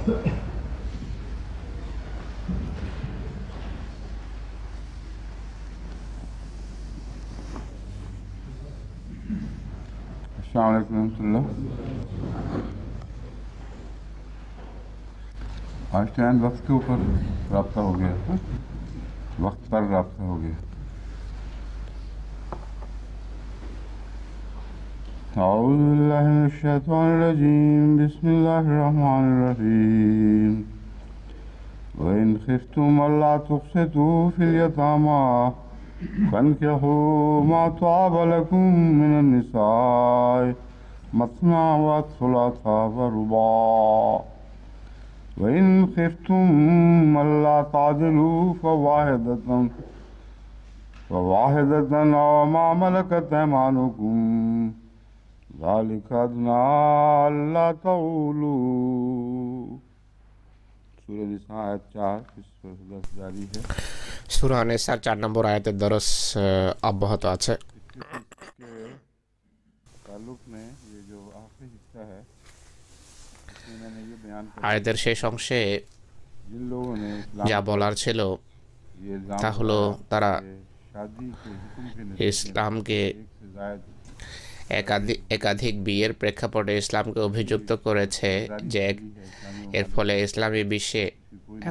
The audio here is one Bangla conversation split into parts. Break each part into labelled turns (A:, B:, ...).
A: अस्सलाम वालेकुम रहमतुल्लाह। आज टाइम वक्त के ऊपर रब्ता हो गया है, वक्त पर रब्ता हो गया। अऊज़ु बिल्लाहि मिनश शैतानिर रजीम, बिस्मिल्लाहिर रहमानिर रहीम। व इन खिफ्तुम अल्ला तुक़सितू फिल यतामा फन्किहू मा ताब लकुम मिनन निसाइ मसना व सुलासा व रुबा। व इन खिफ्तुम अल्ला तादिलू फवाहिदतन औ मा मलकत ऐमानुकुम ज़ालिका अदना अल्ला तऊलू। सूरह निसा आयत 4 जारी है।
B: সূরা নিসার 4 নম্বর আয়াতের দরস অব্যাহত আছে।
A: इसके ताल्लुक में ये जो आखिरी हिस्सा है, इसमें मैंने ये बयान किया
B: আয়াতের শেষ অংশে
A: जिन लोगों ने
B: যা বলার ছিল
A: ये इल्जाम
B: তা হলো তারা
A: शादी के हुक्म के
B: ইসলামকে
A: एक से जायद
B: একাধিক বিয়ের প্রেক্ষাপটে ইসলামকে অভিযুক্ত করেছে যে এর ফলে ইসলামী বিশ্বে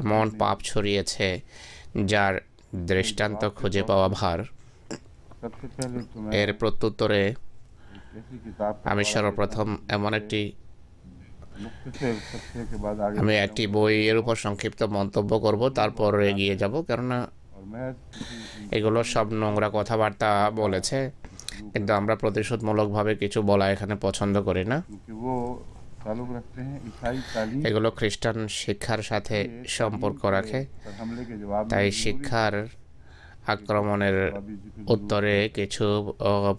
B: এমন পাপ ছড়িয়েছে যার দৃষ্টান্ত খুঁজে পাওয়া ভার।
A: सबसे पहले तो मैं
B: এর প্রত্যুত্তরে
A: ऐसी किताब
B: আমি সর্বপ্রথম এমন একটি
A: सबसे के बाद आगे
B: আমি একটি বইয়ের উপর সংক্ষিপ্ত মন্তব্য করব, তারপর এগিয়ে যাব, কেননা
A: और मैं
B: এগুলো সব নোংরা কথাবার্তা বলেছে, কিন্তু আমরা প্রতিশোধমূলকভাবে কিছু বলা এখানে পছন্দ করি না।
A: क्योंकि वो ताल्लुक रखते हैं ईसाई तालीम
B: এগুলো খ্রিস্টান শিক্ষার সাথে সম্পর্ক রাখে,
A: पर हमले के जवाब
B: তাই
A: में
B: শিক্ষার আক্রমণের
A: अभी जिक्र
B: উত্তরে কিছু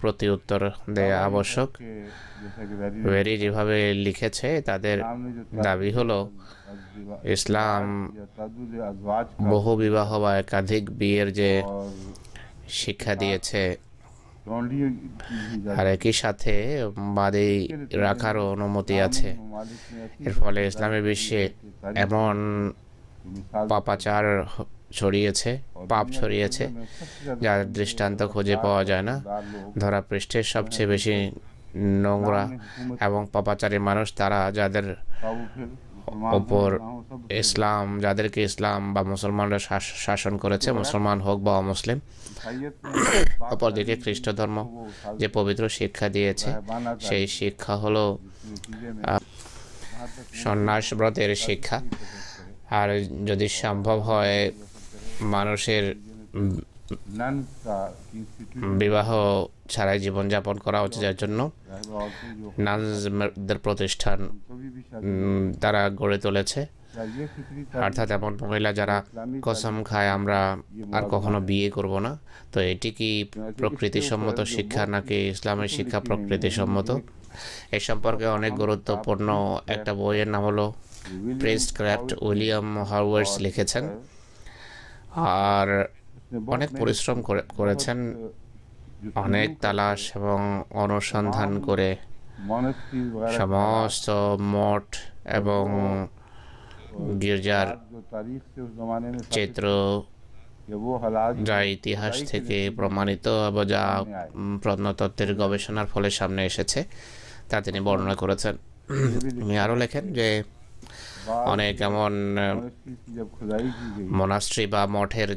B: প্রতি উত্তর দেওয়া আবশ্যক।
A: के जैसा कि वैरी
B: ভেরি যেভাবে লিখেছে তাদের
A: सामने जो
B: দাবি হলো ইসলাম
A: या तादुद अज़वाज का
B: বহু বিবাহ বা একাধিক বিয়ের যে
A: और
B: শিক্ষা দিয়েছে
A: लॉन्ड्री की भी
B: আর একই সাথে বাদী রাখারও অনুমতি আছে।
A: ममालिक में ऐसी
B: এর ফলে ইসলামী বিশ্বে এমন
A: मिसाल
B: পাপাচার ছড়িয়েছে, পাপ ছড়িয়েছে যার দৃষ্টান্ত খুঁজে পাওয়া যায় না। ধরা পৃষ্ঠের সবচেয়ে বেশি নোংরা এবং পাপাচারী মানুষ তারা যাদের ওপর ইসলাম, যাদেরকে ইসলাম বা মুসলমানরা শাসন করেছে, মুসলমান হোক বা অমুসলিম। অপরদিকে খ্রিস্ট ধর্ম যে পবিত্র শিক্ষা দিয়েছে সেই শিক্ষা হলো সন্ন্যাস ব্রতের শিক্ষা। আর যদি সম্ভব হয় মানুষের
A: नन का इंस्टीट्यूट
B: বিবাহ ছাড়াই জীবনযাপন করা উচিত, যার জন্য
A: औरतें जो
B: নানদের প্রতিষ্ঠান
A: कभी भी
B: তারা গড়ে তুলেছে।
A: ये फिक्री
B: অর্থাৎ এমন মহিলা যারা কসম খায় আমরা আর কখনো বিয়ে করব না। তো এটি কি প্রকৃতিসম্মত শিক্ষা নাকি ইসলামের শিক্ষা প্রকৃতিসম্মত? এ সম্পর্কে অনেক গুরুত্বপূর্ণ একটা বইয়ের নাম হলো প্রিস্টক্রাফট, উইলিয়াম হারওয়ার্ডস লিখেছেন আর অনেক পরিশ্রম করেছেন, অনেক তালাশ এবং অনুসন্ধান করে
A: मोनेस्ट्री वगैरह
B: সমস্ত মঠ এবং গির্জার
A: जो तारीख से उस जमाने में
B: চিত্র
A: कि वो हालात
B: যা ইতিহাস থেকে প্রমাণিত এবং যা প্রত্নতত্ত্বের গবেষণার ফলে সামনে এসেছে তা তিনি বর্ণনা করেছেন। তিনি আরও লেখেন যে অনেক এমন
A: मोनेस्ट्री की जब खुदाई की गई
B: মোনাস্ট্রি বা মঠের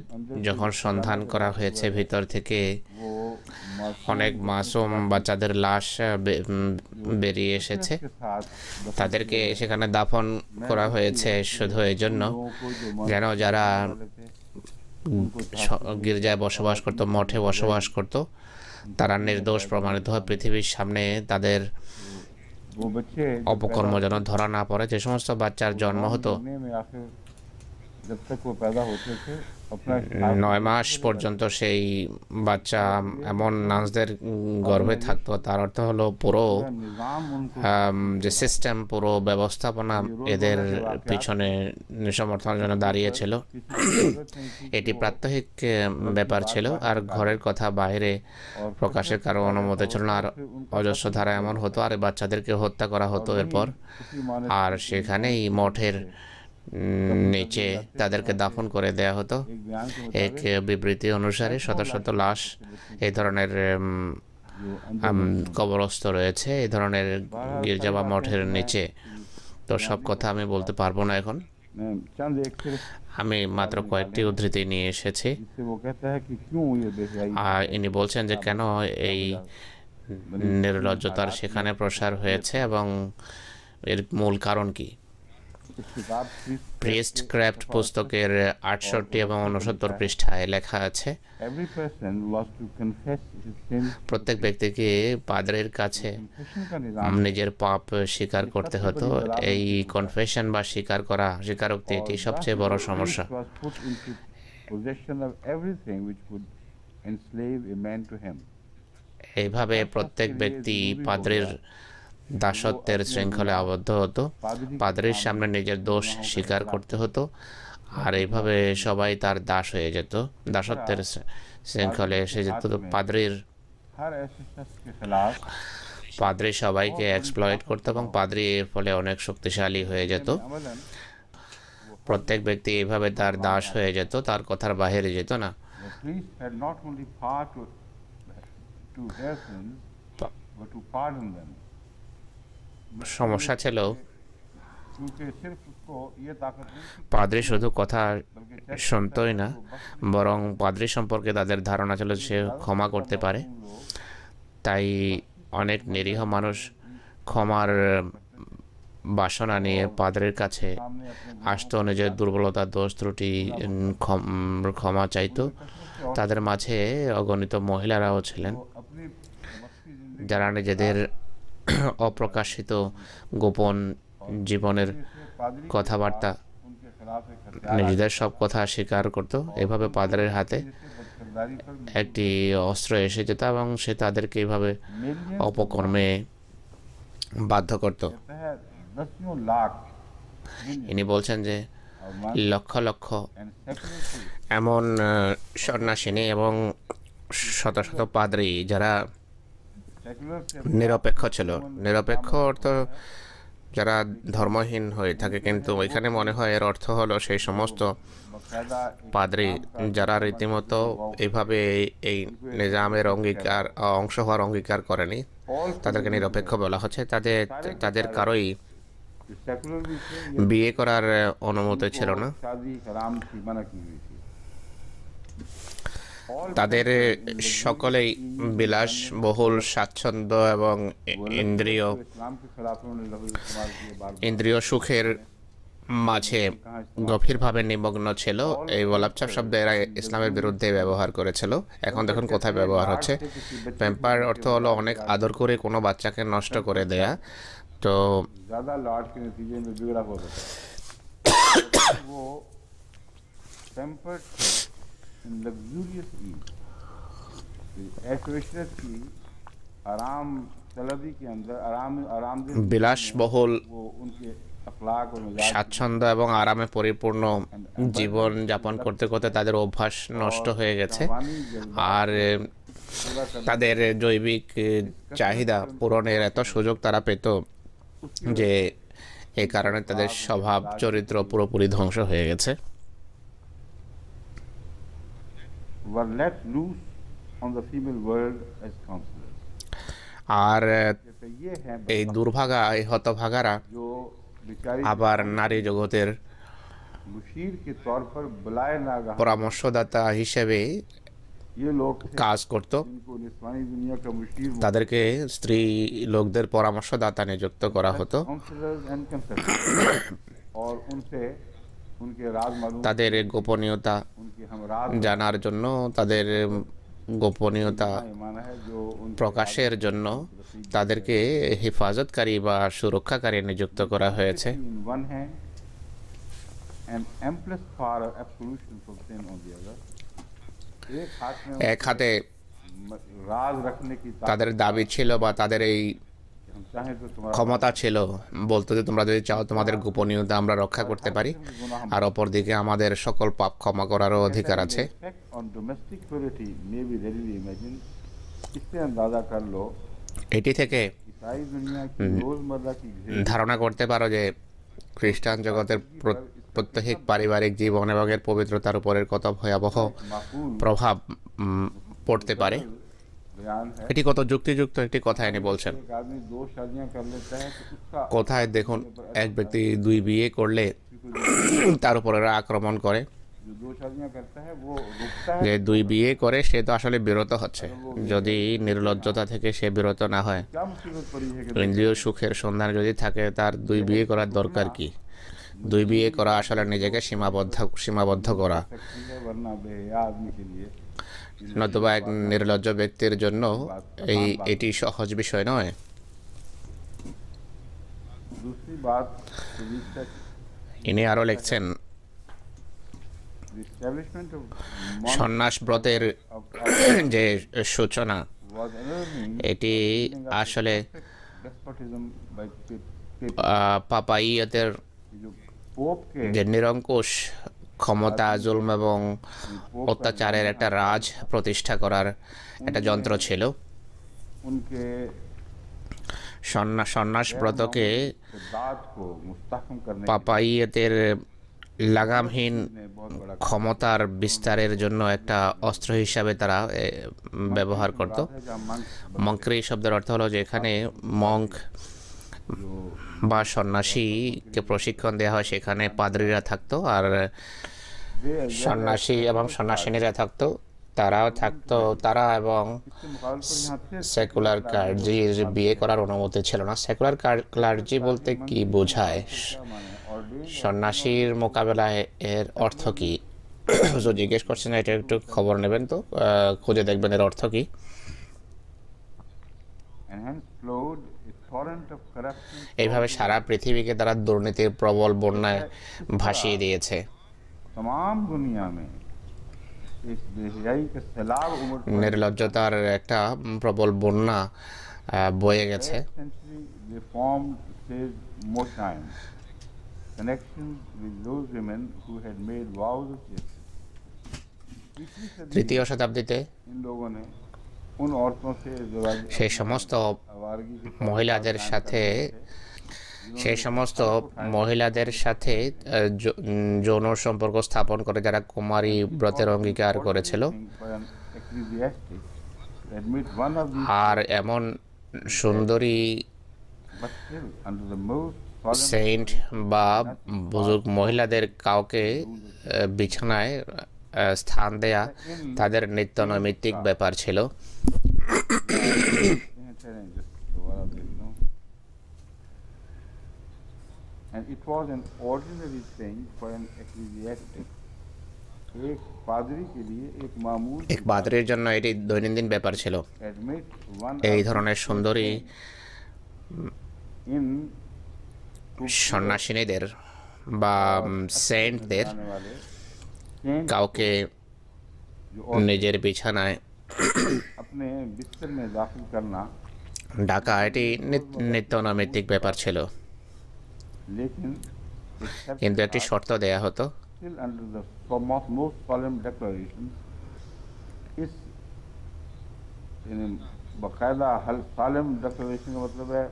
B: যখন সন্ধান করা হয়েছে, ভিতর থেকে
A: वो
B: অনেক মাসুম বাচ্চাদের লাশ বেরিয়ে এসেছে।
A: के साथ
B: তাদেরকে সেখানে দাফন করা হয়েছে শুধু এই জন্য
A: लोगों को जो
B: যেন যারা
A: थे
B: গির্জায় বসবাস করত, মঠে বসবাস করত, তারা নির্দোষ প্রমাণিত হয় পৃথিবীর সামনে, তাদের
A: वो बच्चे
B: অপকর্ম যেন ধরা না পড়ে। যে সমস্ত বাচ্চার জন্ম হতো
A: होने में आखिर जब तक वो पैदा होते थे अपना
B: 9 মাস পর্যন্ত সেই বাচ্চা এমন নার্সদের গর্ভে থাকতো, তার অর্থ হলো পুরো
A: पूरा निज़ाम उनको
B: যে সিস্টেম, পুরো ব্যবস্থাপনা এদের পিছনে সমর্থনের জন্য দাঁড়িয়েছিল।
A: किसी की जरूरत नहीं थी
B: এটি প্রাত্যহিক ব্যাপার ছিল, আর ঘরের কথা বাইরে
A: और
B: প্রকাশের কারো অনুমতি ছিল না। আর অজস্র ধারা এমন হতো, আর এই বাচ্চাদেরকে হত্যা করা হতো এরপর।
A: किसी माँ ने
B: আর সেখানেই মঠের নিচে তাদেরকে দাফন করে দেয়া হতো।
A: एक बयान के
B: এক বিবৃতি অনুসারে শত শত লাশ এই ধরনের
A: जो
B: কবরস্থ রয়েছে এই ধরনের গির্জা বা মঠের নিচে। তো সব কথা আমি বলতে পারবো না এখন,
A: मैं चंद एक सिर्फ
B: আমি মাত্র কয়েকটি উদ্ধৃতি নিয়ে এসেছি।
A: जिससे वो कहता है कि क्यों ये बेहयाई
B: আর इনি বলছেন যে কেন এই নির্লজ্জতার সেখানে প্রসার হয়েছে এবং এর মূল কারণ কি।
A: इस किताब की
B: প্রিস্ট ক্রাফট পুস্তকের 68 এবং 69 পৃষ্ঠায় লেখা আছে,
A: every person was to confess his sins।
B: প্রত্যেক ব্যক্তিকে পাদ্রের কাছে
A: confession का निज़ाम
B: নিজের পাপ স্বীকার করতে হতো। এই কনফেশন বা স্বীকারোক্তি এটি সবচেয়ে বড় সমস্যা।
A: was put into possession of everything which could enslave a man to him।
B: এইভাবে প্রত্যেক ব্যক্তি পাদ্রির দাসত্বের শৃঙ্খলে আবদ্ধ হতো, পাদ্রির সামনে নিজের দোষ স্বীকার করতে হতো, আর এইভাবে সবাই তার দাস হয়ে যেত, দাসত্বের শৃঙ্খলে এসে যেত। তো পাদ্রির
A: हर ऐसे शख्स के खिलाफ
B: পাদ্রি সবাইকে এক্সপ্লয়েট করতো এবং পাদ্রি এর ফলে অনেক শক্তিশালী হয়ে যেত।
A: अमलन
B: প্রত্যেক ব্যক্তি এইভাবে তার দাস হয়ে যেত, তার কথার বাইরে যেত না।
A: the priest had not only power to their sins but to pardon them।
B: সমস্যা ছিল
A: क्योंकि सिर्फ उसको ये ताकत नहीं थी
B: পাদ্রি শুধু কথা
A: बल्कि चर्च
B: শুনতোই না, বরং পাদ্রি সম্পর্কে তাদের ধারণা ছিল সে ক্ষমা করতে পারে। তাই অনেক নিরীহ মানুষ ক্ষমার বাসনা নিয়ে পাদ্রির কাছে
A: सामने अपने
B: আসতো, নিজের দুর্বলতা, দোষ ত্রুটি ক্ষমা চাইতো। তাদের মাঝে অগণিত মহিলারাও ছিলেন
A: अपनी मस्ती जिंदगी
B: যারা নিজেদের অপ্রকাশিত গোপন জীবনের
A: से पादरी
B: কথাবার্তা,
A: उनके खिलाफ एक हथियार
B: নিজেদের সব কথা স্বীকার করত। এভাবে পাদ্রের হাতে
A: से बदकिरदारी पर
B: একটি অস্ত্র এসে যেত এবং সে তাদেরকে এইভাবে
A: मिलियन
B: অপকর্মে বাধ্য করত।
A: कहता है दसियों लाख
B: ইনি বলছেন যে
A: और मान
B: লক্ষ লক্ষ
A: एंड सेकुलर
B: এমন সন্ন্যাসিনী এবং শত শত পাদ্রী যারা
A: सेकुलर से
B: নিরপেক্ষ ছিল। নিরপেক্ষ অর্থ যারা ধর্মহীন হয়ে থাকে, কিন্তু এখানে মনে হয় এর অর্থ হলো সেই সমস্ত
A: बाकायदा
B: পাদ্রী যারা রীতিমতো এইভাবে এই নিজামের অংশ হওয়ার অঙ্গীকার করেনি, তাদেরকে নিরপেক্ষ বলা হচ্ছে। তাদের কারোই
A: सेकुलर भी थे
B: বিয়ে করার অনুমতি ছিল না।
A: शादी हराम थी मना की हुई थी
B: তাদের সকলেই বিলাসবহুল, স্বাচ্ছন্দ্য এবং ইন্দ্রিয়
A: इस्लाम के खिलाफ उन्होंने लफ्ज इस्तेमाल किए बार
B: ইন্দ্রিয় সুখের মাঝে গভীরভাবে নিমগ্ন ছিল। এই ওয়ালাপচাপ শব্দ এরা ইসলামের বিরুদ্ধে ব্যবহার করেছিল। এখন দেখুন কোথায় ব্যবহার হচ্ছে। প্যাম্পার অর্থ হলো অনেক আদর করে কোনো বাচ্চাকে নষ্ট করে দেয়া। তো
A: ज्यादा लाड के नतीजे में बिगड़ा हुआ बता वो टेम्पर्ड इन लग्जूरियस ईज ऐशोइशरत की आराम तलबी के अंदर आरामदेह
B: বিলাসবহুল,
A: वो उनके अखलाक और मिजाज
B: স্বাচ্ছন্দ্য এবং আরামে পরিপূর্ণ জীবন যাপন করতে করতে তাদের অভ্যাস নষ্ট হয়ে গেছে।
A: जवानी जज्बा
B: আর
A: पूरा करने
B: তাদের জৈবিক চাহিদা পূরণের এত সুযোগ তারা পেত যে এই কারণে তাদের স্বভাব চরিত্র পুরোপুরি ধ্বংস হয়ে গেছে।
A: were let loose on the female world as counselors
B: আর
A: जैसे ये हैं
B: এই দুর্ভাগা, এই হতভাগারা
A: जो बेचारी
B: আবার नारी জগতের
A: मुशीर के तौर पर बुलाए नागा
B: পরামর্শদাতা হিসেবে
A: ये लोग थे
B: কাজ করত।
A: जिनको निस्वानी दुनिया का मुशीर
B: তাদেরকে স্ত্রী লোকদের পরামর্শদাতা নিযুক্ত করা হতো।
A: काउंसलर्स एंड कंसल्टेंट्स और उनसे उनके राज मालूम
B: তাদের গোপনীয়তা
A: उनके हमराज
B: জানার জন্য, তাদের গোপনীয়তা
A: माना है जो उन
B: প্রকাশের জন্য তাদেরকে হেফাজতকারী বা সুরক্ষাকারী নিযুক্ত করা হয়েছে।
A: वन है and endless power of absolution from sin on the other. एक हाथ में
B: এক হাতে
A: राज रखने की
B: তাদের দাবি ছিল বা তাদের এই
A: हम चाहें तो तुम्हारा
B: ক্ষমতা ছিল বলতো যে তোমরা যদি চাও তোমাদের গোপনীয়তা আমরা রক্ষা করতে পারি, আর অপরদিকে আমাদের সকল পাপ ক্ষমা করারও অধিকার আছে।
A: effect on domestic purity may be readily imagined. इससे अंदाजा कर लो
B: এটি থেকে
A: ईसाई दुनिया की रोजमर्रा की
B: ধারণা করতে পারো যে খ্রিস্টান জগতের প্রত্যেক পারিবারিক জীবন এবং এর পবিত্রতার উপরের কত ভয়াবহ প্রভাব পড়তে পারে।
A: बयान है।
B: এটি কত যুক্তিযুক্ত একটি কথা ইনি বলছেন।
A: एक आदमी दो शादियां कर लेता है तो उसका
B: কোথায় দেখুন এক ব্যক্তি দুই বিয়ে করলে তার উপর এরা আক্রমণ করে,
A: जो दो शादियां करता है वो रुकता है।
B: যে দুই বিয়ে করে সে তো আসলে বিরত হচ্ছে, যদি নির্লজ্জতা থেকে সে বিরত না হয়।
A: क्या मुसीबत पड़ी है कि
B: ইন্দ্রিয় সুখের সন্ধান যদি থাকে তার দুই বিয়ে করার দরকার কি? দুই বিয়ে করা আসলে নিজেকে সীমাবদ্ধ করা,
A: सकती है, वरना बेहया आदमी के लिए
B: নতুবা এক নির্লজ্জ ব্যক্তির জন্য এটি সহজ বিষয় নয়।
A: दूसरी बात research,
B: ইনি আরও লিখছেন,
A: the establishment of
B: সন্ন্যাস ব্রতের যে সূচনা
A: was another means
B: এটি আসলে
A: despotism by people.
B: পাপাইয়াতের
A: जो पोप के
B: যে নিরঙ্কুশ ক্ষমতা, জুলম এবং অত্যাচারের একটা রাজ প্রতিষ্ঠা করার একটা যন্ত্র ছিল।
A: उनके
B: সন্ন্যাস ব্রতকে
A: दाद को मुस्तहकम करने
B: পাপাইয়াতের লাগামহীন
A: ने बहुत बड़ा
B: ক্ষমতার বিস্তারের জন্য একটা অস্ত্র হিসাবে তারা ব্যবহার করত।
A: है। जहाँ monks
B: মঙ্ক্রি শব্দের অর্থ হলো যে এখানে মঙ্ক
A: जो
B: বা সন্ন্যাসীকে প্রশিক্ষণ দেওয়া হয়, সেখানে পাদ্রীরা থাকতো আর
A: वे
B: সন্ন্যাসী এবং সন্ন্যাসিনীরা থাকতো, তারাও থাকতো। তারা এবং
A: इसके मुकाबले पर यहाँ थे
B: সেকুলার ক্লার্জির বিয়ে করার অনুমতি ছিল না। সেকুলার ক্লার্জি বলতে কি বোঝায়?
A: क्या माने ordained
B: সন্ন্যাসীর মোকাবেলায় এর অর্থ কি? তো জিজ্ঞেস করছেন, এটা একটু খবর নেবেন তো, খুঁজে দেখবেন এর অর্থ কি।
A: and hence flowed a torrent of corruption.
B: এইভাবে সারা পৃথিবীকে তারা দুর্নীতির প্রবল বন্যায় ভাসিয়ে দিয়েছে।
A: तमाम दुनिया में इस बेहयाई के सैलाब उमड़ पड़े।
B: নির্লজ্জতার একটা প্রবল বন্যা বয়ে গেছে।
A: 8th century they formed says Moshine connections with those women who had made vows of chastity. पिछली सदी
B: তৃতীয় শতাব্দীতে
A: इन लोगों ने उन औरतों से
B: সেই সমস্ত
A: आवारगी के
B: মহিলাদের সাথে যৌন সম্পর্ক স্থাপন করে যারা কুমারী ব্রতের অঙ্গীকার করেছিল,
A: for an ecclesiastic to admit one of these,
B: আর এমন সুন্দরী
A: but still under the most solemn
B: saint বা বুজুর্গ মহিলাদের কাউকে বিছানায় স্থান দেয়া তাদের নিত্য নৈমিত্তিক ব্যাপার ছিল।
A: and it was an ordinary thing for an ecclesiastic. एक पादरी के लिए एक मामूल
B: এক পাদ্রীর জন্য এটি দৈনন্দিন ব্যাপার ছিল।
A: admit one
B: এই ধরনের সুন্দরী
A: in
B: সন্ন্যাসিনীদের বা সেন্টদের
A: आने वाले saint
B: কাউকে
A: जो और
B: নিজের বিছানায়
A: अपने बिस्तर में दाखिल करना,
B: ডাকা এটি নিত্য নৈমিত্তিক ব্যাপার ছিল।
A: लेकिन except
B: কিন্তু একটি শর্ত দেয়া হতো,
A: still under the most solemn declaration इस बाकायदा हल solemn declaration का मतलब है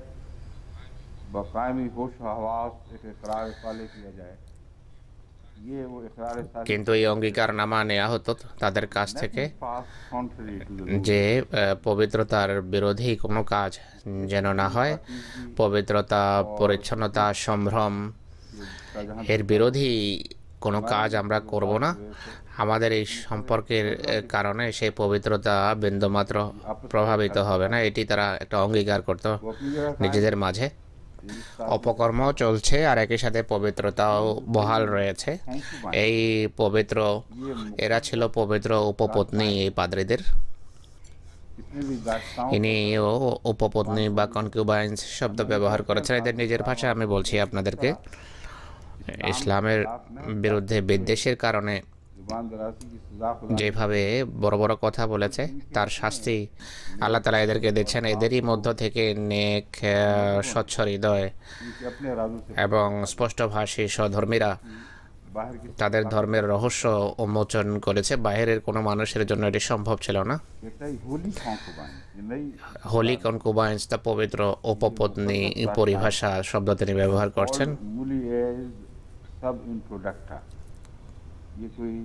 A: बाकायमी होश हवास एक इकरार साले किया जाए। ये वो इकरार साले
B: কিন্তু এই অঙ্গীকারনামা নেওয়া হতো তাদের কাছ থেকে
A: pass contrary to the
B: যে পবিত্রতার বিরোধী কোনো কাজ যেন না হয়, পবিত্রতা, পরিচ্ছন্নতা, সম্ভ্রম এর বিরোধী কোনো কাজ আমরা করব না। আমাদের এই সম্পর্কের কারণে সেই পবিত্রতা বিন্দুমাত্র প্রভাবিত হবে না, এটি তারা একটা অঙ্গীকার করত নিজেদের মাঝে। অপকর্ম চলছে আর একই সাথে পবিত্রতাও বহাল রয়েছে। এই পবিত্র, এরা ছিল পবিত্র উপপত্নী এই পাদ্রীদের।
A: इसमें भी दास्तान
B: ইনিও উপপত্নী বা কনকিউবাইন্স শব্দ ব্যবহার করেছেন এদের নিজের ভাষা। আমি বলছি আপনাদেরকে, ইসলামের বিরুদ্ধে বিদ্বেষের কারণে
A: जुबान दराजी की सजा खुदा
B: যেভাবে বড় বড় কথা বলেছে তার শাস্তি আল্লাহ তাআলা এদেরকে দিচ্ছেন। এদেরই মধ্য থেকে নেক, স্বচ্ছ হৃদয়
A: उनके अपने राजों से
B: এবং স্পষ্টভাষী সধর্মীরা
A: बाहर की
B: তাদের ধর্মের রহস্য উন্মোচন করেছে। বাইরের কোনো মানুষের জন্য এটি সম্ভব ছিল না।
A: कहता है होली कॉन्कुबाइन ये नई
B: হোলি কনকুবাইন্স, তা পবিত্র উপপত্নী পরিভাষা শব্দ তিনি ব্যবহার করছেন।
A: मुलिएज सब इंट्रोडक्टा ये कोई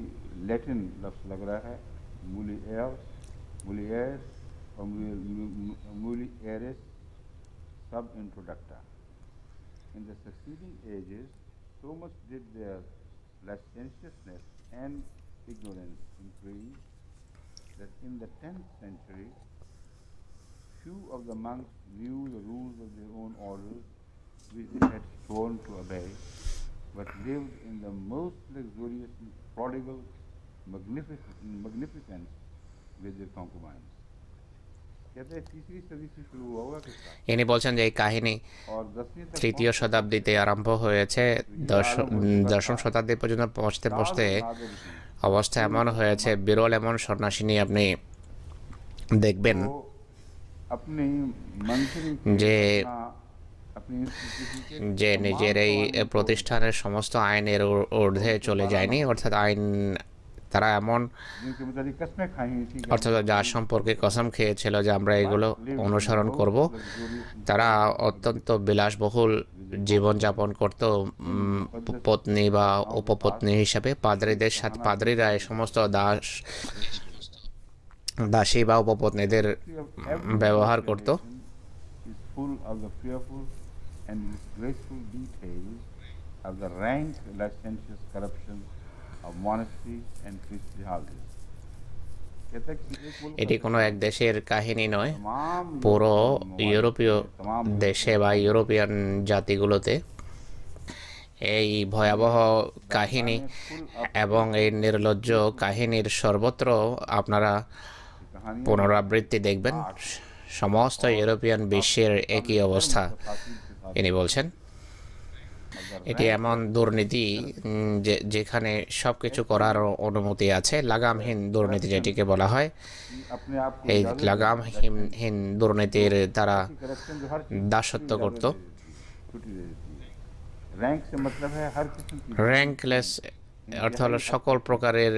A: लैटिन लफ्ज लग रहा है। मुलिएस मुलिएस और मुलिएरेस सब इंट्रोडक्टा in the succeeding ages so much did their licentiousness and ignorance increase that in the 10th century few of the monks knew the rules of their own orders which they had sworn to obey, but lived in the most luxurious and prodigal magnificence with their concubines. कहते हैं तीसरी सदी से शुरू हुआ होगा किसका
B: ইনি বলছেন যে এই কাহিনী
A: और 10वीं तक
B: তৃতীয় শতাব্দীতে আরম্ভ হয়েছে। দশম শতাব্দী পর্যন্ত পৌঁছতে পৌঁছতে অবস্থা এমন হয়েছে, বিরল এমন সন্ন্যাসিনী আপনি দেখবেন
A: तो अपनी मंत्री
B: যে
A: अपनी इंस्टीट्यूशन के
B: যে নিজের এই প্রতিষ্ঠানের সমস্ত আইনের ঊর্ধ্বে চলে যায়নি, অর্থাৎ আইন তারা এমন
A: जिनके मुताबिक कस्में खाई हुई थी
B: অর্থাৎ যার সম্পর্কে কসম খেয়েছিল যে আমরা এগুলো অনুসরণ করব, তারা অত্যন্ত বিলাসবহুল জীবনযাপন করত পত্নী বা উপপত্নী হিসাবে। পাদ্রীদের সাথে পাদ্রীরা এই সমস্ত দাসী বা উপপত্নীদের ব্যবহার করত।
A: is full of the fearful and disgraceful details of the rank licentious corruption of monasteries and priestly houses. कहता है कि एक मुल्क
B: এটি কোনো এক দেশের কাহিনী নয়,
A: तमाम
B: পুরো ইউরোপীয় দেশে বা ইউরোপিয়ান জাতিগুলোতে এই ভয়াবহ কাহিনী এবং এই নির্লজ্জ কাহিনীর সর্বত্র আপনারা
A: कहानी
B: পুনরাবৃত্তি দেখবেন। সমস্ত ইউরোপিয়ান বিশ্বের একই অবস্থা। ইনি বলছেন এটি এমন দুর্নীতি যেখানে সব কিছু করার অনুমতি আছে, লাগামহীন দুর্নীতি যেটিকে বলা হয়।
A: अपने आप को
B: এই লাগামহীন দুর্নীতির তারা
A: करप्शन जो हर
B: দাসত্ব করত।
A: छुट्टी दे देती है। रैंक से मतलब है हर किस्म की
B: র্যাঙ্কলেস অর্থ হলো সকল প্রকারের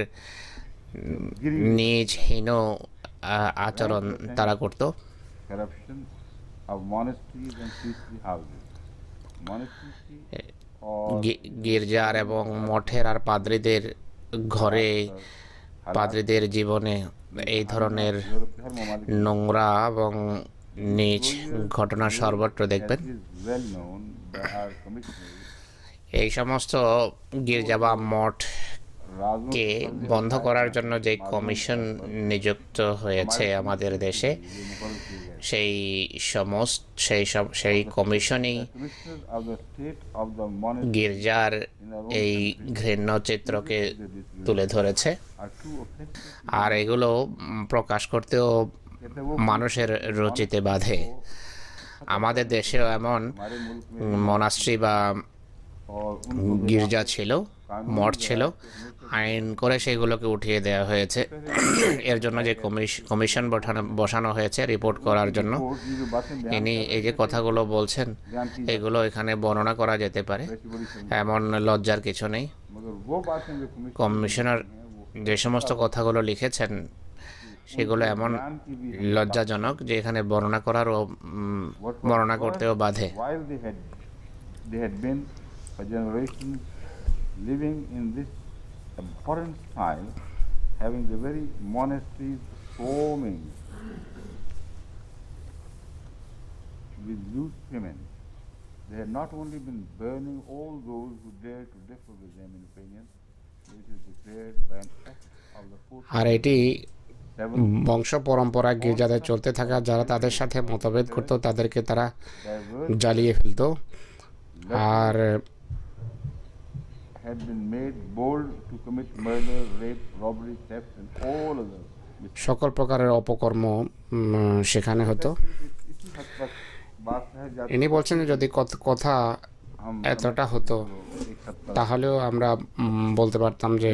B: নিজহীন আচরণ তারা করত।
A: corruption of monasteries and priestly houses. Monasteries की और
B: গির্জার এবং মঠের আর পাদ্রীদের ঘরে, পাদ্রীদের জীবনে এই ধরনের
A: यूरोप के हर ममालिक
B: নোংরা এবং নিজ ঘটনা সর্বত্র দেখবেন।
A: is well known by our commissioners.
B: এই সমস্ত গির্জা বা মঠকে
A: राजों
B: বন্ধ করার জন্য যে কমিশন নিযুক্ত হয়েছে আমাদের দেশে, সেই কমিশনই
A: commissioners of the state of the monastery
B: গির্জার এই ঘৃণ্য চিত্রকে তুলে ধরেছে।
A: are too offensive.
B: আর এগুলো প্রকাশ করতেও
A: कहते हैं वो
B: মানুষের রুচিতে বাধে। আমাদের দেশেও এমন
A: हमारे मुल्क में
B: মনাস্ট্রি বা
A: और उनको
B: গির্জা ছিল, মঠ ছিল, আইন করে সেগুলোকে উঠিয়ে দেওয়া হয়েছে। এর জন্য যে কমিশন বসানো হয়েছে রিপোর্ট করার জন্য,
A: ये जो बातें बयान
B: ইনি এই যে কথাগুলো বলছেন
A: बयान की
B: এগুলো এখানে বর্ণনা করা যেতে পারে,
A: ऐसी बड़ी संख्या
B: এমন লজ্জার কিছু নেই।
A: मगर वो बातें जो कमीशन
B: কমিশনার যে সমস্ত কথাগুলো লিখেছেন সেগুলো এমন
A: बयान की भी
B: লজ্জাজনক যে এখানে বর্ণনা করারও বর্ণনা করতেও বাধে।
A: while they had been for generations living in this abhorrent style, having the very monasteries swarming with loose women. They had not only been burning all those who dared to differ with them in opinion, but it is declared by an act of the
B: আর এটি
A: 47th
B: বংশ পরম্পরা গির্জাতে চলতে থাকা যারা তাদের সাথে মতভেদ করত তাদেরকে তারা
A: diverse
B: জ্বালিয়ে ফেলত। আর
A: had been made bold to commit murder, rape, robbery, theft, and all others.
B: সকল প্রকারের অপকর্ম সেখানে হতো।
A: इसी हद तक बात है
B: ইনি বলছেন যে যদি কথা
A: हम
B: এতটা হতো
A: एक
B: তাহলেও আমরা বলতে পারতাম যে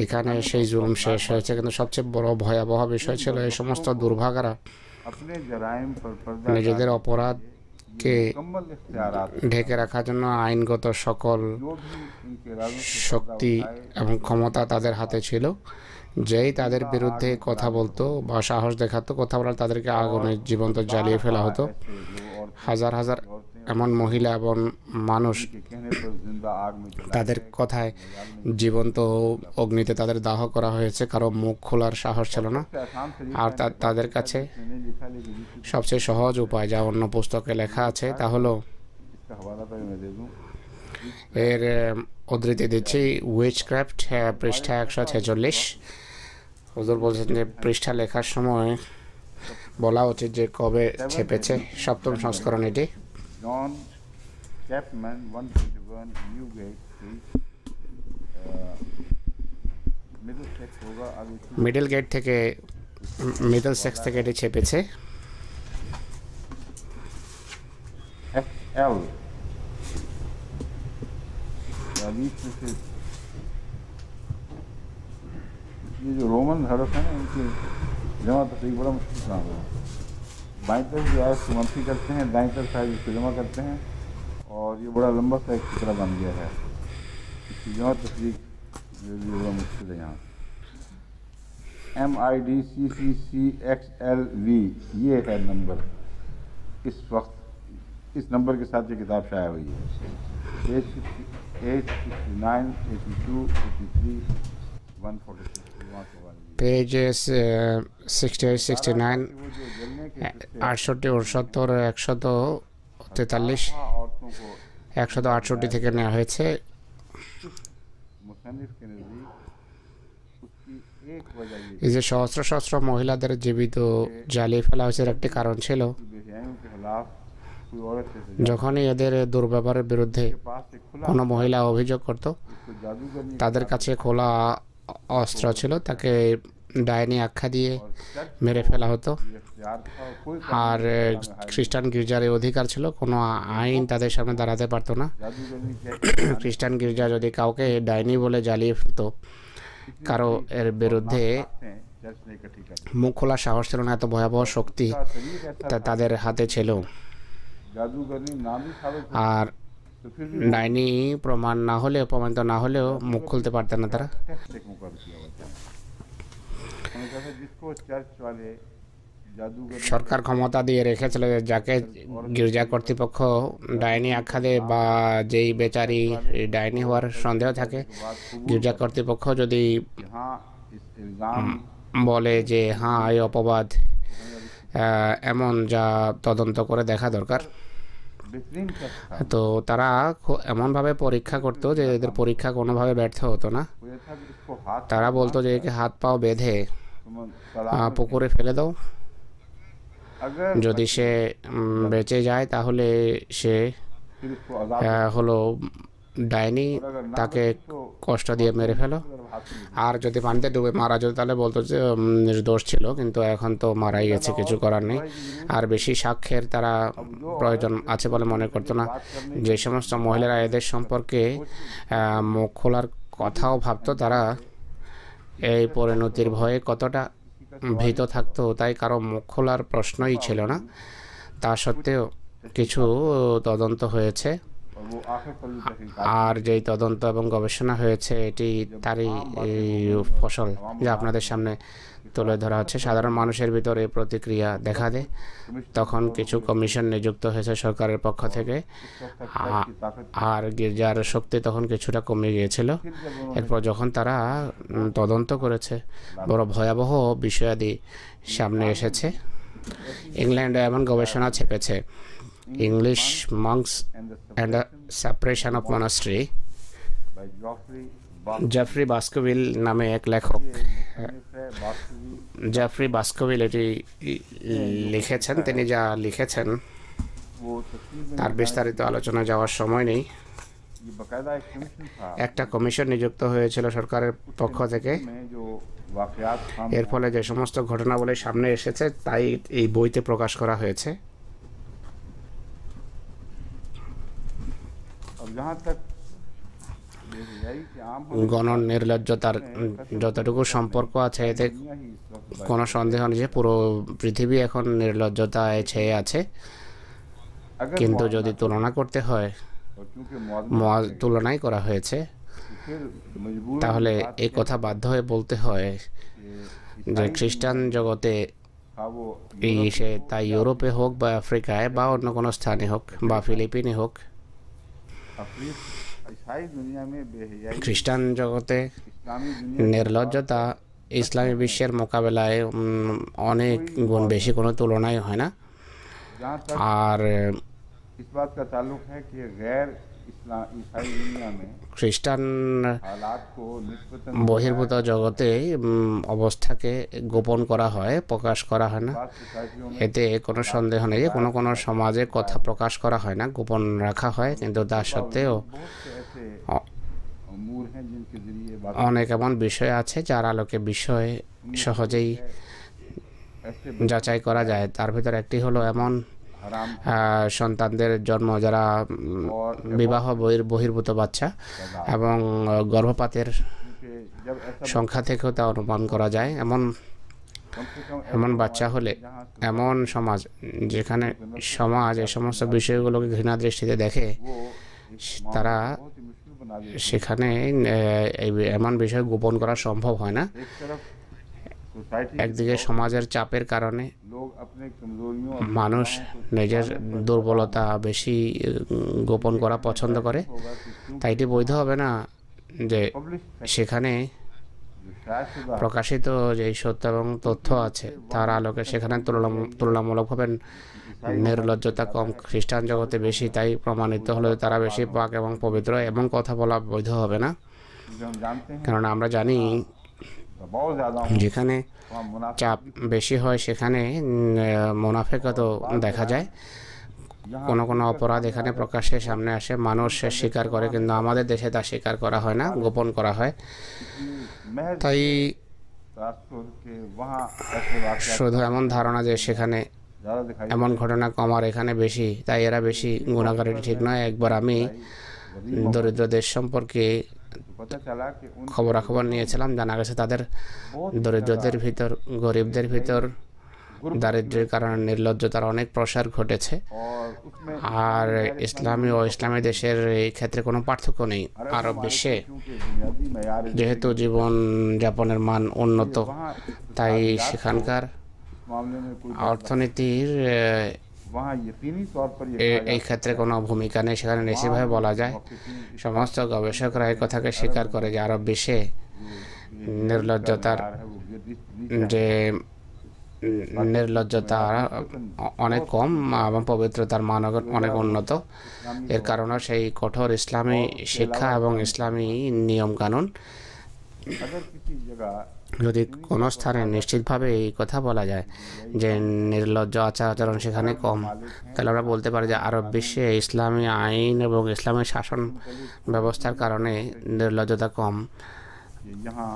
B: এখানে সেই জুলুম শেষ হয়েছে। কিন্তু সবচেয়ে বড় ভয়াবহ বিষয় ছিল এই সমস্ত দুর্ভাগারা
A: अपने जराइम पर पर्दा
B: নিজেদের
A: डालने के
B: অপরাধকে
A: लिए मुकम्मल इख्तियारात
B: ঢেকে রাখার জন্য আইনগত সকল
A: जो भी इनके राजों से पर्दा
B: শক্তি
A: उठाए
B: এবং ক্ষমতা তাদের হাতে ছিল। যেই তাদের বিরুদ্ধে কথা বলতো বা সাহস দেখাতো কথা বলার, তাদেরকে আগুনে জীবন্ত জ্বালিয়ে ফেলা হতো।
A: ऐसे जो और
B: হাজার হাজার এমন মহিলা এবং মানুষ
A: के कहने पर जिंदा आग में जला
B: তাদের কথায় জীবন্ত অগ্নিতে তাদের দাহ করা হয়েছে। কারো মুখ খোলার সাহস ছিল না।
A: आसान तरीका
B: আর তাদের কাছে
A: मैंने लिखा लेकिन इसका
B: সবচেয়ে সহজ উপায়, যা অন্য পুস্তকে লেখা আছে, তা হলো
A: हवाला तो मैं दे दूं
B: এর উদ্ধৃতি দিচ্ছি, উইচক্রাফট, পৃষ্ঠা 146। হুজুর বলছেন যে পৃষ্ঠা লেখার সময় বলা উচিত যে কবে ছেপেছে। সপ্তম সংস্করণ এটি।
A: John Chapman 121 Newgate Street Middlesex होगा आगे
B: মিডল গেট থেকে, মিডল সেক্স থেকে এটি ছেপেছে।
A: FL 40 में से ये जो रोमन हरफ है ना, इनके जमा तो सही बड़ा मुश्किल काम है। बाईं तरफ जो है इसको मंफी करते हैं, दाईं तरफ शायद इसको जमा करते हैं, और ये बड़ा लंबा सा एक टुकड़ा बन गया है। इसकी जमा तस्वीर ये बड़ा मुश्किल है यहाँ। MIDCCCXLV ये है नंबर। इस वक्त इस नंबर के साथ ये किताब शाया हुई है। 8, 69, 82, 83, 146 वहाँ के वाले।
B: পেজ 68, 69,
A: वो जो जलने के
B: 68, 69, 143,
A: औरतों को
B: 168 থেকে নেওয়া হয়েছে।
A: मुसन्निफ के नज़दीक उसकी एक वजह ये
B: এই যে সহস্র সহস্র মহিলাদের জীবিত জ্বালিয়ে ফেলা হয়েছে, এর একটি কারণ ছিল
A: कि बेहयाइयों के खिलाफ कोई औरत से
B: যখনই এদের দুর্ব্যবহারের বিরুদ্ধে
A: के पास से खुला
B: কোনো মহিলা অভিযোগ করত,
A: इसको जादूगरनी
B: তাদের কাছে খোলা অস্ত্র ছিল, তাকে ডাইনি আখ্যা দিয়ে মেরে ফেলা হতো।
A: इख्तियार था और कोई
B: আর খ্রিস্টান গির্জার এই অধিকার ছিল, কোনো আইন তাদের সামনে দাঁড়াতে পারতো না।
A: जादूगरनी के
B: খ্রিস্টান গির্জা যদি কাউকে ডাইনি বলে জ্বালিয়ে ফেলতো, কারো এর বিরুদ্ধে
A: हैं चर्च ने इकट्ठी कर
B: মুখ খোলা साहस ছিল না। এত ভয়াবহ শক্তি
A: तरीक ऐसा
B: তাদের হাতে ছিল।
A: जादूगरनी नाम ही साबित
B: আর
A: तो फिर
B: ডাইনি প্রমাণ না হলেও, প্রমাণিত না হলেও মুখ খুলতে পারতেন না তারা।
A: टेस्ट एक मुकर किया होता है। उन्होंने कहा था जिसको चर्च वाले जादूगर
B: সরকার ক্ষমতা দিয়ে রেখেছিল যে যাকে গির্জা কর্তৃপক্ষ ডাইনি আখ্যা দেয় বা যেই বেচারি ডাইনি হওয়ার সন্দেহ থাকে, গির্জা কর্তৃপক্ষ যদি
A: हाँ इस इल्ज़ाम
B: বলে যে হ্যাঁ এই অপবাদ এমন, যা তদন্ত করে দেখা দরকার,
A: बेहतरीन टेस्ट था।
B: তো তারা এমনভাবে পরীক্ষা করতো যে এদের পরীক্ষা কোনোভাবে ব্যর্থ হতো না।
A: वो ये था कि इसको हाथ
B: তারা বলতো যে একে হাত পাও বেঁধে
A: तालाब
B: পুকুরে ফেলে দাও।
A: अगर
B: যদি সে বেঁচে যায় তাহলে সে
A: फिर इसको आज़ाद
B: হলো ডাইনি, তাকে কষ্ট দিয়ে মেরে ফেলো।
A: हाथ में
B: আর যদি পানিতে ডুবে মারা যেত তাহলে বলতো যে নির্দোষ ছিল, কিন্তু এখন তো মারাই গেছে, কিছু করার নেই। আর বেশি সাক্ষ্যের তারা প্রয়োজন আছে বলে মনে করতো না। যে সমস্ত মহিলারা এদের সম্পর্কে মুখ খোলার কথাও ভাবতো, তারা এই পরিণতির ভয়ে কতটা ভীত থাকতো, তাই কারো মুখ খোলার প্রশ্নই ছিল না। তা সত্ত্বেও কিছু তদন্ত হয়েছে,
A: और वो आखिर पर भी तहकीकात
B: আর যেই তদন্ত এবং গবেষণা হয়েছে এটি তারই ফসল যা আপনাদের সামনে তুলে ধরা হচ্ছে। সাধারণ মানুষের ভিতরে প্রতিক্রিয়া দেখা দেয়। তখন কিছু কমিশন নিযুক্ত হয়েছে সরকারের পক্ষ থেকে, আর গির্জার শক্তি তখন কিছুটা কমে গিয়েছিল। এরপর যখন তারা তদন্ত করেছে, বড় ভয়াবহ বিষয়াদি সামনে এসেছে। ইংল্যান্ডে এমন গবেষণা ছেপেছে, English monks and the separation of monastery,
A: by Geoffrey
B: Geoffrey Baskerville নামে এক লেখক,
A: Baskerville
B: জেফ্রি বাস্কভিল এটি লিখেছেন। তিনি যা লিখেছেন
A: वो तस्वीर में
B: তার বিস্তারিত আলোচনা যাওয়ার সময় নেই।
A: ये बाकायदा एक कमीशन था
B: একটা কমিশন নিযুক্ত হয়েছিল সরকারের পক্ষ থেকে।
A: में जो वाकयात सामने
B: এর ফলে যে সমস্ত ঘটনাবলী সামনে এসেছে তাই এই বইতে প্রকাশ করা হয়েছে।
A: और जहाँ तक बेहयाई के आम होने
B: গণ নির্লজ্জতার যতটুকু সম্পর্ক আছে এতে
A: दुनिया ही इस वक्त
B: কোনো সন্দেহ নেই যে পুরো পৃথিবী এখন নির্লজ্জতায় ছেয়ে আছে।
A: अगर
B: কিন্তু
A: मुआवजा
B: যদি तुलना করতে হয়,
A: और क्योंकि मुआवजा
B: তুলনাই করা হয়েছে,
A: फिर मजबूर
B: তাহলে এই কথা বাধ্য হয়ে বলতে হয় যে খ্রিস্টান জগতে
A: था वो
B: সে তাই ইউরোপে হোক বা আফ্রিকায় বা অন্য কোনো স্থানে হোক বা ফিলিপিনে হোক,
A: अफ्रीक ईसाई दुनिया में बेहयाई
B: খ্রিস্টান জগতে
A: इस्लामी दुनिया
B: নির্লজ্জতা ইসলামী বিশ্বের মোকাবেলায় অনেক গুণ বেশি, কোনো তুলনাই হয় না।
A: जहाँ तक
B: আর
A: इस बात का ताल्लुक है कि गैर ईसाई दुनिया में
B: খ্রিস্টান
A: हालात को निस्बतन
B: বহির্ভূত জগতে অবস্থাকে গোপন করা হয়, প্রকাশ করা হয় না।
A: बात सोसाइटियों में
B: এতে কোনো সন্দেহ নেই যে কোনো কোনো সমাজে কথা প্রকাশ করা হয় না, গোপন রাখা হয়, কিন্তু তা সত্ত্বেও
A: बहुत से ऐसे अमूर हैं जिनके जरिए बात
B: অনেক এমন বিষয় আছে যার আলোকে বিষয় সহজেই
A: ऐसे
B: যাচাই করা যায়। তার ভিতরে একটি হলো এমন
A: हराम
B: সন্তানদের জন্ম যারা বিবাহ বহির্ভূত বাচ্চা এবং গর্ভপাতের
A: के जब ऐसा
B: সংখ্যা থেকেও তা অনুমান করা যায়।
A: कम से कम
B: এমন বাচ্চা হলে এমন সমাজ যেখানে সমাজ এই সমস্ত বিষয়গুলোকে ঘৃণা দৃষ্টিতে দেখে,
A: वो इस
B: তারা
A: बहुत ही मुश्किल बना देते
B: সেখানে এমন বিষয় গোপন করা সম্ভব হয় না।
A: हैं। एक तरफ सोसाइटी
B: একদিকে সমাজের চাপের কারণে
A: लोग अपने कमजोरियों
B: মানুষ নিজের দুর্বলতা বেশি গোপন করা পছন্দ করে।
A: होगा कि क्यों
B: তাই এটি বৈধ হবে না যে
A: पब्लिश
B: সেখানে
A: जो शायद शुदा
B: প্রকাশিত যেই সত্য এবং তথ্য আছে তার আলোকে সেখানে তুলনামূলকভাবে নির্লজ্জতা কম, খ্রিস্টান জগতে বেশি, তাই প্রমাণিত হলে তারা বেশি পাক এবং পবিত্র, এবং কথা বলা বৈধ হবে না।
A: जो हम जानते हैं
B: কারণ আমরা জানি
A: दबाव ज्यादा हो
B: যেখানে
A: वहाँ मुनाफा
B: চাপ বেশি হয় সেখানে মুনাফেকতও দেখা যায়। কোনো কোনো অপরাধ এখানে প্রকাশ্যে সামনে আসে, মানুষ স্বীকার করে, কিন্তু আমাদের দেশে তা স্বীকার করা হয় না, গোপন করা হয়।
A: महज
B: তাই
A: तासुर के वहाँ ऐसे वाक़यात
B: শুধু एमन ধারণা যে সেখানে
A: ज़्यादा दिखाई
B: এমন ঘটনা কম আর এখানে বেশি, তাই এরা বেশি গুণাগার, এটি ঠিক নয়। একবার আমি দরিদ্র দেশ সম্পর্কে
A: तो पता चला कि उन
B: খবরাখবর নিয়েছিলাম, জানা গেছে তাদের দরিদ্রদের ভিতর, গরিবদের ভিতর দারিদ্র্যের কারণে নির্লজ্জতার অনেক প্রসার ঘটেছে।
A: और उसमें
B: আর ইসলামী ও ইসলামী দেশের এই ক্ষেত্রে কোনো পার্থক্য নেই। আরব বিশ্বে
A: क्योंकि बुनियादी मयार
B: যেহেতু জীবন যাপনের মান উন্নত,
A: वहाँ
B: তাই সেখানকার
A: इस मामले में कोई
B: অর্থনীতির
A: वहाँ यकीनी तौर पर ये
B: এই ক্ষেত্রে কোনো ভূমিকা নেই। সেখানে নিশ্চিতভাবে বলা যায়, সমস্ত গবেষকরা এই কথাকে স্বীকার করে যে আরব বিশ্বে নির্লজ্জতার
A: है वो गिर
B: যে নির্লজ্জতা অনেক কম এবং পবিত্রতার মান অনেক উন্নত। এর কারণে সেই কঠোর ইসলামী শিক্ষা এবং ইসলামী নিয়ম কানুন।
A: अगर किसी जगह
B: যদি কোনো স্থানে নিশ্চিতভাবে এই কথা বলা যায় যে নির্লজ্জ আচার আচরণ সেখানে কম, তাহলে আমরা বলতে পারি যে আরব বিশ্বে ইসলামী আইন এবং ইসলামী শাসন ব্যবস্থার কারণে নির্লজ্জতা কম।
A: यहाँ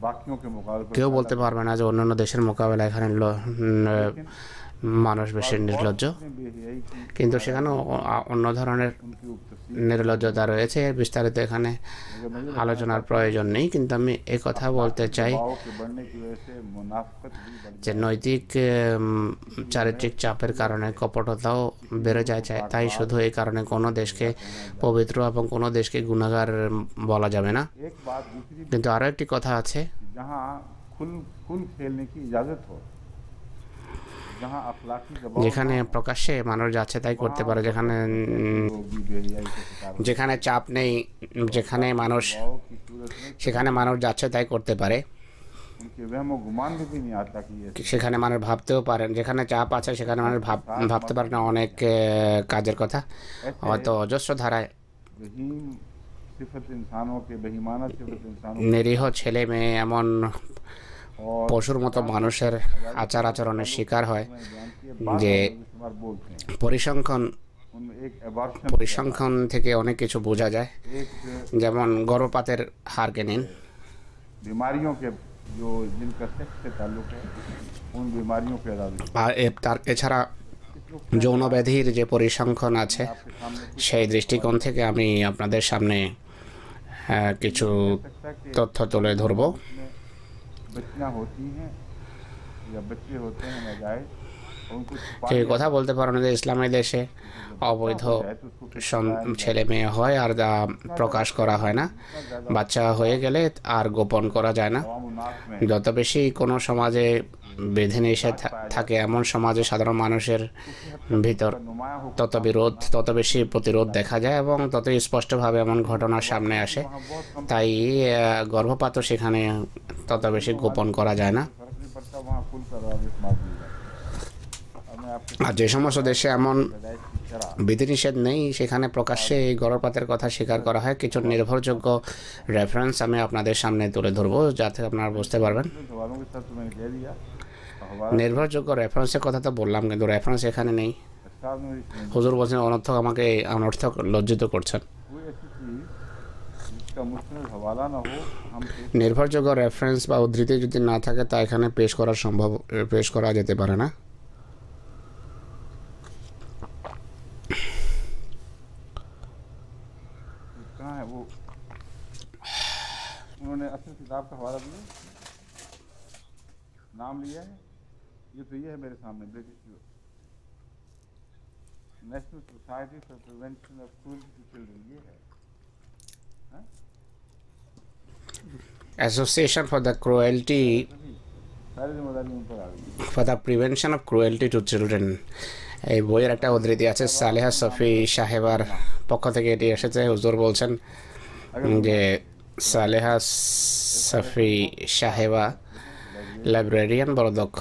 A: बाकियों के मुकाबले
B: কেউ বলতে পারবে না যে অন্যান্য দেশের মোকাবেলায় এখানে মানুষ বেশি নির্লজ্জ,
A: बेहयाई की
B: কিন্তু সেখানে অন্য ধরনের
A: उनकी उपतफसील
B: নির্লজ্জতা রয়েছে। বিস্তারিত এখানে আলোচনার প্রয়োজন নেই, কিন্তু আমি এই কথা বলতে চাই
A: दबाव के बढ़ने की वजह से मुनाफिकत भी बढ़
B: যে নৈতিক চারিত্রিক চাপের কারণে কপটতাও বেড়ে যায়। তাই শুধু এই কারণে কোনো দেশকে পবিত্র এবং কোনো দেশকে গুনাহগার বলা যাবে না।
A: एक बात दूसरी
B: কিন্তু আরও একটি কথা আছে,
A: जहाँ खुल खेलने की इजाज़त हो, जहाँ अखलाकी दबाव
B: যেখানে প্রকাশ্যে মানুষ যাচ্ছে তাই করতে পারে, যেখানে
A: लोग भी बेहयाई के शिकार हो
B: যেখানে চাপ নেই, যেখানে মানুষ
A: दबाव की सूरत में
B: সেখানে মানুষ যাচ্ছে তাই করতে পারে,
A: उनके वहम व गुमान में भी नहीं आता कि ये
B: সেখানে মানুষ ভাবতেও পারেন। যেখানে চাপ আছে সেখানে মানুষ ভাবতে পারে না অনেক কাজের কথা, হয়তো অজস্র ধারায়
A: बहीम सिफत इंसानों के बहीमाना सिफत इंसानों
B: নিরীহ ছেলে মেয়ে এমন
A: और
B: পশুর মতো মানুষের আচার আচরণের শিকার হয়
A: बयान किए
B: যে
A: शुमार बोलते हैं
B: পরিসংখ্যান
A: उनमें एक एबॉर्शन
B: পরিসংখ্যান থেকে অনেক কিছু বোঝা যায়।
A: एक
B: যেমন গর্ভপাতের হারকে নিন,
A: बीमारियों के जो जिनका सेक्स से ताल्लुक है उन बीमारियों के अदालत
B: আর তার এছাড়া যৌন ব্যাধির যে পরিসংখ্যান আছে, সেই দৃষ্টিকোণ থেকে আমি আপনাদের সামনে কিছু
A: कह सकता कि
B: তথ্য তুলে ধরব।
A: उसमें बच्चियां होती हैं या बच्चे होते हैं नाजायज और उनको छुपा
B: কেউ
A: दिया
B: কথা
A: जाता
B: বলতে পারো না যে ইসলামী দেশে
A: है। जब बच्चा
B: অবৈধ
A: हो जाए तो उसको फिर छुपाया नहीं
B: ছেলে
A: जाता।
B: মেয়ে হয় আর
A: जितना
B: প্রকাশ
A: ज़्यादा
B: করা
A: फैल
B: হয় না।
A: जितना ज़्यादा
B: বাচ্চা হয়ে গেলে আর গোপন করা যায় না।
A: अवामुन्नास में
B: যত বেশি কোনো সমাজে বিধিনিষেধ থাকে এমন সমাজে সাধারণ মানুষের
A: उसी हद तक
B: ভিতর
A: उसका नुमाया हो
B: তত বিরোধ তত বেশি প্রতিরোধ দেখা যায় এবং ততই স্পষ্টভাবে এমন ঘটনা সামনে আসে।
A: वहाँ बहुत कम
B: তাই গর্ভপাতও সেখানে তত বেশি গোপন করা যায় না।
A: फर्क नहीं पड़ता, वहाँ कुल करवा इस्तेमाल की जाती है। और मैं आपके
B: আর যে সমস্ত দেশে এমন
A: पैदाइश की शरह
B: বিধিনিষেধ নেই সেখানে প্রকাশ্যে এই গর্ভপাতের কথা স্বীকার করা হয়। কিছু নির্ভরযোগ্য রেফারেন্স আমি আপনাদের সামনে তুলে ধরবো যাতে আপনারা বুঝতে পারবেন।
A: सवालों के साथ तो मैंने कह दिया। और हमारा
B: নির্ভরযোগ্য রেফারেন্সের কথা তো বললাম কিন্তু রেফারেন্স এখানে নেই।
A: साथ में इसमें
B: হুজুর বলছেন অনর্থক আমাকে অনর্থক লজ্জিত করছেন।
A: कोई ऐसी चीज़ जिसका मुस्लिम हवाला ना हो हम पेश
B: নির্ভরযোগ্য রেফারেন্স বা উদ্ধৃতি যদি না থাকে তা এখানে পেশ করা যেতে পারে না।
A: कहाँ है वो, उन्होंने असल किताब का हवाला दिया, नाम लिया है, ये है मेरे सामने, British National Society for Prevention of Cruelty to Children, ये है हाँ?
B: Association for the Cruelty
A: सारी जिम्मेदारी उन पर आ गई।
B: for the Prevention of Cruelty to Children এই বইয়ের একটা উদ্ধৃতি আছে সালেহা সফি সাহেবার পক্ষ থেকে এটি এসেছে। হুজুর বলছেন যে সালেহা সফি সাহেবা লাইব্রেরিয়ান, বড় দক্ষ,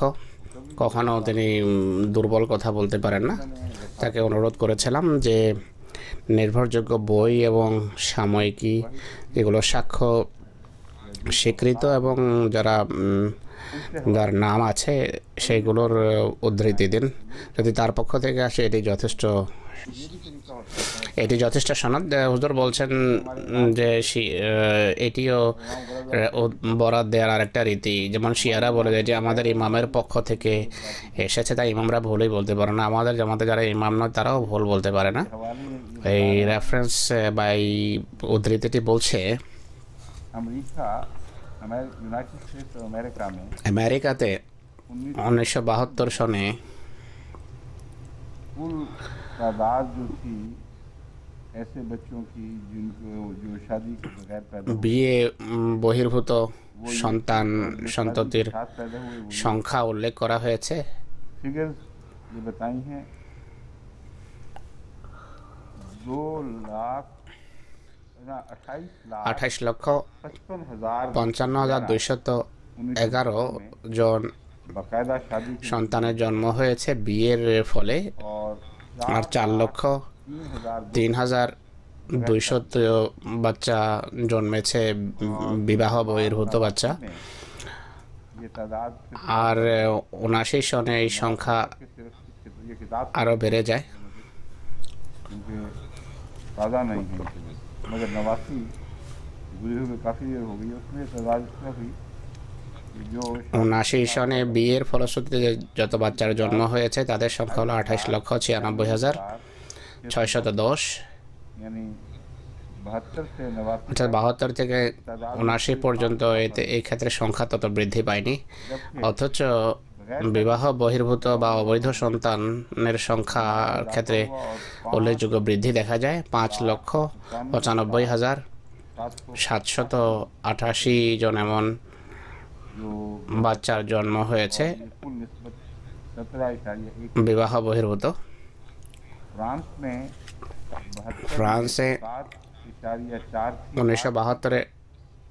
B: কখনো তিনি দুর্বল কথা বলতে পারেন না। তাকে অনুরোধ করেছিলাম যে নির্ভরযোগ্য বই এবং সাময়িকী যেগুলো সাক্ষ্য স্বীকৃত এবং যার নাম আছে সেইগুলোর উদ্ধৃতি দিন। যদি তার পক্ষ থেকে আসে এটি যথেষ্ট সনদ। হুজুর বলছেন যে এটিও বরাত দেওয়ার আরেকটা রীতি, যেমন শিয়ারা বলে দেয় যে আমাদের ইমামের পক্ষ থেকে এসেছে, তাই ইমামরা ভুলই বলতে পারে না। আমাদের জামাতে যারা ইমাম নয় তারাও ভুল বলতে পারে না। এই রেফারেন্স বা এই উদ্ধৃতিটি বলছে
A: यूनाइटेड स्टेट्स ऑफ अमेरिका में
B: আমেরিকাতে 1972 সনে
A: कुल तादाद जो थी ऐसे बच्चों की जिनको जो शादी के बगैर पैदा हुए,
B: বিয়ে বহির্ভূত সন্ততির
A: साथ पैदा हुए, वो
B: সংখ্যা উল্লেখ করা হয়েছে।
A: फिगर्स ये बताई हैं
B: 28,55,211 জন
A: बाकायदा शादी की
B: সন্তানের জন্ম হয়েছে বিয়ের ফলে,
A: और
B: আর 4,03,200 বাচ্চা জন্মেছে বিবাহ বহির্ভূত বাচ্চা।
A: ये तादाद
B: আর 79 সনে এই সংখ্যা
A: ये किताब
B: আরও বেড়ে যায়।
A: क्योंकि ताज़ा नहीं है इनके लिए, मगर 89 गुजरे हुए काफ़ी देर हो गई है, उसमें तादाद इसमें हुई जो
B: 79 सনে বিয়ের ফলশ্রুতিতে যত বাচ্চার জন্ম হয়েছে তাদের সংখ্যা হলো 28,96,610।
A: यानी 72 से 89
B: অর্থাৎ 72 থেকে 79 পর্যন্ত এই ক্ষেত্রে সংখ্যা তত বৃদ্ধি পায়নি। অথচ বিবাহ বহির্ভূত বা অবৈধ সন্তানের সংখ্যার ক্ষেত্রে উল্লেখযোগ্য বৃদ্ধি দেখা যায়। 5,95,788 জন এমন
A: जो
B: বাচ্চার জন্ম হয়েছে
A: ये कुल निस्बत 17.1।
B: বিবাহ বহির্ভূত।
A: फ्रांस में
B: फ्रांसे
A: 7.4 थी
B: 1972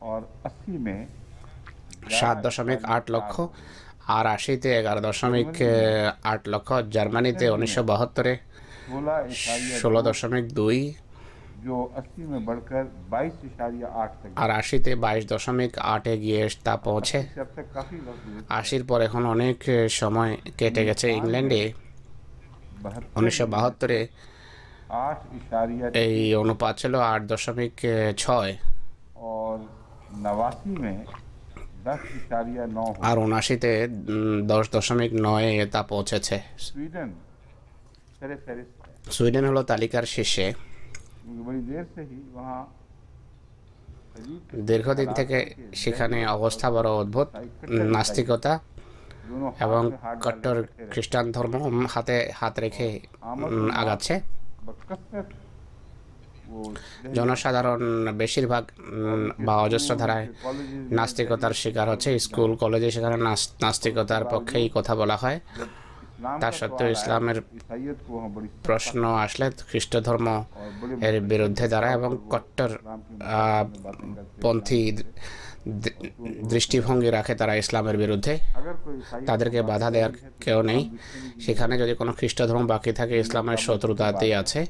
A: और 80 में
B: 7.8 লক্ষ, আর 80-তে 11.8 লক্ষ। জার্মানিতে 1972 16.2,
A: जो 80 में बढ़कर 22.8 तक,
B: আর 80-তে 22.8-এ গিয়ে তা পৌঁছে।
A: अब तक काफ़ी वक्त
B: 80-র পর এখন অনেক সময় কেটে গেছে। ইংল্যান্ডে 1972-এ
A: 8.8
B: এই অনুপাত ছিল 8.6,
A: और 89 में 10.9
B: আর 79-তে 10.9-এ তা পৌঁছেছে।
A: स्वीडन सरे फहरिस्त है,
B: সুইডেন হলো তালিকার শীর্ষে।
A: क्योंकि बड़ी देर से ही वहाँ
B: দীর্ঘদিন থেকে সেখানে অবস্থা বড় অদ্ভুত। নাস্তিকতা এবং কট্টর খ্রিস্টান ধর্ম হাতে হাত রেখে আগাচ্ছে। জনসাধারণ বেশিরভাগ বা অজস্র ধারায় নাস্তিকতার শিকার হচ্ছে। স্কুল কলেজে সেখানে নাস্তিকতার পক্ষেই কথা বলা হয়। তা সত্ত্বেও ইসলামের প্রশ্ন আসলে খ্রিস্ট ধর্ম এর বিরুদ্ধে দাঁড়ায় এবং কট্টর পন্থী দৃষ্টিভঙ্গি রাখে তারা ইসলামের বিরুদ্ধে। তাদেরকে বাধা দেওয়ার কেউ নেই। সেখানে যদি কোনো খ্রিস্ট ধর্ম বাকি থাকে, ইসলামের শত্রুতাতেই আছে,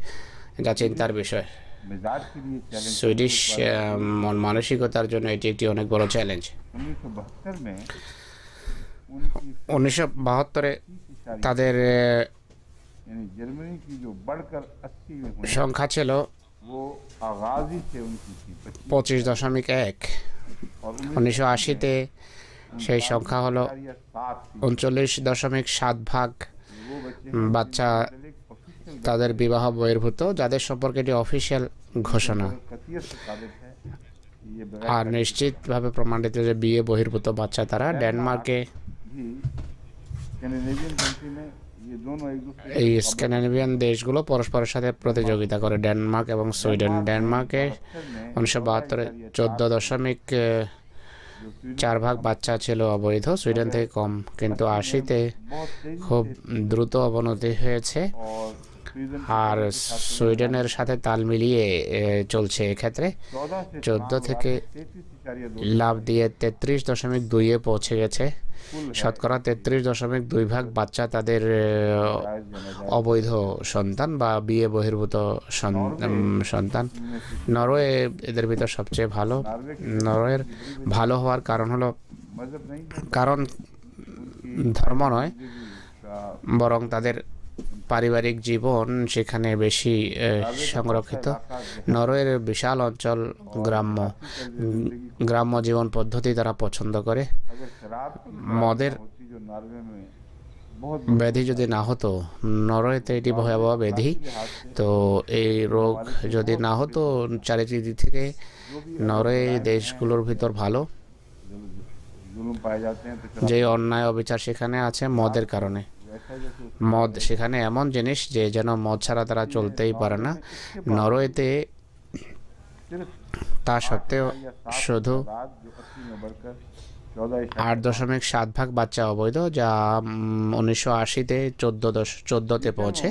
B: যা চিন্তার বিষয়। সুইডিশ মন মানসিকতার জন্য এটি একটি অনেক বড় চ্যালেঞ্জ। 1972-এ তাদের সংখ্যা ছিল 25.1। 1980-তে সেই সংখ্যা হলো 39.7 ভাগ বাচ্চা তাদের বিবাহ বহির্ভূত, যাদের সম্পর্কে এটি অফিসিয়াল ঘোষণা। আর নিশ্চিতভাবে প্রমাণিত যে বিয়ে বহির্ভূত বাচ্চা তারা। ডেনমার্কে এই স্ক্যান্ডিনেভিয়ান দেশগুলো পরস্পরের সাথে প্রতিযোগিতা করে, ডেনমার্ক এবং সুইডেন। ডেনমার্কে 1972-এ 14.4 ভাগ বাচ্চা ছিল অবৈধ, সুইডেন থেকে কম। কিন্তু 80-তে খুব দ্রুত অবনতি হয়েছে, আর সুইডেনের সাথে তাল মিলিয়ে চলছে এক্ষেত্রে। 14 থেকে লাভ দিয়ে 33.2-এ পৌঁছে গেছে। শতকরা 33.2 ভাগ বাচ্চা তাদের অবৈধ সন্তান বা বিয়ে বহির্ভূত সন্তান। নরওয়ে এদের ভিতর সবচেয়ে ভালো। নরওয়ের ভালো হওয়ার কারণ হলো, কারণ ধর্ম নয়, বরং তাদের পারিবারিক জীবন সেখানে বেশি সংরক্ষিত। নরওয়ের বিশাল অঞ্চল গ্রাম্য জীবন পদ্ধতি তারা পছন্দ করে। মদের ব্যাধি যদি না হতো, নরওয়েতে এটি ভয়াবহ ব্যাধি, তো এই রোগ যদি না হতো চারিদিক থেকে, নরওয়ে দেশগুলোর ভিতর ভালো। যে অন্যায় অবিচার সেখানে আছে মদের কারণে। মদ সেখানে এমন জিনিস যে যেন মদ ছাড়া তারা চলতেই পারে না। নরওয়েতে তা সত্ত্বেও শুধু 8.7 ভাগ বাচ্চা অবৈধ, যা 1980-তে 14তে পৌঁছে।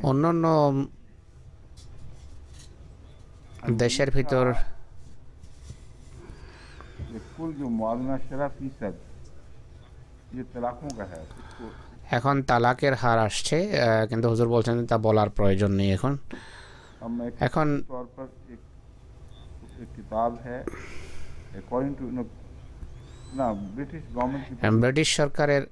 B: অন্যান্য দেশের ভিতর এখন তালাকের হার আসছে, কিন্তু হুজুর বলছেন তা বলার প্রয়োজন নেই। এখন ব্রিটিশ সরকারের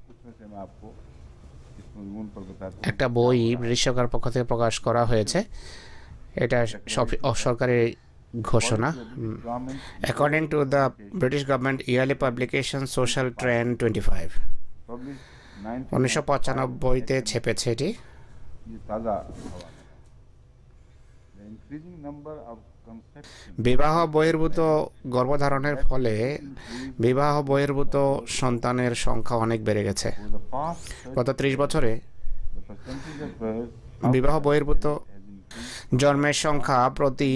B: একটা বই ব্রিটিশ সরকার পক্ষ থেকে প্রকাশ করা হয়েছে। এটা সরকারি ঘোষণা। According to the British government yearly publication social trend 25, 1995-তে ছেপেছে এটি। বিবাহ বহির্ভূত গর্ভধারণের ফলে বিবাহ বহির্ভূত সন্তানের সংখ্যা অনেক বেড়ে গেছে। গত 30 বছরে বিবাহ বহির্ভূত জন্মের সংখ্যা প্রতি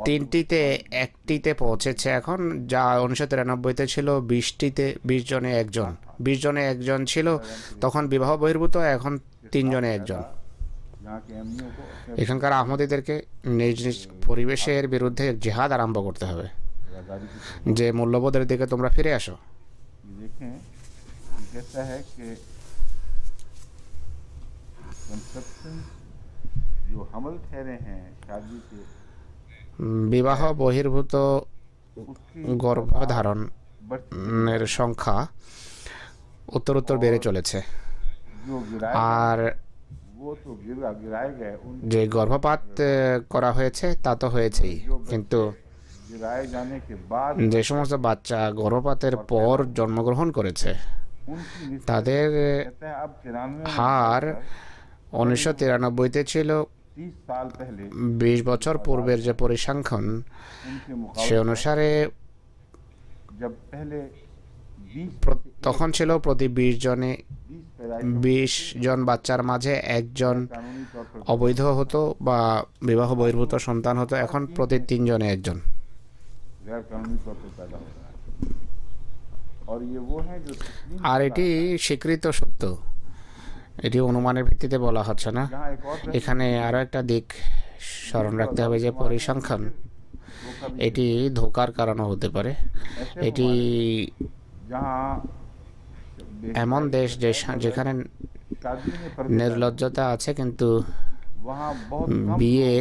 B: 3টিতে 1টিতে পৌঁছেছে এখন, যা 1993-তে ছিল 20 জনে 1 জন। 20 জনে 1 জন ছিল তখন বিবাহ বহির্ভূত, এখন 3 জনে 1 জন। এখানকার আহমদীদেরকে নিজ নিজ পরিবেশের বিরুদ্ধে জিহাদ আরম্ভ করতে হবে, যে মূল্যবোধের দিকে তোমরা ফিরে আসো। বিবাহ বহির্ভূত গর্ভধারণের সংখ্যা উত্তরোত্তর বেড়ে চলেছে, আর যে গর্ভপাত করা হয়েছে তা তো হয়েছেই, কিন্তু যে সমস্ত বাচ্চা গর্ভপাতের পর জন্মগ্রহণ করেছে তাদের হার 1993-তে ছিল
A: 30 साल पहले
B: 20 বছর পূর্বের যে পরিসংখ্যান
A: उनके
B: সে
A: मुकाबले
B: অনুসারে
A: जब पहले 20
B: তখন ছিল প্রতি 20 জনে
A: 20
B: 20 জন বাচ্চার মাঝে একজন
A: कानूनी तौर पर
B: অবৈধ হতো বা বিবাহ বহির্ভূত সন্তান হতো, এখন প্রতি 3 জনে একজন।
A: गैर कानूनी तौर पर पैदा हो रहा है और ये वो है जो
B: আর এটি স্বীকৃত সত্য, এটি অনুমানের ভিত্তিতে বলা হচ্ছে না।
A: जहाँ एक और
B: এখানে আরও একটা দিক স্মরণ রাখতে হবে যে পরিসংখ্যান
A: धोखा भी
B: এটি ধোকার কারণও হতে পারে।
A: ऐसे
B: এটি
A: जहाँ
B: এমন দেশ যেখানে
A: शादी में पर्दे
B: নির্লজ্জতা আছে, কিন্তু
A: वहाँ बहुत कम
B: বিয়ে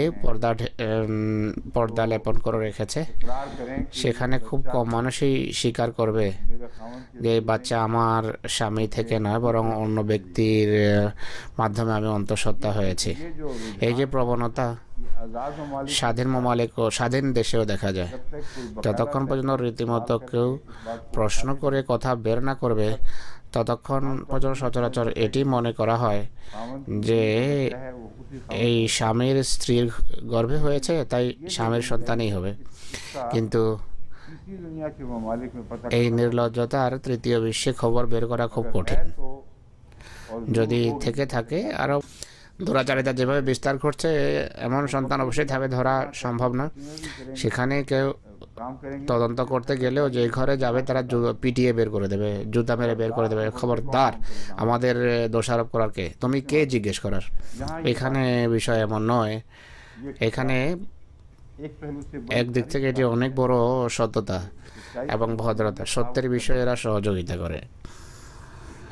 B: পর্দা লেপন করে রেখেছে।
A: इकरार करें कि
B: সেখানে খুব কম মানুষই স্বীকার করবে
A: मेरे खावन के
B: যে এই বাচ্চা আমার স্বামী থেকে নয়, বরং অন্য ব্যক্তির মাধ্যমে আমি অন্তঃসত্ত্বা হয়েছি।
A: ये जो
B: এই যে প্রবণতা
A: ये आज़ाद ममालिक
B: স্বাধীন মমালিক ও স্বাধীন দেশেও দেখা যায়।
A: जब तक कोई बकायदा
B: যতক্ষণ পর্যন্ত রীতিমতো কেউ প্রশ্ন করে কথা বের না করবে, ততক্ষণ পর্যন্ত সচরাচর এটি মনে করা হয়
A: खावन
B: যে
A: है वो उसी
B: এই স্বামীর স্ত্রীর গর্ভে হয়েছে, তাই স্বামীর সন্তানই হবে। কিন্তু
A: इसी दुनिया के ममालिक में पता
B: এই নির্লজ্জতার তৃতীয় বিশ্বে খবর বের করা খুব কঠিন।
A: है तो और
B: যদি থেকে থাকে, আরও দুরাচারিতা যেভাবে বিস্তার করছে, এমন সন্তান অবশ্যই থাকে ধরা সম্ভব না। সেখানে কেউ
A: काम करेंगे
B: তদন্ত করতে গেলেও যে ঘরে যাবে তারা পিটিয়ে বের করে দেবে, জুতা মেরে বের করে দেবে। খবরদার, আমাদের দোষারোপ করার কে, তুমি কে জিজ্ঞেস করার। এখানে বিষয় এমন নয়। এখানে
A: एक पहलू से
B: একদিক থেকে এটি অনেক বড় সত্যতা এবং ভদ্রতা। সত্যের বিষয়ে এরা সহযোগিতা করে।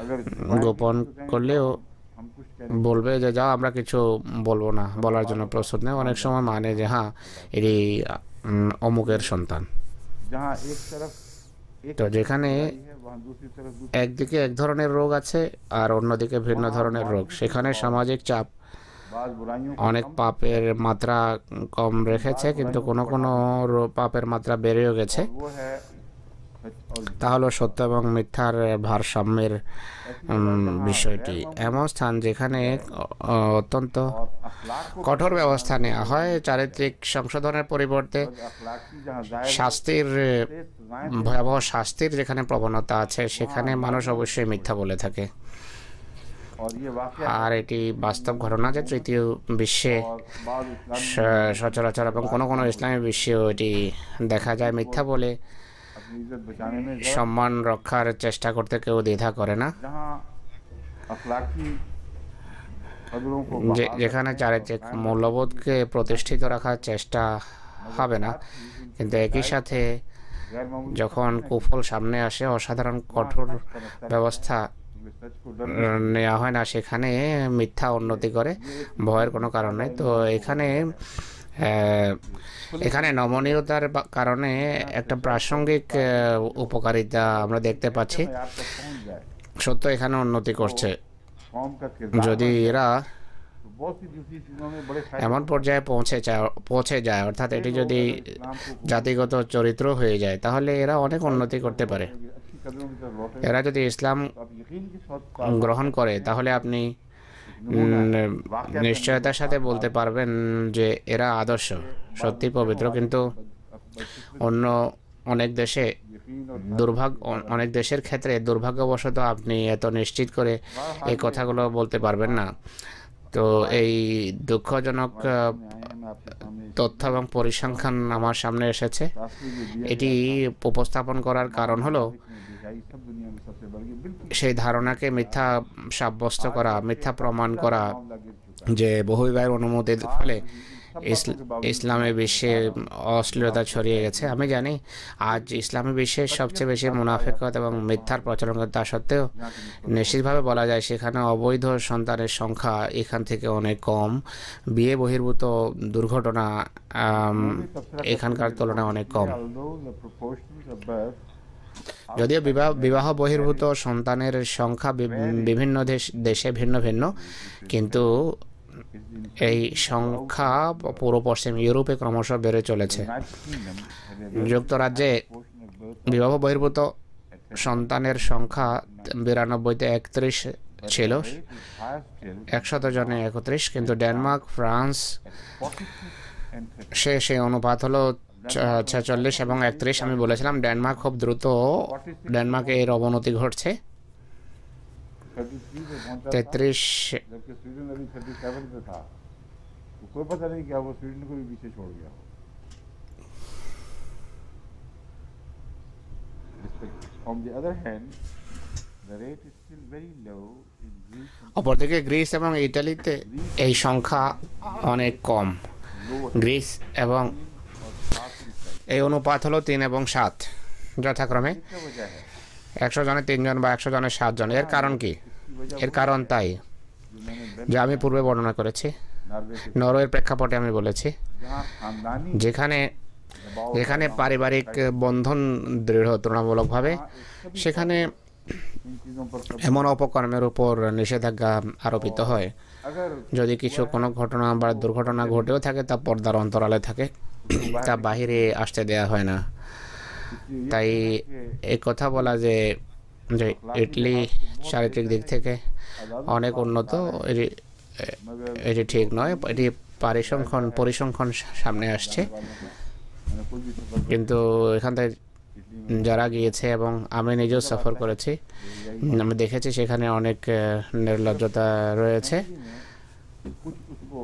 A: अगर
B: গোপন করলেও
A: हम कुछ करें
B: বলবে যে যাও, আমরা কিছু বলবো না, বলার জন্য প্রস্তুত নেই। অনেক সময় মানে যে হ্যাঁ এটি অমুকের সন্তান।
A: जहाँ एक तरफ एक
B: তো যেখানে
A: है वहाँ दूसरी तरफ दूसरी
B: একদিকে এক ধরনের রোগ আছে আর অন্যদিকে ভিন্ন ধরনের রোগ, সেখানে সামাজিক চাপ
A: बाज बुराइयों
B: অনেক পাপের মাত্রা কম রেখেছে, কিন্তু কোনো কোনো পাপের মাত্রা বেড়েও গেছে।
A: वो है सच और
B: তা হলো সত্য এবং মিথ্যার ভারসাম্যের বিষয়টি। এমন স্থান যেখানে অত্যন্ত
A: अखलाक को
B: কঠোর ব্যবস্থা নেওয়া হয়, চারিত্রিক সংশোধনের পরিবর্তে
A: अखलाकी जहाँ जायज
B: শাস্তির
A: सजाएं
B: ভয়াবহ শাস্তির যেখানে প্রবণতা আছে, সেখানে মানুষ অবশ্যই মিথ্যা বলে থাকে।
A: और ये वाक़या
B: আর এটি বাস্তব ঘটনা যে তৃতীয় বিশ্বে
A: और बाद इस्लाम
B: সচরাচর এবং কোনো কোনো ইসলামী বিশ্বেও এটি দেখা যায়। মিথ্যা বলে
A: अपनी इज्जत बचाने में ज़रा
B: সম্মান রক্ষার চেষ্টা করতে কেউ দ্বিধা করে না।
A: जहाँ अखलाकी कदरों को
B: যেখানে চারিত্রিক মূল্যবোধকে প্রতিষ্ঠিত রাখার চেষ্টা হবে না, কিন্তু একই সাথে
A: गैर मामूली
B: যখন কুফল সামনে আসে, অসাধারণ কঠোর ব্যবস্থা
A: सच को डर
B: নেওয়া হয় না, সেখানে মিথ্যা উন্নতি করে। ভয়ের কোনো কারণ নেই। তো এখানে নমনীয়তার কারণে একটা প্রাসঙ্গিক উপকারিতা আমরা দেখতে পাচ্ছি।
A: आप तक पहुँच जाए
B: সত্য এখানে উন্নতি করছে।
A: कौम का किरदार
B: যদি এরা
A: तो बहुत सी दूसरी चीज़ों में बड़े फायदे
B: এমন পর্যায়ে পৌঁছে যায়, অর্থাৎ এটি যদি
A: इस्लाम को
B: জাতিগত চরিত্র হয়ে যায়, তাহলে এরা অনেক উন্নতি করতে পারে।
A: अच्छी कदरों की तरफ लौटे
B: এরা যদি ইসলাম
A: तो आप यकीन के साथ
B: গ্রহণ করে, তাহলে আপনি নিশ্চয়তার সাথে বলতে পারবেন যে এরা আদর্শ, সত্যি পবিত্র। কিন্তু অন্য অনেক দেশে
A: यकीन और
B: অনেক দেশের ক্ষেত্রে দুর্ভাগ্যবশত আপনি এত নিশ্চিত করে এই কথাগুলো বলতে পারবেন না। তো এই দুঃখজনক
A: आए हैं मैं आपके सामने
B: তথ্য এবং পরিসংখ্যান আমার সামনে এসেছে।
A: तासीर जो दिया
B: এটি উপস্থাপন করার কারণ হলো
A: दिखाई सब दुनिया में सबसे बड़ी बिल्कुल
B: সেই ধারণাকে মিথ্যা সাব্যস্ত করা, মিথ্যা প্রমাণ করা
A: मामला गिर चुका
B: যে বহুবিবাহের অনুমতির ফলে ইসলামী বিশ্বে অশ্লীলতা ছড়িয়ে গেছে। আমি জানি আজ ইসলামী বিশ্বে সবচেয়ে বেশি মুনাফিকত এবং মিথ্যার প্রচলন, তা সত্ত্বেও নিশ্চিতভাবে বলা যায় সেখানে অবৈধ সন্তানের সংখ্যা এখান থেকে অনেক কম। বিয়ে বহির্ভূত দুর্ঘটনা এখানকার তুলনায় অনেক কম।
A: although the proportions of birth
B: যদিও বিবাহ বহির্ভূত সন্তানের সংখ্যা বিভিন্ন দেশে ভিন্ন ভিন্ন, কিন্তু এই সংখ্যা পুরো পশ্চিম ইউরোপে ক্রমশ বেড়ে চলেছে।
A: United Kingdom had a
B: যুক্তরাজ্যে
A: proportion of birth
B: বিবাহ বহির্ভূত সন্তানের সংখ্যা 92 থেকে ছিল
A: It is higher still
B: 100 জনে 31, কিন্তু ডেনমার্ক, ফ্রান্স
A: 46 and 30.
B: সেই অনুপাত হলো 46 এবং 31। আমি বলেছিলাম ডেনমার্ক খুব দ্রুত, ডেনমার্কে এর অবনতি ঘটছে।
A: 33 पे पहुंचा था
B: 33
A: जबकि स्वीडन अभी 37 पे था। तो कोई पता नहीं क्या वो स्वीडन को भी पीछे छोड़ गया हो। On the other hand, the rate is still very low in Greece and
B: অপরদিকে গ্রিস এবং ইটালিতে এই সংখ্যা অনেক কম। গ্রিস এবং
A: or 7
B: এই অনুপাত হলো 3 এবং 7 যথাক্রমে।
A: क्या वजह है?
B: 100 জনে 3 জন বা 100 জনে 7 জন। এর কারণ কি? এর কারণ তাই
A: जो मैंने
B: যা আমি পূর্বে বর্ণনা করেছি,
A: नॉर्वे के
B: নরওয়ের প্রেক্ষাপটে আমি বলেছি,
A: जहाँ खानदानी
B: যেখানে পারিবারিক বন্ধন দৃঢ় তুলনামূলকভাবে, সেখানে
A: इन चीज़ों पर
B: এমন অপকর্মের উপর নিষেধাজ্ঞা আরোপিত হয়।
A: अगर
B: যদি কোনো ঘটনা বা দুর্ঘটনা ঘটেও থাকে তা পর্দার অন্তরালে থাকে, তা বাহিরে আসতে দেয়া হয় না। তাই এই কথা বলা যে যে ইটালি চারিত্রিক দিক থেকে অনেক উন্নত, এটি ঠিক নয়। এটি পরিসংখ্যান সামনে আসছে,
A: मैंने खुद भी सफर
B: কিন্তু এখান থেকে যারা গিয়েছে এবং আমি নিজেও সফর করেছি, আমি দেখেছি সেখানে অনেক নির্লজ্জতা রয়েছে।
A: कुछ उसको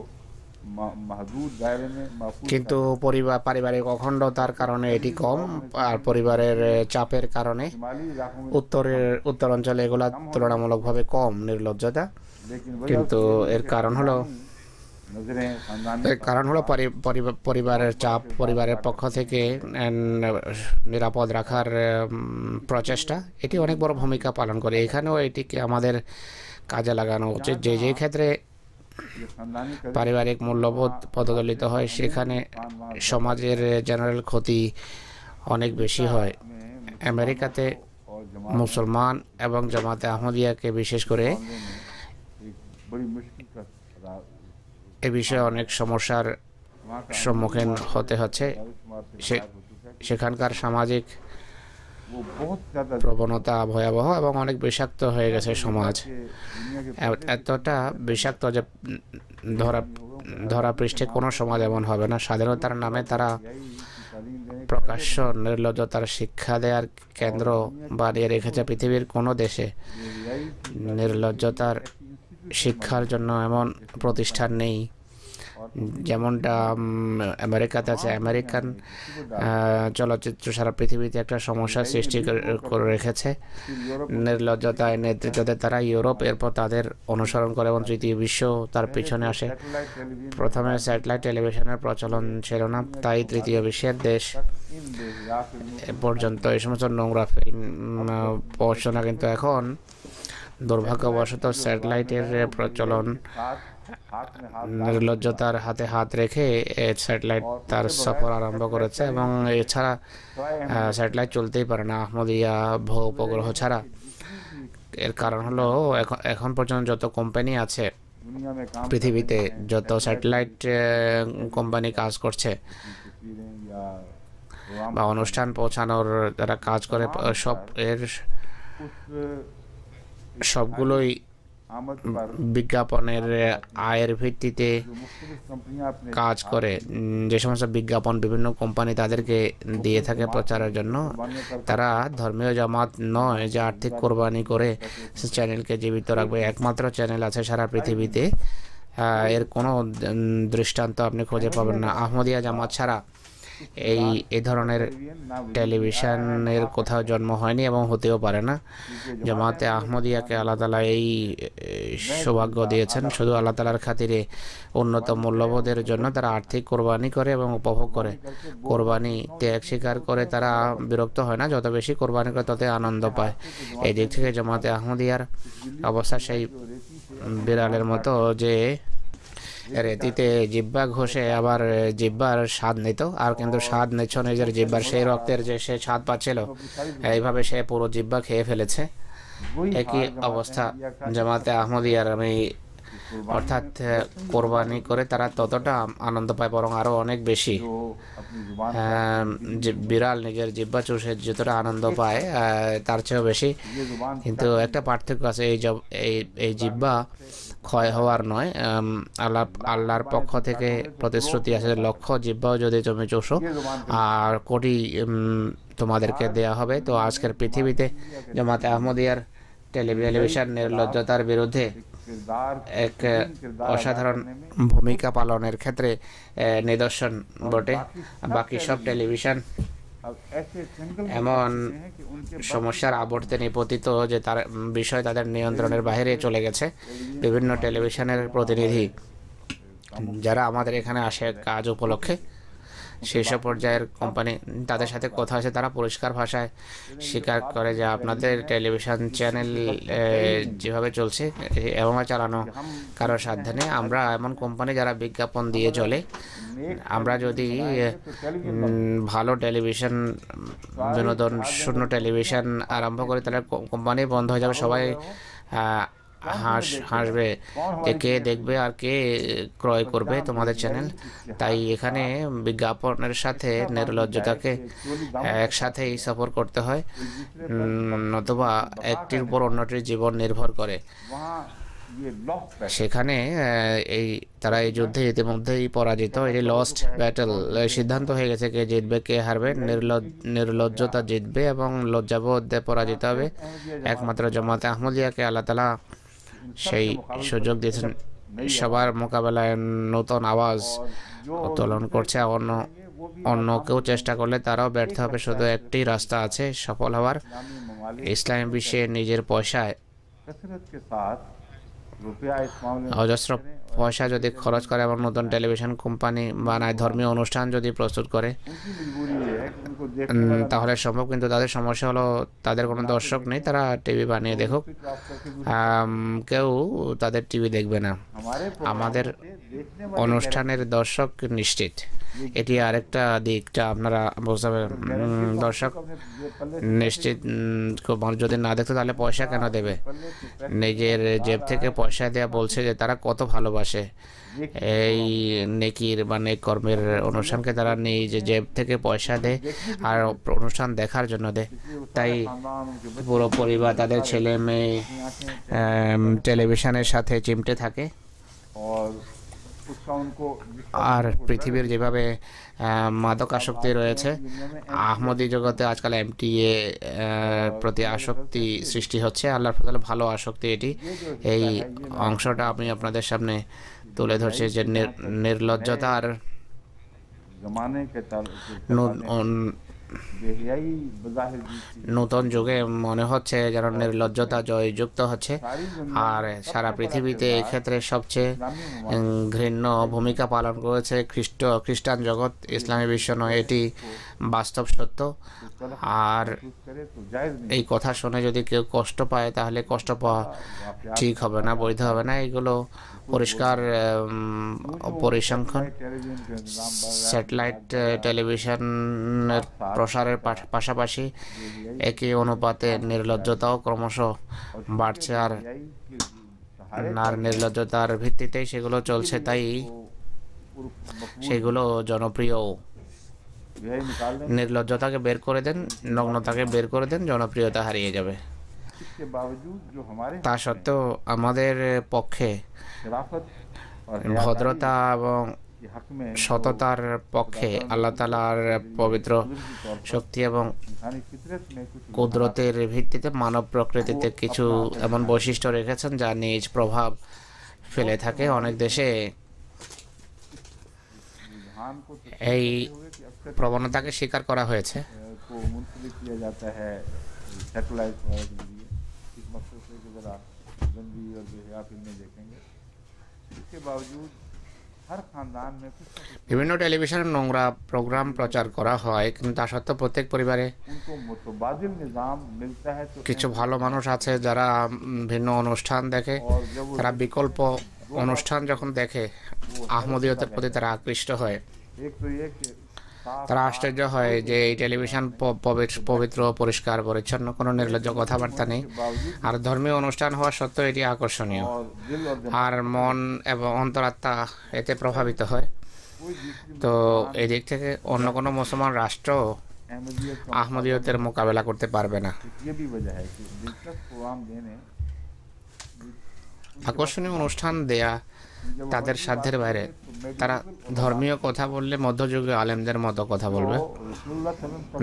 A: महदूद दायरे में महफूज
B: কিন্তু পারিবারিক অখণ্ডতার কারণে এটি কম, আর পরিবারের চাপের কারণে
A: शुमाली इलाकों में
B: উত্তর অঞ্চলে এগুলা তুলনামূলকভাবে কম নির্লজ্জতা।
A: लेकिन
B: কিন্তু এর কারণ হলো
A: नजरें खानदानी
B: পরিবারের চাপ, পরিবারের পক্ষ থেকে নিরাপদ রাখার প্রচেষ্টা, এটি অনেক বড় ভূমিকা পালন করে। এখানেও এটিকে আমাদের কাজে লাগানো উচিত। যে ক্ষেত্রে
A: ये खानदानी
B: পারিবারিক মূল্যবোধ পদদলিত হয়, সেখানে সমাজের জেনারেল ক্ষতি অনেক বেশি হয়। আমেরিকাতে
A: और जमात
B: মুসলমান এবং জামাতে আহমদিয়াকে বিশেষ করে
A: में एक बड़ी मुश्किल का
B: এ বিষয়ে অনেক সমস্যার
A: वहाँ का
B: সম্মুখীন হতে হচ্ছে।
A: शुमार से
B: সে-
A: गायब हो चुका है।
B: সেখানকার সামাজিক
A: वो बहुत ज्यादा
B: প্রবণতা ভয়াবহ এবং অনেক বিষাক্ত হয়ে গেছে সমাজ।
A: दुनिया के
B: এতটা বিষাক্ত যে ধরা পৃষ্ঠে কোনো সমাজ এমন হবে না। স্বাধীনতার নামে তারা
A: यही तालीम देने
B: প্রকাশ্য নির্লজ্জতার শিক্ষা দেওয়ার কেন্দ্র বানিয়ে রেখেছে। পৃথিবীর কোনো দেশে নির্লজ্জতার শিক্ষার জন্য এমন প্রতিষ্ঠান নেই, যেমনটা আমেরিকাতে আছে। আমেরিকান চলচ্চিত্র সারা পৃথিবীতে একটা সমস্যার সৃষ্টি করে রেখেছে। নির্লজ্জতায় নেতৃত্বে তারা ইউরোপ, এরপর তাদের অনুসরণ করে এবং তৃতীয় বিশ্ব তার পিছনে আসে।
A: सैटेलाइट टेलीविजन
B: প্রথমে স্যাটেলাইট টেলিভিশনের প্রচলন ছিল না, তাই তৃতীয় বিশ্বের দেশ
A: इन बेहया फिल्मों
B: এ পর্যন্ত এই সমস্ত নোংরা ফিল্ম পৌঁছতো না। কিন্তু এখন দুর্ভাগ্যবশত স্যাটেলাইটের প্রচলন
A: साथ हाथ में हाथ
B: নির্লজ্জতার হাতে হাত রেখে স্যাটেলাইট তার সফর আরম্ভ করেছে, এবং এছাড়া স্যাটেলাইট চলতেই পারে না আহমদিয়া ভূ উপগ্রহ ছাড়া। এর কারণ হলো এখন পর্যন্ত যত কোম্পানি আছে
A: दुनिया में काम
B: পৃথিবীতে, যত স্যাটেলাইট কোম্পানি কাজ করছে
A: तस्वीरें या प्रोग्राम
B: বা অনুষ্ঠান পৌঁছানোর যারা কাজ করে,
A: उस
B: সবগুলোই
A: आमद पर
B: বিজ্ঞাপনের আয়ের ভিত্তিতে
A: जो मुख्तलिफ कंपनियां अपने
B: কাজ করে। যে সমস্ত বিজ্ঞাপন বিভিন্ন কোম্পানি তাদেরকে দিয়ে থাকে প্রচারের জন্য, তারা ধর্মীয় জামাত নয় যে আর্থিক কোরবানি করে চ্যানেলকে জীবিত রাখবে। একমাত্র চ্যানেল আছে সারা পৃথিবীতে, এর কোনো দৃষ্টান্ত আপনি খুঁজে পাবেন না। আহমদিয়া জামাত ছাড়া এই ধরনের টেলিভিশনের কোথাও জন্ম হয়নি এবং হতেও পারে না। জামাতে আহমদিয়াকে আল্লাহ তাআলা এই সৌভাগ্য দিয়েছেন। শুধু আল্লাহ তাআলার খাতিরে উন্নত মূল্যবোধের জন্য তারা আর্থিক কোরবানি করে এবং উপভোগ করে। কোরবানি ত্যাগ স্বীকার করে তারা বিরক্ত হয় না, যত বেশি কোরবানি করে তত আনন্দ পায়। এই দিক থেকে জামাতে আহমদিয়ার অবস্থা সেই বিড়ালের মতো যে রেতিতে জিব্বা ঘষে আবার জিব্বার স্বাদ নিত, আর কিন্তু স্বাদ নিচ্ছ নিজের জিব্বার সেই রক্তের যে সে স্বাদ পাচ্ছিল, এইভাবে সে পুরো জিব্বা খেয়ে ফেলেছে। একই অবস্থা জামাতে আহমদিয়ার। আমি অর্থাৎ কোরবানি করে তারা ততটা আনন্দ পায়, বরং আরও অনেক বেশি।
A: जो अपनी जुबान
B: যে বিড়াল নিজের জিহ্বা চুষে যতটা আনন্দ পায় তার চেয়েও বেশি।
A: ये जुबान
B: কিন্তু একটা পার্থক্য আছে, এই জিহ্বা ক্ষয় হওয়ার নয়। আল্লাহর পক্ষ থেকে প্রতিশ্রুতি আছে, লক্ষ জিহ্বাও যদি তুমি চুষো আর কোটি তোমাদেরকে দেয়া হবে। তো আজকের পৃথিবীতে জামাতে আহমদিয়ার টেলিভিশন নির্লজ্জতার বিরুদ্ধে
A: किरदार
B: এক অসাধারণ ভূমিকা পালনের ক্ষেত্রে নিদর্শন বটে। বাকি সব টেলিভিশন
A: अब ऐसे जंगल
B: এমন
A: हैं कि उनके
B: সমস্যার আবর্তে নিপতিত যে তার বিষয় তাদের নিয়ন্ত্রণের বাইরে চলে গেছে। বিভিন্ন টেলিভিশনের প্রতিনিধি যারা আমাদের এখানে আসে কাজ উপলক্ষে, শীর্ষ পর্যায়ের কোম্পানি, তাদের সাথে কথা আছে, তারা পরিষ্কার ভাষায় স্বীকার করে যে আপনাদের টেলিভিশন চ্যানেল যেভাবে চলছে এবং চালানো কারোর সাধ্যে নেই। আমরা এমন কোম্পানি যারা বিজ্ঞাপন দিয়ে চলে। আমরা যদি ভালো টেলিভিশন, বিনোদন শূন্য টেলিভিশন আরম্ভ করি তাহলে কোম্পানি বন্ধ হয়ে যাবে। সবাই হাসবে যে কে দেখবে আর কে ক্রয় করবে তোমাদের চ্যানেল। তাই এখানে বিজ্ঞাপনের সাথে নির্লজ্জতাকে একসাথেই সফর করতে হয়, নতুবা একটির উপর অন্যটির জীবন নির্ভর করে।
A: वहाँ ये लॉस्ट बैटल
B: সেখানে তারা এই যুদ্ধে ইতিমধ্যেই পরাজিত। এটি লস্ট ব্যাটল, সিদ্ধান্ত হয়ে গেছে কে জিতবে কে হারবে। নির্লজ্জতা জিতবে এবং লজ্জাবোধ পরাজিত হবে। একমাত্র জামাতে আহমদিয়াকে আল্লাহ তাআলা সেই সুযোগ দিয়েছেন, সবার মোকাবেলায় নতুন আওয়াজ উত্তোলন করছে। অন্য কেউ চেষ্টা করলে তারাও ব্যর্থ হবে। শুধু একটি রাস্তা আছে সফল হওয়ার, ইসলামী বিশ্বে নিজের পয়সায়
A: कसरत के साथ रुपया इस मामले में
B: অজস্র পয়সা যদি খরচ করে এবং নতুন টেলিভিশন কোম্পানি বানায়, ধর্মীয় অনুষ্ঠান যদি প্রস্তুত করে,
A: उनकी मजबूरी ये है कि उनको देखने
B: তাহলে সম্ভব। কিন্তু তাদের সমস্যা হলো তাদের কোনো দর্শক নেই। তারা টিভি বানিয়ে দেখুক, কেউ তাদের টিভি দেখবে না।
A: हमारे
B: আমাদের অনুষ্ঠানের দর্শক নিশ্চিত। এটি আরেকটা দিকটা আপনারা বুঝতে পারবেন। দর্শক নিশ্চিত যদি না দেখতো তাহলে পয়সা কেন দেবে? নিজের জেব থেকে পয়সা দেয়া বলছে যে তারা কত ভালোবাসে এই নেকির বা নেক কর্মের অনুষ্ঠানকে। তারা নিজে জেব থেকে পয়সা দেয় আর অনুষ্ঠান দেখার জন্য দেয়। তাই পুরো পরিবার, তাদের ছেলে মেয়ে টেলিভিশনের সাথে চিমটে থাকে।
A: और उसका उनको
B: আর পৃথিবীর যেভাবে মাদকাসক্তি রয়েছে, আহমদি জগতে আজকাল এমটিএ প্রতি আসক্তি সৃষ্টি হচ্ছে। আল্লাহর ফজলে ভালো আসক্তি এটি। এই অংশটা আমি আপনাদের সামনে তুলে ধরছি যে নির্লজ্জতার
A: जमाने के बेहयाई बज़ाहिर जीती
B: নতুন যুগে মনে হচ্ছে যেন নির্লজ্জতা জয়যুক্ত হচ্ছে। আর সারা পৃথিবীতে এক্ষেত্রে সবচেয়ে ঘৃণ্য ভূমিকা পালন করেছে খ্রিস্টান জগৎ, ইসলামী বিশ্ব নয়। এটি বাস্তব সত্য। আর
A: करे तो जायज़ नहीं।
B: এই কথা শুনে যদি কেউ কষ্ট পায় তাহলে কষ্ট পাওয়া ঠিক হবে না, বৈধ হবে না। এগুলো পরিষ্কার পরিসংখ্যান।
A: टेलीविजन के इंतजाम
B: স্যাটেলাইট টেলিভিশনের প্রসারের পাশাপাশি একই অনুপাতে নির্লজ্জতাও ক্রমশ বাড়ছে। আর নির্লজ্জতার ভিত্তিতেই সেগুলো চলছে, তাই সেগুলো জনপ্রিয়।
A: बेहयाई निकालने
B: নির্লজ্জতাকে বের করে দেন, নগ্নতাকে বের করে দেন, জনপ্রিয়তা হারিয়ে যাবে।
A: के बावजूद जो हमारे
B: তা সত্ত্বেও আমাদের পক্ষে
A: शराफत और
B: ভদ্রতা এবং
A: के हक में
B: সততার পক্ষে আল্লাহ তাআলার পবিত্র শক্তি এবং
A: इंसानी फितरत में कुछ
B: কুদরতের ভিত্তিতে মানব প্রকৃতিতে কিছু এমন বৈশিষ্ট্য রেখেছেন যা নিজ প্রভাব ফেলে থাকে। অনেক দেশে
A: रुझान को
B: এই
A: हुए कि अक्सर
B: প্রবণতাকে স্বীকার করা হয়েছে।
A: को मुंसलिक किया जाता है सैटेलाइट वगैरह के जरिए इस मकसद से कि ज़रा गंदी और बेहया फिल्में देखेंगे। इसके बावजूद हर खानदान में कुछ न कुछ
B: বিভিন্ন টেলিভিশনে নোংরা প্রোগ্রাম প্রচার করা হয়, কিন্তু তা সত্ত্বেও প্রত্যেক পরিবারে
A: उनको मुतबादिल निज़ाम मिलता है तो
B: কিছু भालो মানুষ আছে যারা ভিন্ন অনুষ্ঠান দেখে।
A: और जब वो
B: তারা বিকল্প অনুষ্ঠান যখন দেখে আহমদিয়তের প্রতি তারা আকৃষ্ট হয়।
A: एक तो ये कि
B: তারা আশ্চর্য হয় যে এই টেলিভিশন পবিত্র, পরিষ্কার, পরিচ্ছন্ন, কোনো নির্লজ্জ কথাবার্তা নেই। আর ধর্মীয় অনুষ্ঠান হওয়া সত্ত্বেও এটি আকর্ষণীয়, আর মন এবং অন্তরাত্মা এতে প্রভাবিত হয়। তো এই দিক থেকে অন্য কোনো মুসলমান রাষ্ট্র আহমদীয়তের মোকাবেলা করতে পারবে না। আকর্ষণীয় অনুষ্ঠান দেয়া তাদের সাধ্যের বাইরে। তারা ধর্মীয় কথা বললে মধ্যযুগে আলেমদের মতো কথা বলবে।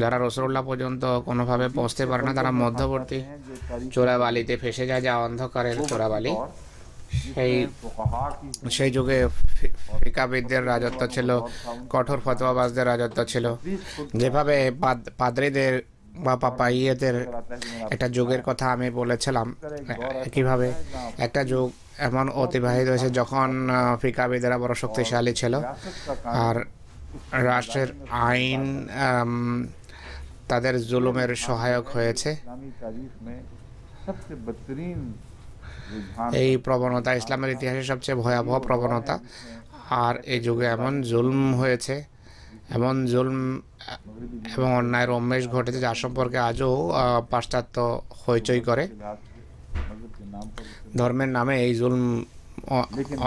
B: যারা রসুল্লাহ পর্যন্ত কোনোভাবে পৌঁছতে পারে না, তারা মধ্যবর্তী চোরাবালিতে ফেসে যায়, যা অন্ধকারের চোরাবালি। সেই যুগে ফিকাবিদদের রাজত্ব ছিল, কঠোর ফতোয়াবাজদের রাজত্ব ছিল। যেভাবে পাদ্রীদের বা পাপাইয়েদের একটা যুগের কথা আমি বলেছিলাম, কিভাবে একটা যুগ এমন অতিবাহিত হয়েছে যখন ফিকাবিদেরা বড় শক্তিশালী ছিল, আর রাষ্ট্রের আইন তাদের জুলুমের সহায়ক হয়েছে। এই প্রবণতা ইসলামের ইতিহাসে সবচেয়ে ভয়াবহ প্রবণতা। আর এই যুগে এমন জুলম হয়েছে, এমন জুলম এবং অন্যায়ের উন্মেষ ঘটেছে, যার সম্পর্কে আজও পাশ্চাত্য হইচই করে। ধর্মের নামে এই জুলম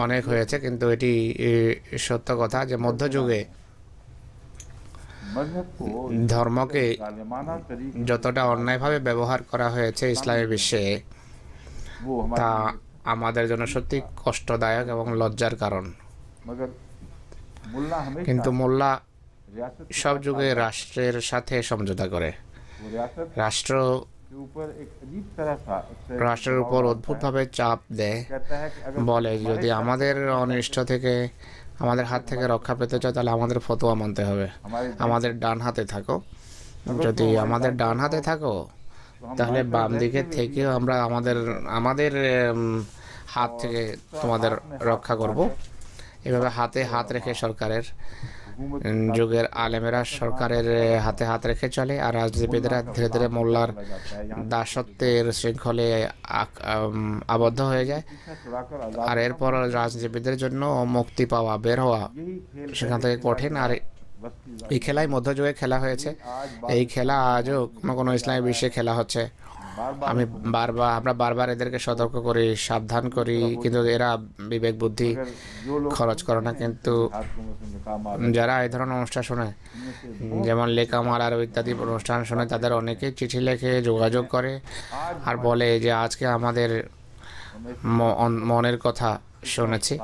B: অনেক হয়েছে, কিন্তু এটি সত্য কথা যে মধ্যযুগে ধর্মকে যতটা অন্যায়ভাবে ব্যবহার করা হয়েছে ইসলামী বিশ্বে, তা আমাদের জন্য সত্যি কষ্টদায়ক এবং লজ্জার কারণ। কিন্তু মোল্লা সব যুগে রাষ্ট্রের সাথে সমঝোতা করে। রাষ্ট্রের উপর অদ্ভুতভাবে চাপ দেয়, বলে যদি আমাদের অনিষ্ট থেকে, আমাদের হাত থেকে রক্ষা পেতে চাও, তাহলে আমাদের ফতোয়া মানতে হবে। আমাদের ডান হাতে থাকো। যদি আমাদের ডান হাতে থাকো, তাহলে বাম দিকে থেকেও আমরা আমাদের হাত থেকে তোমাদের রক্ষা করব। এভাবে হাতে হাত রেখে সরকারের যুগের আলেমেরা সরকারের হাতে হাত রেখে চলে, আর রাজনীতিবিদরা ধীরে ধীরে মোল্লার দাসত্বের শৃঙ্খলে আবদ্ধ হয়ে যায়। আর এরপর রাজনীতিবিদের জন্য মুক্তি পাওয়া, বের হওয়া সেখান থেকে কঠিন। আর এই খেলাই মধ্যযুগে খেলা হয়েছে। এই খেলা আজও কোনো কোনো ইসলামী বিশ্বে খেলা হচ্ছে। আমরা বারবার এদেরকে সতর্ক করি, সাবধান করি, কিন্তু এরা বিবেক বুদ্ধি খরচ করে না। কিন্তু যারা এই ধরনের অনুষ্ঠান শোনে, যেমন লেকামাল আর ইত্যাদি অনুষ্ঠান শোনে, তাদের অনেকে চিঠি লেখে, যোগাযোগ করে, আর বলে যে আজকে আমাদের মনের কথা শুনেছি।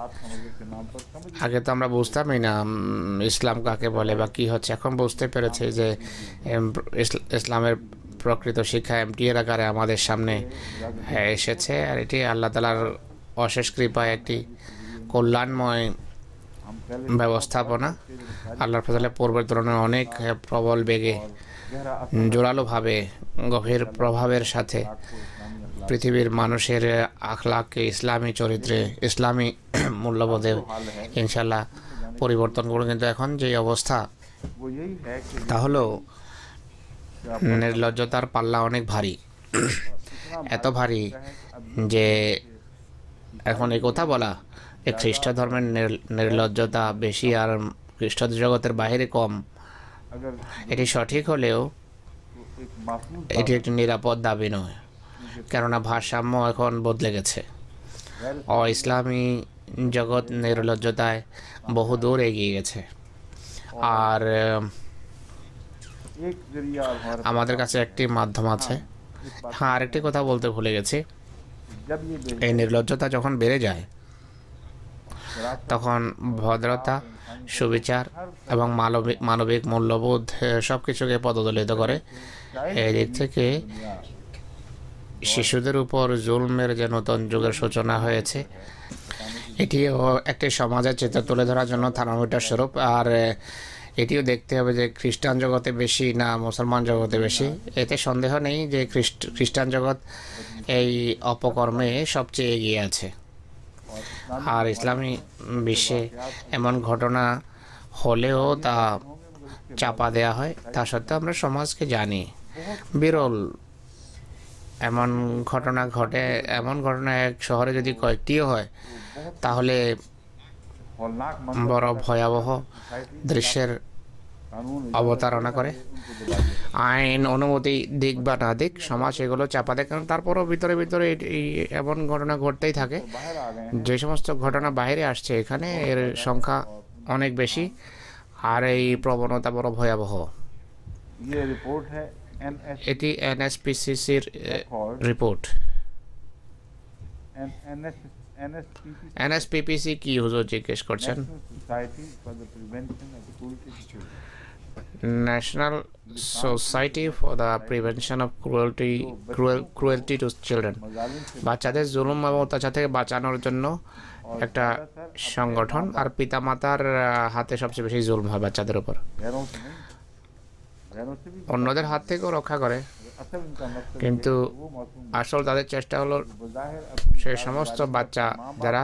B: আগে তো আমরা বুঝতামই না ইসলাম কাকে বলে বা কি হচ্ছে। এখন বুঝতে পেরেছি যে ইসলামের প্রকৃত শিক্ষা এমটিএর আকারে আমাদের সামনে এসেছে। আর এটি আল্লাহ তাআলার অশেষ কৃপায় একটি কল্যাণময় ব্যবস্থাপনা। আল্লাহর ফজলে পূর্বের তুলনায় অনেক প্রবল বেগে, জোরালোভাবে, গভীর প্রভাবের সাথে পৃথিবীর মানুষের আখলাকে, ইসলামী চরিত্রে, ইসলামী মূল্যবোধে ইনশাল্লাহ পরিবর্তন করবে। কিন্তু এখন যে অবস্থা, তা হলো নির্লজ্জতার পাল্লা অনেক ভারী। এত ভারী যে এখন এই কথা বলা যে খ্রিস্ট ধর্মের নির্লজ্জতা বেশি আর খ্রিস্ট জগতের বাইরে কম, এটি সঠিক হলেও এটি একটি নিরাপদ দাবি নয়। কেননা ভারসাম্য এখন বদলে গেছে। ইসলামী জগৎ নির্লজ্জতায় বহুদূর এগিয়ে গেছে। আর আমাদের কাছে একটি মাধ্যম আছে। হ্যাঁ, আরেকটি কথা বলতে ভুলে গেছি। এই নির্লজ্জতা যখন বেড়ে যায়, তখন ভদ্রতা, সুবিচার এবং মানবিক মূল্যবোধ সব কিছুকে পদদলিত করে। এই দিক থেকে শিশুদের উপর জুলমের যে নতুন যুগের সূচনা হয়েছে, এটিও একটি সমাজের চিত্র তুলে ধরার জন্য থার্মোমিটার স্বরূপ। আর এটিও দেখতে হবে যে খ্রিস্টান জগতে বেশি না মুসলমান জগতে বেশি। এতে সন্দেহ নেই যে খ্রিস্টান জগৎ এই অপকর্মে সবচেয়ে এগিয়ে আছে। আর ইসলামী বিশ্বে এমন ঘটনা হলেও তা চাপা দেওয়া হয়। তা সত্ত্বেও আমরা সমাজকে জানি, বিরল এমন ঘটনা ঘটে। এমন ঘটনা এক শহরে যদি কয়েকটিও হয়, তাহলে বড় ভয়াবহ দৃশ্যের
A: कानून
B: অবতারণা করে।
A: उनको दबा दिया।
B: আইন অনুমতি দিক বা না দিক সমাজ এগুলো চাপা দেয়, কারণ তারপরও ভিতরে ভিতরে এই এমন ঘটনা ঘটতেই থাকে।
A: तो बाहर आ गए हैं
B: যে সমস্ত ঘটনা বাইরে আসছে এখানে এর সংখ্যা অনেক বেশি, আর এই প্রবণতা বড় ভয়াবহ।
A: ये रिपोर्ट है NS
B: এটি এনএসপিসিসির রিপোর্ট।
A: NSPP
B: এনএসপিপিসি কি হুজুর জিজ্ঞেস করছেন?
A: Society for the Prevention of Cruelty to Children।
B: National Society for the Prevention of Cruelty to Children,
A: मजालिम से
B: বাচ্চাদের জুলুম এবং অত্যাচার থেকে বাঁচানোর জন্য একটা সংগঠন। আর পিতামাতার হাতে সবচেয়ে বেশি জুলুম হয় বাচ্চাদের উপর,
A: गैरों से नहीं, गैरों से भी
B: অন্যদের হাত থেকেও রক্ষা করে,
A: असल इनका मकसद
B: কিন্তু
A: है वो मासूम
B: আসল তাদের চেষ্টা হলো
A: बज़ाहिर अपनी
B: সেই সমস্ত বাচ্চা যারা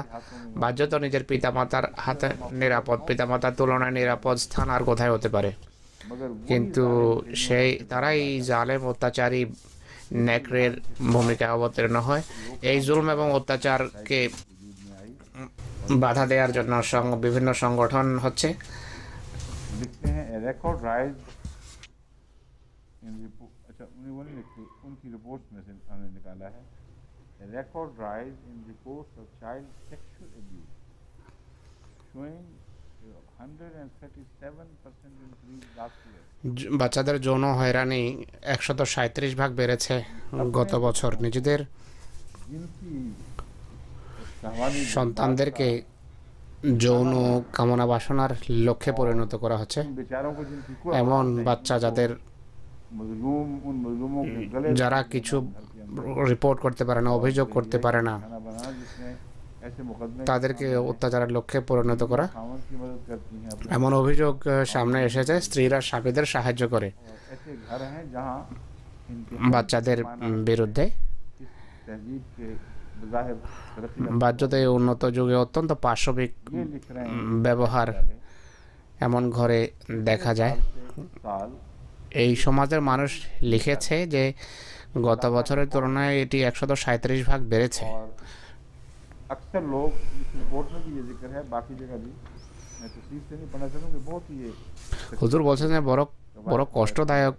B: বাহ্যত নিজের পিতামাতার হাতে নিরাপদ, পিতামাতার তুলনায় নিরাপদ স্থান আর কোথায় হতে পারে,
A: मगर
B: কিন্তু সেই তারাই জালেম অত্যাচারী নেকড়ের ভূমিকায় অবতীর্ণ হয়। এই জুলুম এবং অত্যাচারকে বাধা দেওয়ার জন্য বিভিন্ন সংগঠন হচ্ছে।
A: लिखते हैं a record rise in report। अच्छा उन्हें वो नहीं लिखते, उनकी रिपोर्ट्स में से हमने निकाला है a record rise in reports of child sexual abuse showing 137% increase last year।
B: বাচ্চাদের যৌন হয়রানি 137% বেড়েছে গত বছর। নিজেদের
A: जिनकी कहानी
B: সন্তানদেরকে যৌন কামনা বাসনার লক্ষ্যে পরিণত করা হচ্ছে।
A: उन बेचारों को जिनकी कोई
B: এমন বাচ্চা যাদের
A: मजलूम उन मजलूमों के गले
B: যারা কিছু রিপোর্ট করতে পারে না, অভিযোগ করতে পারে না,
A: खाना बनाना जिसमें ऐसे मुकदमे
B: তাদেরকে অত্যাচারের লক্ষ্যে পরিণত করা।
A: खामन की मदद करती हैं अपने।
B: এমন অভিযোগ সামনে এসেছে, স্ত্রীরা স্বামীদের সাহায্য করে
A: और ऐसे घर हैं जहां इनके
B: বাচ্চাদের বিরুদ্ধে।
A: इस तहजीब के बज़ाहिर तरक्की
B: বাহ্যত এই উন্নত যুগে অত্যন্ত পাশবিক
A: ये लिख रहे हैं
B: ব্যবহার এমন ঘরে দেখা যায়।
A: साल
B: এই সমাজের মানুষ লিখেছে যে গত বছরের তুলনায় এটি 137% বেড়েছে।
A: और अक्सर लोग इस रिपोर्ट में भी ये जिक्र है, बाकी जगह भी मैं तफसील से नहीं पढ़ना चाहूँगा, बहुत ही ये
B: হুজুর বলছেন যে বড় বড় কষ্টদায়ক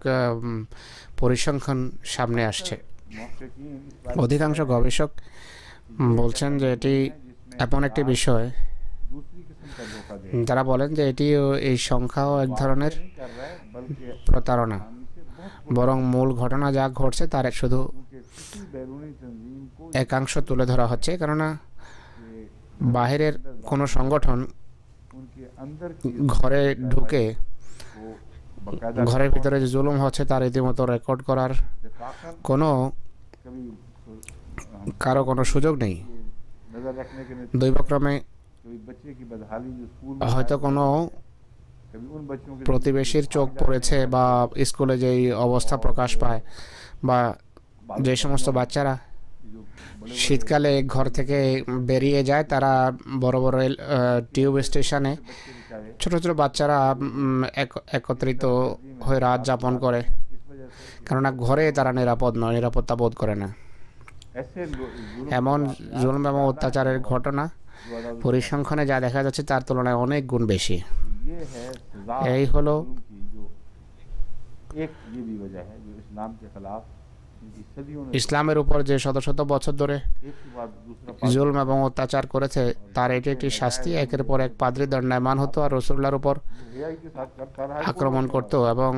B: পরিসংখ্যান সামনে আসছে।
A: मुहक्किकीन इस बात
B: অধিকাংশ গবেষক বলছেন যে এটি এমন একটি বিষয়,
A: दूसरी किस्म का धोखा दे
B: যারা বলেন যে এটি এই সংখ্যাও এক ধরনের
A: नहीं कर रहा है, बल्कि
B: প্রতারণা,
A: आसानी से बहुत
B: বরং মূল घटना যা ঘটছে তার শুধু
A: उनके किसी बैरूनी तंजीम को
B: একাংশ তুলে ধরা হচ্ছে। কেননা
A: ये
B: বাহিরের কোনো সংগঠন
A: उनके अंदर की
B: ঘরে ঢুকে
A: वो बाकायदा
B: ঘরের ভিতরে যে জুলুম হচ্ছে তার রীতিমতো রেকর্ড করার
A: इत्तेफाकन
B: কোনো
A: कभी
B: কারো কোনো সুযোগ নেই।
A: नजर रखने के लिए
B: দৈবক্রমে
A: कभी बच्चे की बदहाली जो स्कूल
B: হয়তো কোনো
A: कभी उन बच्चों के
B: প্রতিবেশীর চোখ পড়েছে বা স্কুলে যেই অবস্থা প্রকাশ পায়, বা যে সমস্ত বাচ্চারা
A: जो बड़े
B: শীতকালে ঘর থেকে বেরিয়ে যায়, তারা বড় বড় টিউব স্টেশনে
A: बच्चे बेचारे
B: ছোট ছোট বাচ্চারা একত্রিত হয়ে রাত যাপন করে,
A: इस वजह से
B: কেননা ঘরে তারা নিরাপদ নয়, নিরাপত্তা বোধ করে না।
A: ऐसे जुल्म
B: এমন জুলুম এবং অত্যাচারের ঘটনা পরিসংখ্যানে যা দেখা যাচ্ছে তার তুলনায় অনেক গুণ বেশি।
A: ये है सजा
B: यही हलो
A: जुल्म की, जो एक ये भी वजह है जो इस्लाम के खिलाफ इनकी सदियों ने
B: ইসলামের উপর যে শত শত বছর ধরে
A: एक के बाद दूसरा
B: জুলম এবং অত্যাচার করেছে তার এটি একটি শাস্তি। একের পর এক পাদ্রী দণ্ডায়মান হতো আর রসুল্লাহর উপর
A: रियाई के साथ करता रहा है।
B: আক্রমণ করতো এবং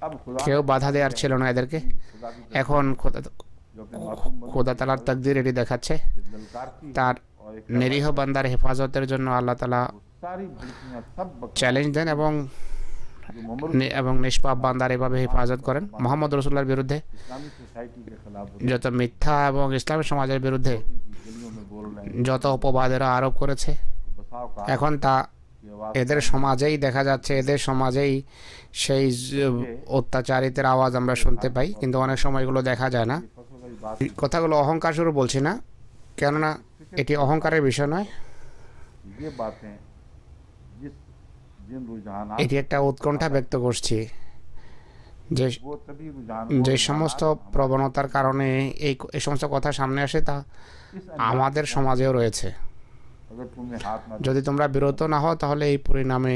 A: अब खुदा
B: কেউ বাধা দেওয়ার ছিল না এদেরকে।
A: खुदा की
B: এখন
A: जो अपने मासूम बंदों
B: খোদা তালার তাকদির এটি দেখাচ্ছে,
A: की ललकार की
B: তার
A: और एक
B: নিরীহ বান্দার হেফাজতের জন্য আল্লাহ তালা
A: सारी भड़कियां सब
B: চ্যালেঞ্জ দেন এবং
A: जो मोहम्मद
B: এবং নিষ্পাপ বান্দার এভাবে হেফাজত করেন। মোহাম্মদ রসুল্লাহর বিরুদ্ধে
A: इस्लामी सोसाइटी के खिलाफ
B: যত মিথ্যা এবং ইসলামী সমাজের বিরুদ্ধে
A: इनकी गलियों में बोल रहे हैं।
B: যত অপবাদেরা আরোপ করেছে,
A: बसाव का
B: এখন ता
A: की आवाज
B: এদের সমাজেই দেখা যাচ্ছে, এদের সমাজেই সেই অত্যাচারিতের আওয়াজ আমরা শুনতে পাই, কিন্তু অনেক সময় এগুলো দেখা যায় না।
A: फसलों की बात
B: কথাগুলো অহংকার শুরু বলছি না, কেননা এটি অহংকারের বিষয় নয়,
A: ये बातें जिन रुझानात
B: এটি একটা উৎকণ্ঠা ব্যক্ত করছি যে
A: वो तभी रुझान
B: যে সমস্ত প্রবণতার কারণে এই সমস্ত কথা সামনে আসে তা
A: इस
B: আমাদের সমাজেও রয়েছে।
A: अगर तुमने हाथ ना
B: যদি তোমরা বিরত না হও তাহলে এই পরিণামে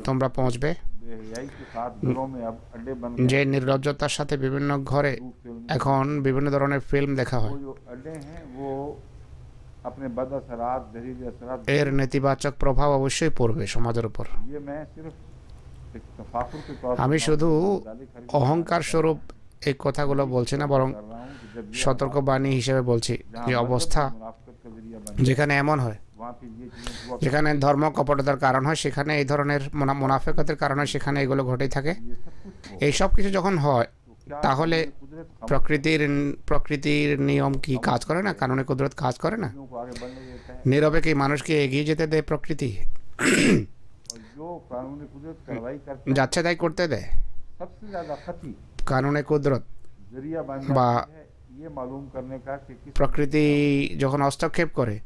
B: তোমরা পৌঁছবে
A: बेहयाई के साथ घरों में अब अड्डे बन
B: যে
A: गए।
B: নির্লজ্জতার সাথে বিভিন্ন ঘরে
A: फिल्म
B: এখন বিভিন্ন ধরনের ফিল্ম দেখা হয়।
A: वो जो अड्डे हैं वो अपने बद असरात जहरीले असरात
B: এর नेतिবাচক প্রভাব অবশ্যই পড়বে সমাজের উপর।
A: ये मैं सिर्फ एक तफाकुर के तौर
B: আমি
A: पर
B: শুধু
A: जाली खरीद
B: অহংকার স্বরূপ এই কথাগুলো বলছি না, বরং
A: कर रहा हूँ कि जब ये
B: সতর্কবাণী হিসেবে বলছি
A: जहाँ
B: যে
A: मजहब
B: অবস্থা
A: मुनाफिकत का जरिया बन
B: যেখানে এমন হয়,
A: वहाँ पे ये चीजें हुआ
B: যেখানে ধর্ম কপটতার কারণ হয়, সেখানে এই ধরনের মুনাফিকতের কারণে সেখানে এগুলো ঘটেই থাকে।
A: ये सब कुछ हो
B: এই সব কিছু যখন হয়
A: तो क्या
B: তাহলে
A: ये कुदरत हम
B: প্রকৃতির নিয়ম কি কাজ করে না? কানুনে কুদরত কাজ করে না?
A: चीजों को आगे बढ़ने देता है
B: নীরবে কি মানুষকে এগিয়ে যেতে দেয় প্রকৃতি?
A: और जो कानूनी कुदरत कार्रवाई करते हैं
B: যাচ্ছে তাই করতে দেয়।
A: सबसे ज्यादा खती
B: কানুনে কুদরত
A: जरिया बन
B: বা
A: जाता है ये मालूम करने का कि किस
B: প্রকৃতি যখন হস্তক্ষেপ করে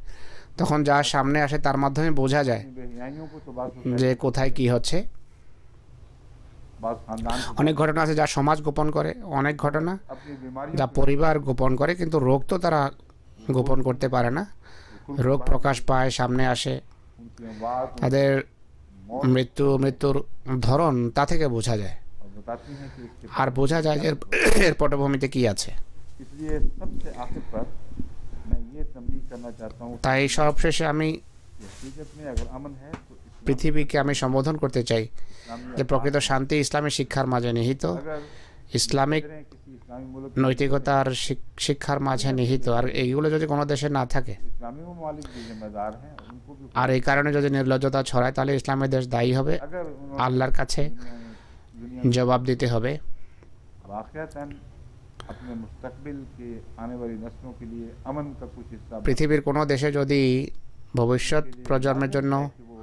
B: তখন যা সামনে আসে তার মাধ্যমে বোঝা যায়
A: बेहयाइयों को तो बात
B: যে কোথায় কি হচ্ছে।
A: बात खानदान को
B: অনেক ঘটনা আছে যা সমাজ গোপন করে, অনেক ঘটনা
A: अपनी बीमारी
B: যা পরিবার গোপন করে, কিন্তু রোগ তো তারা গোপন করতে পারে না। রোগ প্রকাশ পায়, সামনে আসে।
A: उनकी बात
B: তাদের মৃত্যুর ধরন তা থেকে বোঝা যায়,
A: और बताती हैं कि इसके
B: আর বোঝা যায় যে এর পটভূমিতে কি আছে।
A: इसलिए सबसे आखिर पर मैं ये तंबीह करना चाहता हूँ
B: তাই সবশেষে আমি
A: कि हकीकत में अगर अमन है तो
B: পৃথিবীকে আমি সম্বোধন করতে চাই যে প্রকৃত শান্তি ইসলামী শিক্ষার মাঝে নিহিত,
A: अगर
B: ইসলামিক
A: किसी इस्लामी मुल्क
B: নৈতিকতার শিক্ষার মাঝে নিহিত। আর এইগুলো যদি কোনো দেশে না থাকে,
A: इस्लामी ममालिक भी जिम्मेदार हैं उनको भी
B: আর এই কারণে যদি নির্লজ্জতা ছড়ায়, তাহলে ইসলামের দেশ দায়ী হবে।
A: अगर उन्होंने
B: আল্লাহর কাছে
A: दुनिया
B: জবাব দিতে হবে।
A: वाक़अतन अपने मुस्तकबिल के आने वाली नस्लों के लिए अमन का कुछ हिस्सा
B: পৃথিবীর কোনো দেশে যদি ভবিষ্যৎ প্রজন্মের জন্য
A: कि वो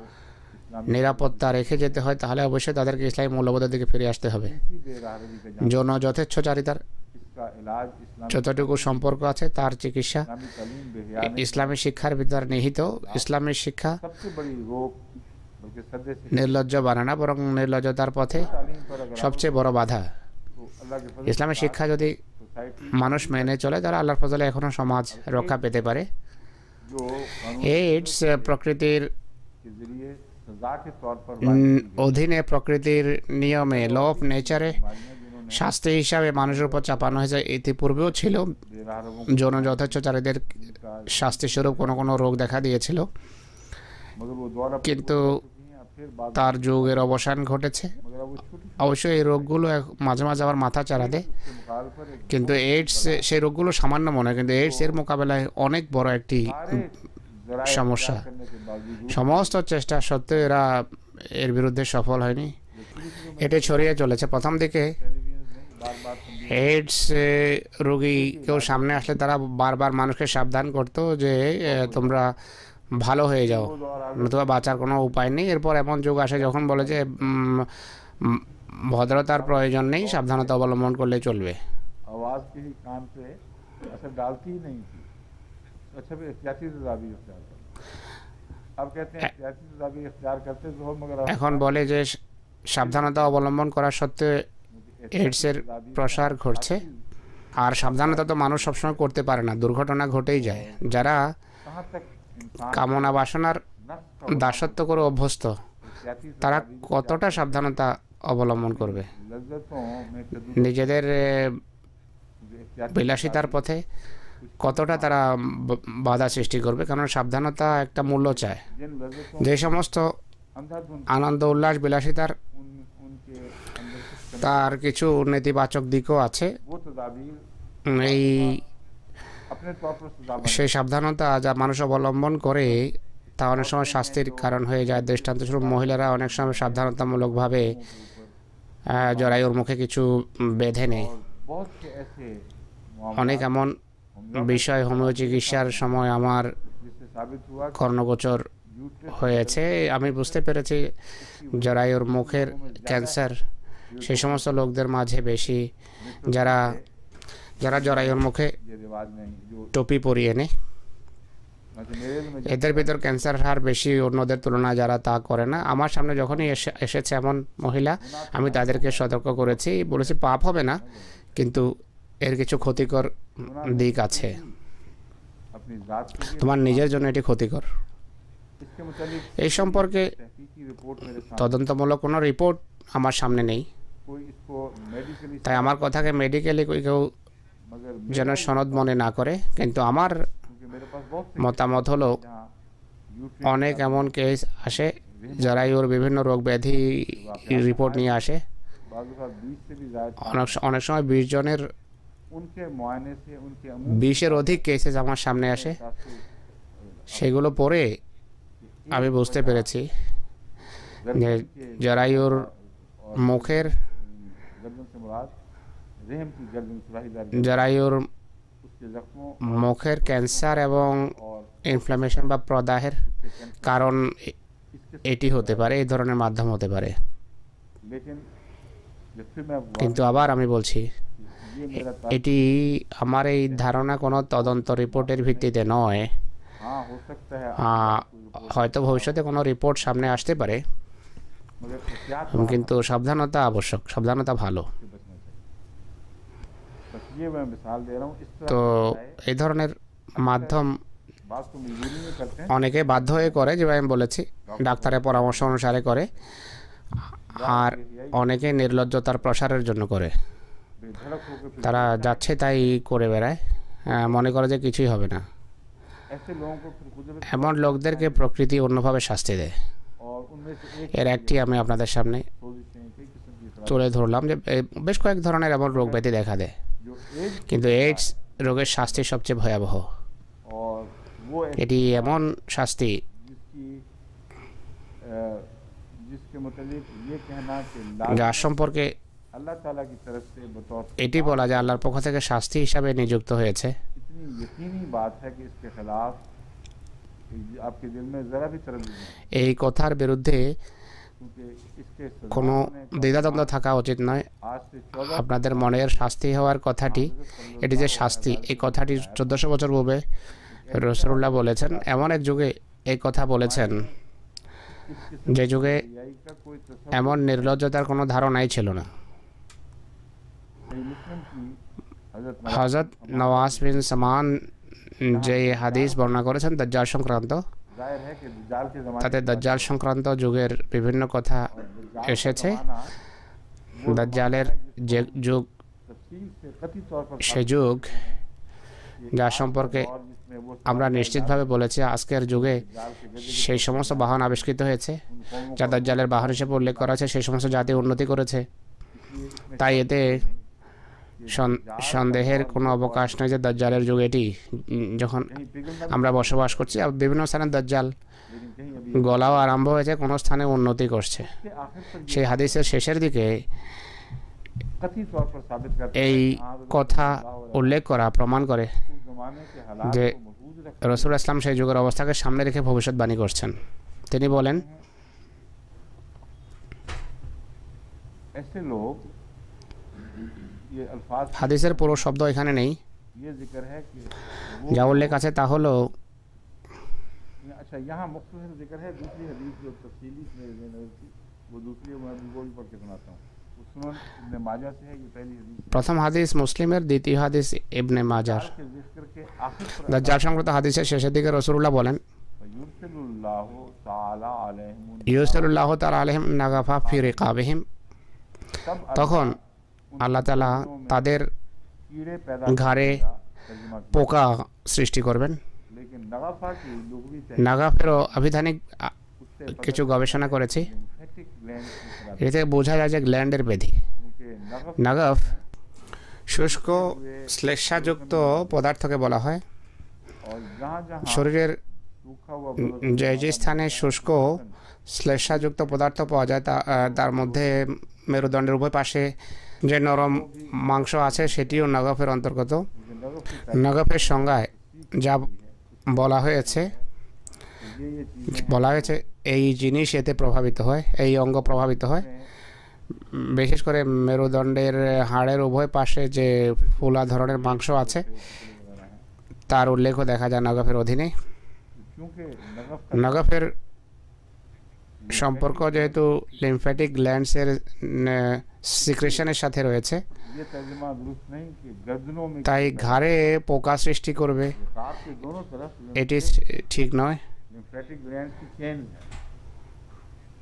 A: इस्लामी
B: নিরাপত্তা রেখে যেতে হয়, তাহলে অবশ্যই তাদেরকে ইসলামী মূল্যবোধের দিকে ফিরে আসতে হবে।
A: किसी बेराहरी का जान
B: যৌন যথেচ্ছাচারিতার
A: इसका इलाज इस्लामी
B: যতটুকু সম্পর্ক আছে তার চিকিৎসা
A: इस्लामी तालीम बेहया में
B: ইসলামী শিক্ষার ভিতরে নিহিত। ইসলামী শিক্ষা
A: सबसे बड़ी रोक बल्कि सदे से
B: নির্লজ্জ বানায় না, বরং নির্লজ্জতার পথে
A: तालीम पर अगर
B: সবচেয়ে বড় বাধা।
A: तो अल्लाह के फजल
B: ইসলামী শিক্ষা যদি
A: सोसाइटी
B: মানুষ মেনে চলে, তারা আল্লাহর ফজলে এখনো সমাজ রক্ষা পেতে পারে।
A: जो कानून
B: এইডস প্রকৃতির
A: के जरिए सजा के तौर पर वायरस की
B: অধীনে, প্রকৃতির নিয়মে, ল অফ নেচারে
A: बीमारियां जिन्होंने
B: শাস্তি হিসাবে মানুষের উপর চাপানো হয়েছে, ইতিপূর্বেও ছিল।
A: बेराहरों
B: যৌন যথেচ্ছাচারীদের
A: का
B: শাস্তি স্বরূপ কোনো কোনো রোগ দেখা দিয়েছিল,
A: मगर वो द्वारा
B: কিন্তু
A: फिर बाद
B: তার যুগের অবসান ঘটেছে।
A: मगर अब वो छोटी
B: অবশ্যই এই রোগগুলো মাঝে মাঝে আবার মাথা চারা দেয়,
A: के मुकाबले पर एक
B: কিন্তু এইডস সেই রোগগুলো সামান্য মনে হয়, কিন্তু এইডস এর মোকাবেলায় অনেক বড় একটি
A: सारे जराए
B: সমস্যা।
A: इख्तियार करने के बावजूद
B: সমস্ত চেষ্টা সত্ত্বেও এরা এর বিরুদ্ধে সফল হয়নি। এটা ছড়িয়ে চলেছে। প্রথম দিকে
A: टेलीविजन में बार बार
B: এইডস রোগী কেউ সামনে আসলে তারা বারবার মানুষকে সাবধান করতো যে তোমরা ভালো হয়ে যাও, নতুবা বাঁচার কোনো উপায় নেই। এরপর এমন যুগ আসে যখন বলে যে ভদ্রতার প্রয়োজন নেই, সাবধানতা অবলম্বন করলে চলবে।
A: आवाज के ही कान पे असर डालती ही नहीं थी। अच्छा भी एहतियाती तदाबीर इख्तियार करते अब कहते हैं एहतियाती तदाबीर इख्तियार करते तो हो मगर अब
B: এখন বলে যে সাবধানতা অবলম্বন করা সত্ত্বেও এইডসের প্রসার ঘটছে। আর সাবধানতা তো মানুষ সবসময় করতে পারে না, দুর্ঘটনা ঘটেই যায়। যারা
A: कहाँ तक इंसान
B: কামনা বাসনার
A: नफ्स का
B: দাসত্ব করে অভ্যস্ত,
A: एहतियाती
B: তারা
A: तदाबीर
B: কতটা সাবধানতা অবলম্বন করবে?
A: लज्जतों में
B: নিজেদের
A: एहतियाती
B: বিলাসিতার পথে কতটা তারা বাধা সৃষ্টি করবে? কারণ সাবধানতা একটা মূল্য চায়।
A: जिन लज्जतों
B: যে সমস্ত
A: अंधाधुंध
B: আনন্দ উল্লাস বিলাসিতার
A: उनके अंदर कुछ
B: তার কিছু নেতিবাচক দিকও আছে।
A: वो तदाबीर
B: এই
A: अपने तौर पर सजा
B: সেই সাবধানতা যা মানুষ অবলম্বন করে তা অনেক সময় শাস্তির কারণ হয়ে যায়। দৃষ্টান্তস্বরূপ মহিলারা অনেক সময় সাবধানতামূলকভাবে জরায়ুর মুখে কিছু বেঁধে নেয়।
A: बहुत से ऐसे
B: অনেক এমন বিষয় হোমিও চিকিৎসার সময় আমার
A: जिससे साबित हुआ कि
B: কর্ণগোচর
A: यूट्रस
B: হয়েছে। আমি বুঝতে পেরেছি জরায়ুর মুখের ক্যান্সার সেই সমস্ত লোকদের মাঝে বেশি যারা জরায়ুর মুখে
A: ये रिवाज नहीं जो
B: টুপি পরিয়ে নেয়।
A: मेरे में
B: এদের ভিতর ক্যান্সার হার বেশি অন্যদের তুলনায় যারা তা করে না। আমার সামনে যখনই এসেছে এমন মহিলা, আমি তাদেরকে সতর্ক করেছি, বলেছি পাপ হবে না, কিন্তু এর কিছু ক্ষতিকর দিক আছে।
A: अपनी जात के लिए
B: তোমার নিজের জন্য এটি ক্ষতিকর।
A: इसके मुतालिक
B: এই সম্পর্কে
A: तहकीकी रिपोर्ट मेरे सामने
B: তদন্তমূলক কোনো রিপোর্ট আমার সামনে নেই,
A: कोई इसको मेडिकली
B: তাই আমার কথাকে মেডিকেলি কেউ
A: मगर
B: যেন সনদ মনে না করে। কিন্তু আমার
A: क्योंकि मेरे पास बहुत से
B: মতামত হলো
A: जहाँ
B: অনেক এমন কেস আসে যারা ওর বিভিন্ন রোগ ব্যাধি রিপোর্ট নিয়ে আসে।
A: बाज़ 20 से भी ज़्यादा
B: অনেক সময় 20 জনের
A: उनके मुआयने से उनके
B: 20-এর অধিক কেসেস আমার সামনে আসে। সেগুলো পরে আমি বুঝতে পেরেছি যে জরায়ুর মুখের
A: गर्दन से मुराद रहम की गर्दन सुराहीदार
B: জরায়ুর
A: उसके जख्मों
B: মুখের ক্যান্সার এবং
A: और
B: ইনফ্লামেশন বা প্রদাহের
A: उसके कैंसर
B: কারণ
A: इसके
B: এটি হতে পারে, এই ধরনের মাধ্যম হতে পারে।
A: लेकिन जब फिर मैं
B: কিন্তু আবার আমি বলছি
A: ये मेरा
B: এটি আমার এই ধারণা কোনো তদন্ত রিপোর্টের ভিত্তিতে নয়।
A: हाँ हो सकता है
B: হয়তো ভবিষ্যতে কোনো রিপোর্ট সামনে আসতে পারে,
A: मगर एहतियात
B: কিন্তু সাবধানতা আবশ্যক, সাবধানতা ভালো।
A: से बचना चाहिए। बस ये मैं मिसाल दे रहा हूँ इस तरह
B: তো
A: से है,
B: এই ধরনের মাধ্যম
A: बात को मजबूरी में करते हैं
B: অনেকে বাধ্য হয়ে করে, যেভাবে আমি বলেছি ডাক্তারের পরামর্শ অনুসারে করে, আর অনেকে নির্লজ্জতার প্রসারের জন্য করে।
A: बेधड़क होकर फिर
B: তারা যাচ্ছে তাই করে বেড়ায়, মনে করে যে কিছুই হবে না।
A: ऐसे लोगों को फिर कुदरत
B: এমন লোকদেরকে প্রকৃতি অন্যভাবে শাস্তি দেয়।
A: और उनमें से एक
B: এর একটি আমি আপনাদের সামনে
A: सोजिशें कई किस्म की खराब
B: তুলে ধরলাম যে বেশ কয়েক ধরনের এমন রোগ ব্যাধি দেখা দেয়,
A: जो एज
B: কিন্তু এইডস রোগের শাস্তি সবচেয়ে ভয়াবহ।
A: और वो
B: এটি এমন শাস্তি
A: जिसकी जिसके मुतालिक ये कहना कि
B: যার সম্পর্কে
A: अल्लाह ताला की तरफ से बतौर
B: এটি বলা যে আল্লাহর পক্ষ থেকে শাস্তি হিসাবে নিযুক্ত হয়েছে,
A: इतनी यकीनी बात है कि इसके खिलाफ आपके दिल में ज़रा भी तरद्दुद नहीं,
B: এই কথার বিরুদ্ধে
A: क्योंकि इसके सज़ा
B: কোনো
A: होने का
B: দ্বিধাদ্বন্দ্ব থাকা উচিত নয়।
A: आज से 14
B: আপনাদের মনের শাস্তি হওয়ার কথাটি, এটি যে শাস্তি, এই কথাটি 1400 বছর পূর্বে রাসূলুল্লাহ বলেছেন। এমন এক যুগে এই কথা বলেছেন যে যুগে
A: रियाई का कोई तस्वर
B: এমন নির্লজ্জতার কোনো ধারণাই ছিল না।
A: सही मुस्लिम की हजरत
B: হযরত নওয়াজ বিন সামান যে হাদিস বর্ণনা করেছেন দাজ্জাল সংক্রান্ত,
A: जाहिर है कि दज्जाल के ज़माने
B: তাতে দাজ্জাল সংক্রান্ত যুগের বিভিন্ন কথা
A: दज्जाल
B: এসেছে।
A: का ज़माना
B: দাজ্জালের যে যুগ,
A: तफसील से कतई तौर पर
B: সে যুগ যার সম্পর্কে
A: और जिसमें वो
B: আমরা নিশ্চিতভাবে বলেছি আজকের যুগে
A: दज्जाल के गधे
B: সেই সমস্ত বাহন আবিষ্কৃত হয়েছে
A: उन कौमों
B: যা দাজ্জালের বাহন হিসেবে উল্লেখ করা আছে, সেই সমস্ত জাতি উন্নতি করেছে।
A: इसलिए इसमें
B: তাই এতে সন্দেহের কোনো অবকাশ নেই যে দাজ্জালের যুগ এটি। যখন
A: कहीं पिघलना
B: আমরা बसबास করছি, আর বিভিন্ন স্থানে দাজ্জাল
A: लेकिन कहीं अभी
B: গলাও আরম্ভ হয়েছে, কোনো স্থানে উন্নতি করছে।
A: के आखिर पर ये
B: সেই হাদিসের শেষের দিকে
A: कतई तौर पर साबित करता
B: এই
A: है कि हाँ,
B: কথা উল্লেখ করা প্রমাণ করে
A: उस ज़माने के हालात
B: যে
A: को महफूज रखते
B: রসুল ইসলাম সেই যুগের অবস্থাকে সামনে রেখে ভবিষ্যৎবাণী করছেন। তিনি বলেন,
A: ऐसे लोग ये अल्फाज
B: হাদিসের পুরো শব্দ এখানে নেই,
A: ये जिक्र है कि
B: যা उल्लेख আছে তা হলো
A: अच्छा यहाँ मुख्तसर जिक्र है दूसरी हदीस जो तफसीली में नजर थी वो दूसरी मैं भी वो भी पढ़ के सुनाता हूँ। वो सुनन इब्ने माजा से है, ये पहली हदीस है।
B: প্রথম হাদিস মুসলিমের, দ্বিতীয় হাদিস ইবনে মাজার।
A: के जिक्र के आखिर पर
B: দাজ্জাল সংক্রান্ত হাদিসের শেষের দিকে রাসূলুল্লাহ বলেন,
A: युरसिलुल्लाहु ताला अलैहिम
B: ইউসাল্লাহু তাআলা আলাইহিম নাগাফা ফি রিকাবিহিম,
A: तब
B: তখন আল্লাহ তাআলা তাদের
A: कीड़े पैदा
B: ঘাড়ে
A: करेगा, तर्जुमा किया।
B: পোকা সৃষ্টি করবেন।
A: लेकिन नगाफा की लुगवी
B: নাগাফেরও আভিধানিক
A: उससे
B: কিছু গবেষণা করেছি,
A: लिम्फेटिक ग्लैंड की तरह,
B: এতে বোঝা যায় যে গ্ল্যান্ডের ব্যাধি।
A: क्योंकि नगफ
B: নাগাফ শুষ্ক শ্লেষ্মাযুক্ত পদার্থকে বলা হয়।
A: और जहाँ जहाँ
B: শরীরের
A: सूखा हुआ
B: যে যে স্থানে শুষ্ক শ্লেষ্মাযুক্ত পদার্থ পাওয়া যায় তার মধ্যে মেরুদণ্ডের উভয় পাশে যে নরম মাংস আছে সেটিও নাগাফের অন্তর্গত। নাগাফের সংজ্ঞায় যা বলা হয়েছে এই জিনিস এতে প্রভাবিত হয়, এই অঙ্গ প্রভাবিত হয়। বিশেষ করে মেরুদণ্ডের হাড়ের উভয় পাশে যে ফোলা ধরনের মাংস আছে তার উল্লেখও দেখা যায় নাগাফের অধীনে।
A: क्योंकि नगफ
B: নাগাফের সম্পর্ক যেহেতু লিম্ফ্যাটিক গ্ল্যান্ডসের সিক্রেশনের সাথে রয়েছে,
A: ये तर्जुमा दुरुस्त नहीं कि गर्दनों में
B: তাই ঘাড়ে পোকা সৃষ্টি করবে
A: रिकाब के दोनों तरफ
B: এটি ঠিক নয়।
A: लिम्फेटिक ग्लैंड की चेन है,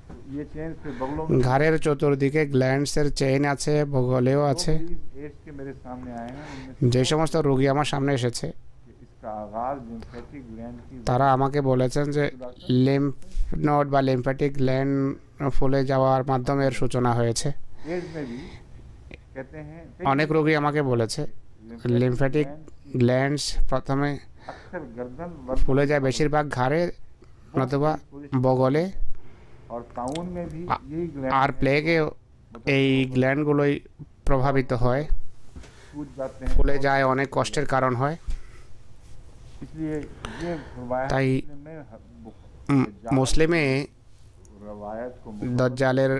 A: तो ये चेन फिर बगलों में
B: ঘাড়ের চতুর্দিকে গ্ল্যান্ডসের চেইন আছে, বগলেও
A: जो
B: আছে।
A: मरीज एड्स के मेरे सामने आए हैं उनमें
B: যে
A: से
B: সমস্ত রোগী আমার সামনে এসেছে
A: कि इसका आगाज लिम्फेटिक ग्लैंड की
B: তারা আমাকে বলেছেন যে লিম্ফ নোড বা লিম্ফ্যাটিক গ্ল্যান্ড ফুলে যাওয়ার মাধ্যমে এর সূচনা হয়েছে।
A: एड्स में भी कहते हैं
B: অনেক রোগী আমাকে বলেছে লিম্ফ্যাটিক গ্ল্যান্ডস প্রথমে
A: अक्सर गर्दन
B: ফুলে যায় বেশিরভাগ ঘাড়ে নতুবা বগলে,
A: और ताउन में भी
B: आ-
A: यही ग्लैंड
B: আর প্লেগে এই গ্ল্যান্ডগুলোই প্রভাবিত হয়,
A: सूज जाते हैं,
B: ফুলে যায়, অনেক কষ্টের কারণ হয়।
A: इसलिए ये फरमाया
B: তাই
A: है में
B: মুসলিমে
A: रवायत को
B: দজ্জালের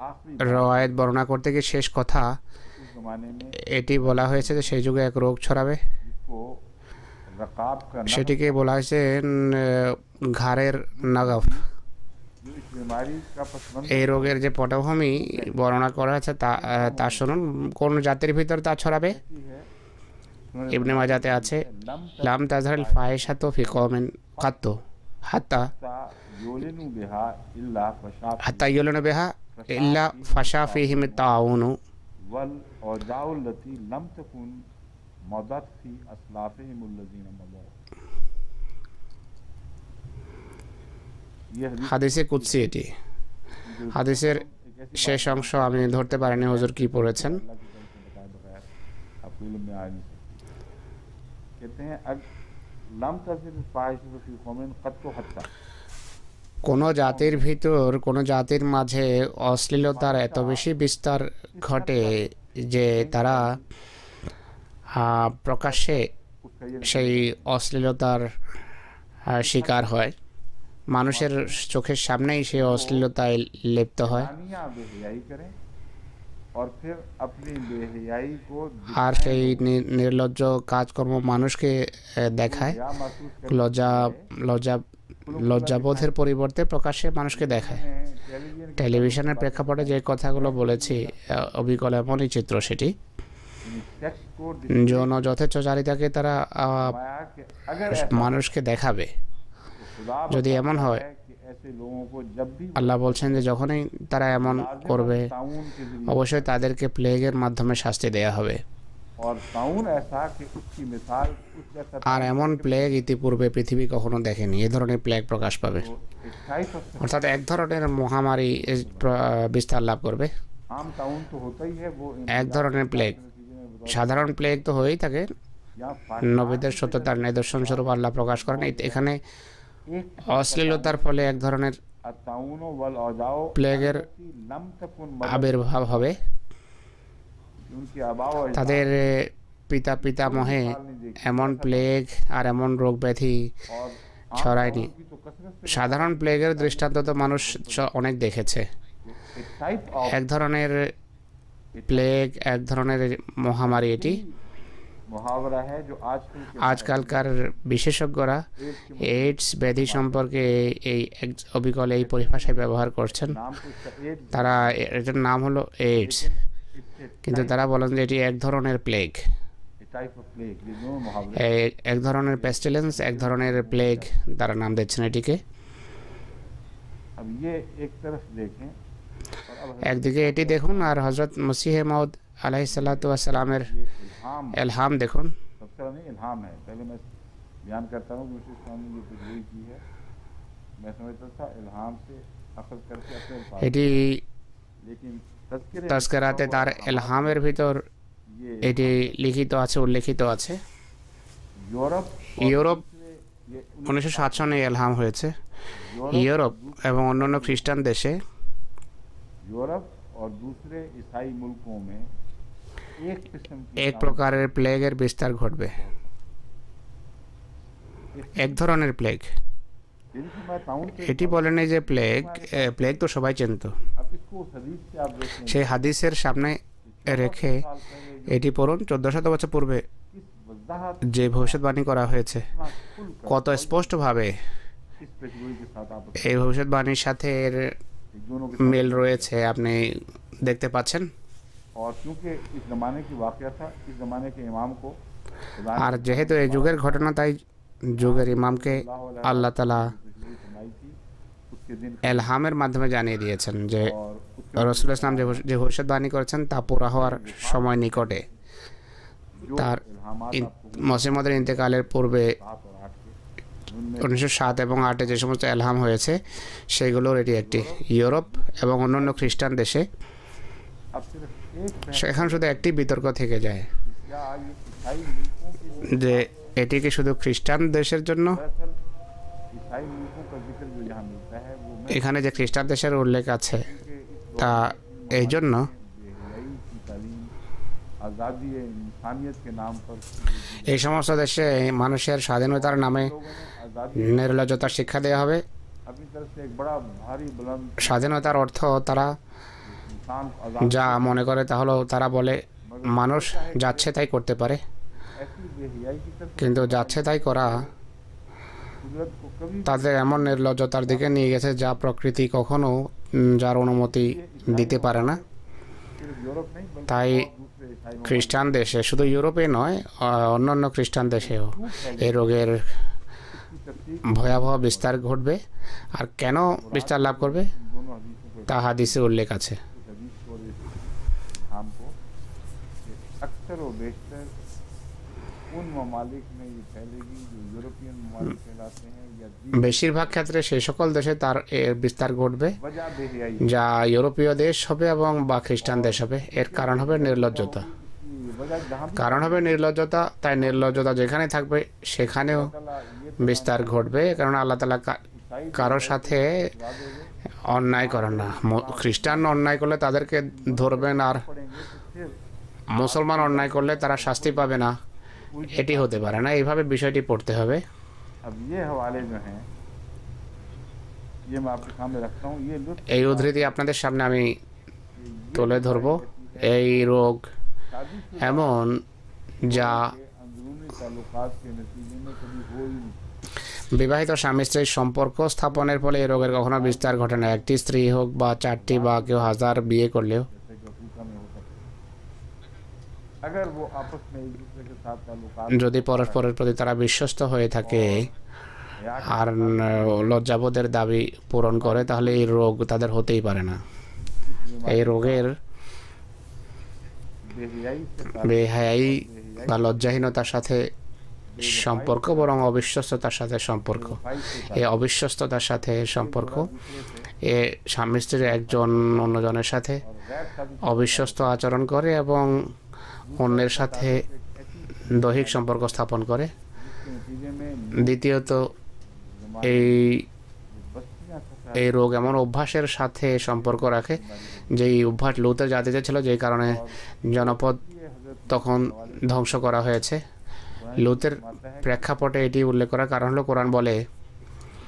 A: आखिरी
B: রওয়ায়াত বর্ণনা করতে গিয়ে শেষ কথা
A: उस जमाने में
B: এটি বলা হয়েছে যে সেই যুগে এক রোগ ছড়াবে,
A: जिसको रकाब का नफ
B: সেটিকে বলা হয়েছে ঘাড়ের নাগাফ।
A: जो इस बीमारी का पसमंद
B: এই রোগের যে পটভূমি বর্ণনা করা আছে তা শুনুন। কোন জাতির ভিতর তা ছড়াবে?
A: है
B: ইবনে মাজাতে আছে
A: लम
B: লাম তাজহারুল ফাহিশাতু ফি কওমিন কাত্তু হাত্তা
A: योलिनु बिहा इल्ला फशाफ
B: হাত্তা ইউলিনু বিহা ইল্লা ফাশা ফিহিম তাউনু।
A: वल औजाउल लती लम तकुन मदत फी असलाफिहिम अल्लज़ीना मदौ। ये हदीस
B: হাদিসে কুদসি এটি। হাদিসের শেষ অংশ আমি ধরতে পারিনি হুজুর কি পড়েছেন।
A: अल्लाह की तरफ से बताए बगैर आपको इल्म में आ नहीं सकती। कहते हैं अग लम तसिल फाहिशतु फी कौमिन कत्तु हत्ता,
B: কোনো জাতির ভিতর কোনো জাতির মাঝে অশ্লীলতার এত বেশি বিস্তার ঘটে যে তারা প্রকাশ্যে
A: उसका ये
B: সেই অশ্লীলতার শিকার হয়, মানুষের চোখের সামনেই সেই অশ্লীলতায় লিপ্ত হয়,
A: जानिया बेहयाई करें और फिर अपनी बेहयाई को
B: আর সেই নির্লজ্জ কাজকর্ম মানুষকে দেখায়,
A: या महसूस करें।
B: লজ্জা লজ্জাবোধের পরিবর্তে প্রকাশ্যে মানুষকে দেখায়।
A: टेलीविजन
B: টেলিভিশনের প্রেক্ষাপটে যে কথাগুলো বলেছি অবিকল এমনই চিত্র সেটি।
A: सेक्स को
B: যৌন যথেচ্ছাচারিতাকে তারা
A: दिखाया कि अगर ऐसा
B: মানুষকে দেখাবে।
A: खुदा
B: যদি এমন হয়,
A: है कि ऐसे लोगों को जब भी
B: আল্লাহ বলছেন যে যখনই তারা এমন করবে
A: ताउन के जरिए
B: অবশ্যই তাদেরকে প্লেগের মাধ্যমে শাস্তি দেয়া হবে।
A: और ताउन ऐसा कि उसकी मिसाल उस जैसा
B: আর এমন প্লেগ ইতিপূর্বে পৃথিবী কখনো দেখেনি। এ ধরনের প্লেগ প্রকাশ পাবে,
A: तो एक टाइप ऑफ
B: অর্থাৎ এক ধরনের মহামারী বিস্তার লাভ করবে।
A: आम ताउन तो होता ही है वो
B: এক ধরনের প্লেগ, সাধারণ প্লেগ তো হয়েই থাকে।
A: यहाँ
B: নবীদের সত্যতার নিদর্শন স্বরূপ আল্লাহ প্রকাশ করেন এখানে
A: एक
B: অশ্লীলতার ফলে এক ধরনের
A: ताउन वल औजाओ
B: প্লেগের
A: लम तकुन
B: আবির্ভাব হবে।
A: उनके अबाव
B: তাদের পিতা পিতামহে এমন প্লেগ আর এমন রোগ ব্যাধি
A: और
B: ছড়ায়নি।
A: की तो कसरत से
B: সাধারণ প্লেগের দৃষ্টান্ত তো মানুষ অনেক দেখেছে।
A: एक टाइप ऑफ
B: এক ধরনের প্লেগ, এক ধরনের মহামারী এটি।
A: मुहावरा है जो आजकल के
B: আজকালকার বিশেষজ্ঞরা এইডস ব্যাধি সম্পর্কে এই অবিকল এই পরিভাষায় ব্যবহার করছেন।
A: नाम तो इसका एड्स
B: তারা এটার নাম হলো এইডস, কিন্তু তারা বলেন যে এটি এক ধরনের প্লেগ,
A: टाइप ऑफ प्लेग, ये दोनों मुहावरे
B: এক ধরনের পেস্টিলেন্স, এক ধরনের প্লেগ তারা নাম দিচ্ছেন এটিকে।
A: अब ये एक तरफ देखें और अब
B: একদিকে এটি দেখুন আর হজরত মসিহে মাউদ আলাইহিসসালাতু ওয়াসসালামের
A: ये इल्हाम
B: এলহাম দেখুন।
A: सबसे पहले नहीं इल्हाम है, पहले मैं बयान करता हूँ दूसरे सामने ये कुछ वही की है, मैं समझता था इल्हाम से अखज़ करके अपने अल्फाज,
B: এটি
A: लेकिन तज़किरे
B: তাজকিরাতে তার এলহামের ভিতর
A: ये
B: এটি লিখিত আছে, উল্লেখিত আছে।
A: यूरोप
B: ইউরোপ
A: ये
B: 1907 সনে এলহাম হয়েছে। ইউরোপ এবং অন্যান্য খ্রিস্টান দেশে
A: यूरोप और दूसरे ईसाई मुल्कों में एक किस्म की
B: এক প্রকারের প্লেগের বিস্তার ঘটবে, এক ধরনের প্লেগ।
A: जिनकी मैं ताउन से
B: এটি বলেনি যে প্লেগ তো সবাই চিনত।
A: अब इसको उस हदीस से आप देखें
B: সেই হাদিসের সামনে রেখে
A: साल पहले
B: এটি পড়ুন 1400 বছর পূর্বে
A: किस वजाहत
B: যে ভবিষ্যৎবাণী করা হয়েছে,
A: इतना खुलकर
B: কত স্পষ্টভাবে
A: इस पेशगोई के साथ आप
B: এই ভবিষ্যৎবাণীর সাথে এর
A: एक दोनों के
B: মিল রয়েছে আপনি দেখতে পাচ্ছেন।
A: और क्योंकि इस ज़माने की वाक़या था, इस ज़माने के इमाम को खुदा ने
B: আর যেহেতু এই যুগের ঘটনা, তাই যুগের ইমামকে আল্লাহ তাআলা
A: के दिन
B: এলহামের মাধ্যমে জানিয়ে দিয়েছেন যে
A: और
B: রসুল ইসলাম যে ভবিষ্যৎবাণী করেছেন তা পুরা হওয়ার সময় নিকটে।
A: जो
B: তার
A: इल्हामात आपको
B: মসিহ মউদের ইন্তেকালের পূর্বে
A: 7 और 8 के उनमें
B: 1907 এবং 8-এ যে সমস্ত এলহাম হয়েছে সেগুলোর এটি একটি। ইউরোপ এবং অন্যান্য খ্রিস্টান দেশে
A: अब सिर्फ एक
B: সেখানে শুধু একটি বিতর্ক থেকে যায়
A: क्या ये ईसाई मुल्कों के लिए
B: যে এটি কি শুধু খ্রিস্টান দেশের জন্য।
A: दरअसल ईसाई मुल्कों का जिक्र जो यहाँ मिलता है वो मैं
B: এখানে যে খ্রিস্টান দেশের উল্লেখ আছে
A: के इस
B: তা এই জন্য
A: बेहयाई की तालीम आज़ादी इंसानियत के नाम पर
B: এই সমস্ত देशे মানুষের স্বাধীনতার নামে
A: लोगों ने आज़ादी
B: নির্লজ্জতার শিক্ষা দেওয়া হবে।
A: अपनी तरफ से एक बड़ा भारी बुलंद
B: স্বাধীনতার অর্থ তারা
A: इंसान आज़ाद
B: যা মনে করে তা হলো তারা বলে মানুষ যাচ্ছে তাই করতে পারে,
A: ऐसी बेहयाई की तरफ
B: কিন্তু যাচ্ছে তাই করা
A: कुदरत को कभी
B: তাদের এমন নির্লজ্জতার দিকে নিয়ে গেছে যা প্রকৃতি কখনো যার অনুমতি দিতে পারে না।
A: सिर्फ यूरोप नहीं बल्कि
B: তাই
A: दूसरे ईसाई
B: খ্রিস্টান দেশে, শুধু ইউরোপে নয় অন্যান্য খ্রিস্টান দেশেও এই রোগের
A: की तफसीर
B: ভয়াবহ বিস্তার ঘটবে। আর কেন বিস্তার লাভ করবে
A: दोनों हदीसों को
B: তা হাদিসে उल्लेख আছে।
A: इस हदीस को और इस हम को कि अक्सर व बेशतर उन ममालिक में ये फैलेगी जो यूरोपियन ममालिक कहलाते हैं या
B: বেশিরভাগ ক্ষেত্রে সেই সকল দেশে তার এর বিস্তার ঘটবে
A: वजह बेहयाई
B: যা ইউরোপীয় দেশ হবে এবং বা খ্রিস্টান দেশ হবে। এর কারণ হবে নির্লজ্জতা।
A: की वजह जहाँ भी
B: কারণ হবে নির্লজ্জতা। তাই নির্লজ্জতা যেখানে থাকবে সেখানেও
A: ताला ये
B: বিস্তার ঘটবে, কারণ আল্লাহ তাআলা
A: ईसाई
B: কারোর সাথে
A: वादे में
B: অন্যায় করেন না। খ্রিস্টান অন্যায় করলে তাদেরকে ধরবেন, আর
A: पड़ेंगे तो फिर
B: মুসলমান অন্যায় করলে তারা শাস্তি পাবে না, এটি হতে পারে না। এইভাবে বিষয়টি পড়তে হবে।
A: अब ये हवाले जो हैं ये मैं आपके सामने रखता हूँ ये लुत्फ
B: এই उद्धृति আপনাদের সামনে আমি তুলে ধরব। এই রোগ
A: शादीशुदा
B: এমন যা
A: के अंदरूनी ताल्लुकात के नतीजे में कभी हो ही नहीं
B: বিবাহিত স্বামী স্ত্রীর সম্পর্ক স্থাপনের ফলে এই রোগের কখনো বিস্তার ঘটে না। একটি স্ত্রী হোক বা 4টি বা কেউ 1000 বিয়ে করলেও
A: जैसे कि अफ्रीका में होता है। अगर वो आपस में एक दूसरे के साथ ताल्लुकात
B: যদি পরস্পরের প্রতি তারা বিশ্বস্ত হয়ে থাকে
A: हया के
B: আর লজ্জাবোধের দাবি পূরণ করে, তাহলে এই রোগ তাদের হতেই পারে না। এই রোগের
A: बेहयाई से
B: বেহায়াই বা লজ্জাহীনতার সাথে সম্পর্ক বরং অবিশ্বস্ততার সাথে সম্পর্ক।
A: ताल्लुकात से
B: এই অবিশ্বস্ততার সাথে সম্পর্ক
A: दूसरे से
B: এ স্বামী স্ত্রীর একজন অন্যজনের সাথে
A: और गैर शादी
B: অবিশ্বস্ত আচরণ করে এবং অন্যের সাথে দৈহিক সম্পর্ক স্থাপন করে।
A: के नतीजे में
B: দ্বিতীয়ত
A: जमाने
B: এই
A: बस्तियां तथा
B: এই রোগ এমন অভ্যাসের সাথে সম্পর্ক রাখে যেই অভ্যাস লুতের জাতিতে ছিল, যেই কারণে জনপদ
A: ये हजरत
B: তখন ধ্বংস করা হয়েছে। লুতের প্রেক্ষাপটে এটি উল্লেখ করার কারণ হলো কোরআন বলে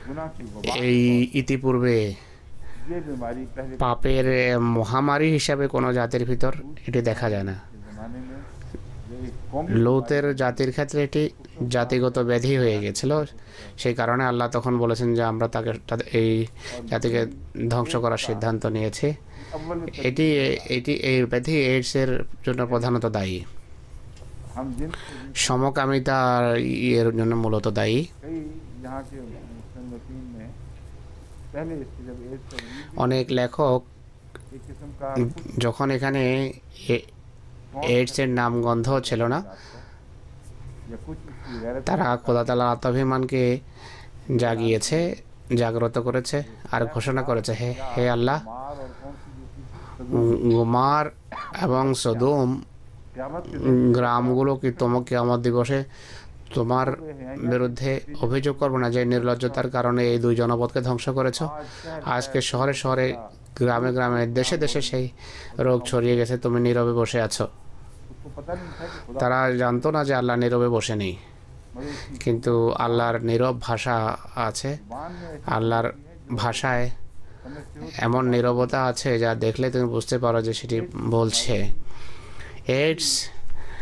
A: गुनाह की वबा
B: এই ইতিপূর্বে
A: ये बीमारी पहले
B: পাপের মহামারী হিসাবে কোনো জাতির ভিতর এটি দেখা যায় না।
A: के ज़माने में ये एक कौमी
B: লুতের জাতির ক্ষেত্রে এটি জাতিগত ব্যাধি হয়ে গেছিল। সেই কারণে আল্লাহ তখন বলেছেন যে আমরা এই জাতিকে ধ্বংস করার সিদ্ধান্ত নিয়েছি।
A: अव्वल
B: এটি এটি এই ব্যাধি এইডসের জন্য প্রধানত দায়ী।
A: हम जिन
B: সমকামিতা এর জন্য মূলত দায়ী।
A: कई यहाँ के मुसन्निफीन में पहले इसके जब एड्स का वजूद
B: অনেক লেখক
A: एक किस्म का
B: যখন এখানে এইডসের নাম গন্ধ ছিল না,
A: या कुछ इसकी गैरत
B: তারা খোদা তাআলার আত্মাভিমানকে জাগিয়েছে, জাগ্রত করেছে আর ঘোষণা করেছে, হে হে আল্লাহ,
A: मार और कौन सी दूसरी
B: গোমার এবং সদোম
A: क़यामत के
B: গ্রামগুলো কি তোমাকে আমার দিবসে তোমার বিরুদ্ধে অভিযোগ করবো না যে নির্লজ্জতার কারণে এই দুই জনপদকে ধ্বংস করেছো। আজকে শহরে শহরে গ্রামে গ্রামে দেশে দেশে সেই রোগ ছড়িয়ে গেছে, তুমি নীরবে বসে আছো।
A: उसको पता नहीं था कि खुदा
B: তারা জানতো না যে আল্লাহ নীরবে বসে নেই,
A: मगर उसकी
B: কিন্তু আল্লাহর নীরব ভাষা আছে।
A: ज़ुबान में ऐसी
B: আল্লাহর ভাষায়
A: समझते हो
B: এমন নীরবতা আছে যা দেখলে তুমি বুঝতে পারো যে সেটি বলছে। এইডস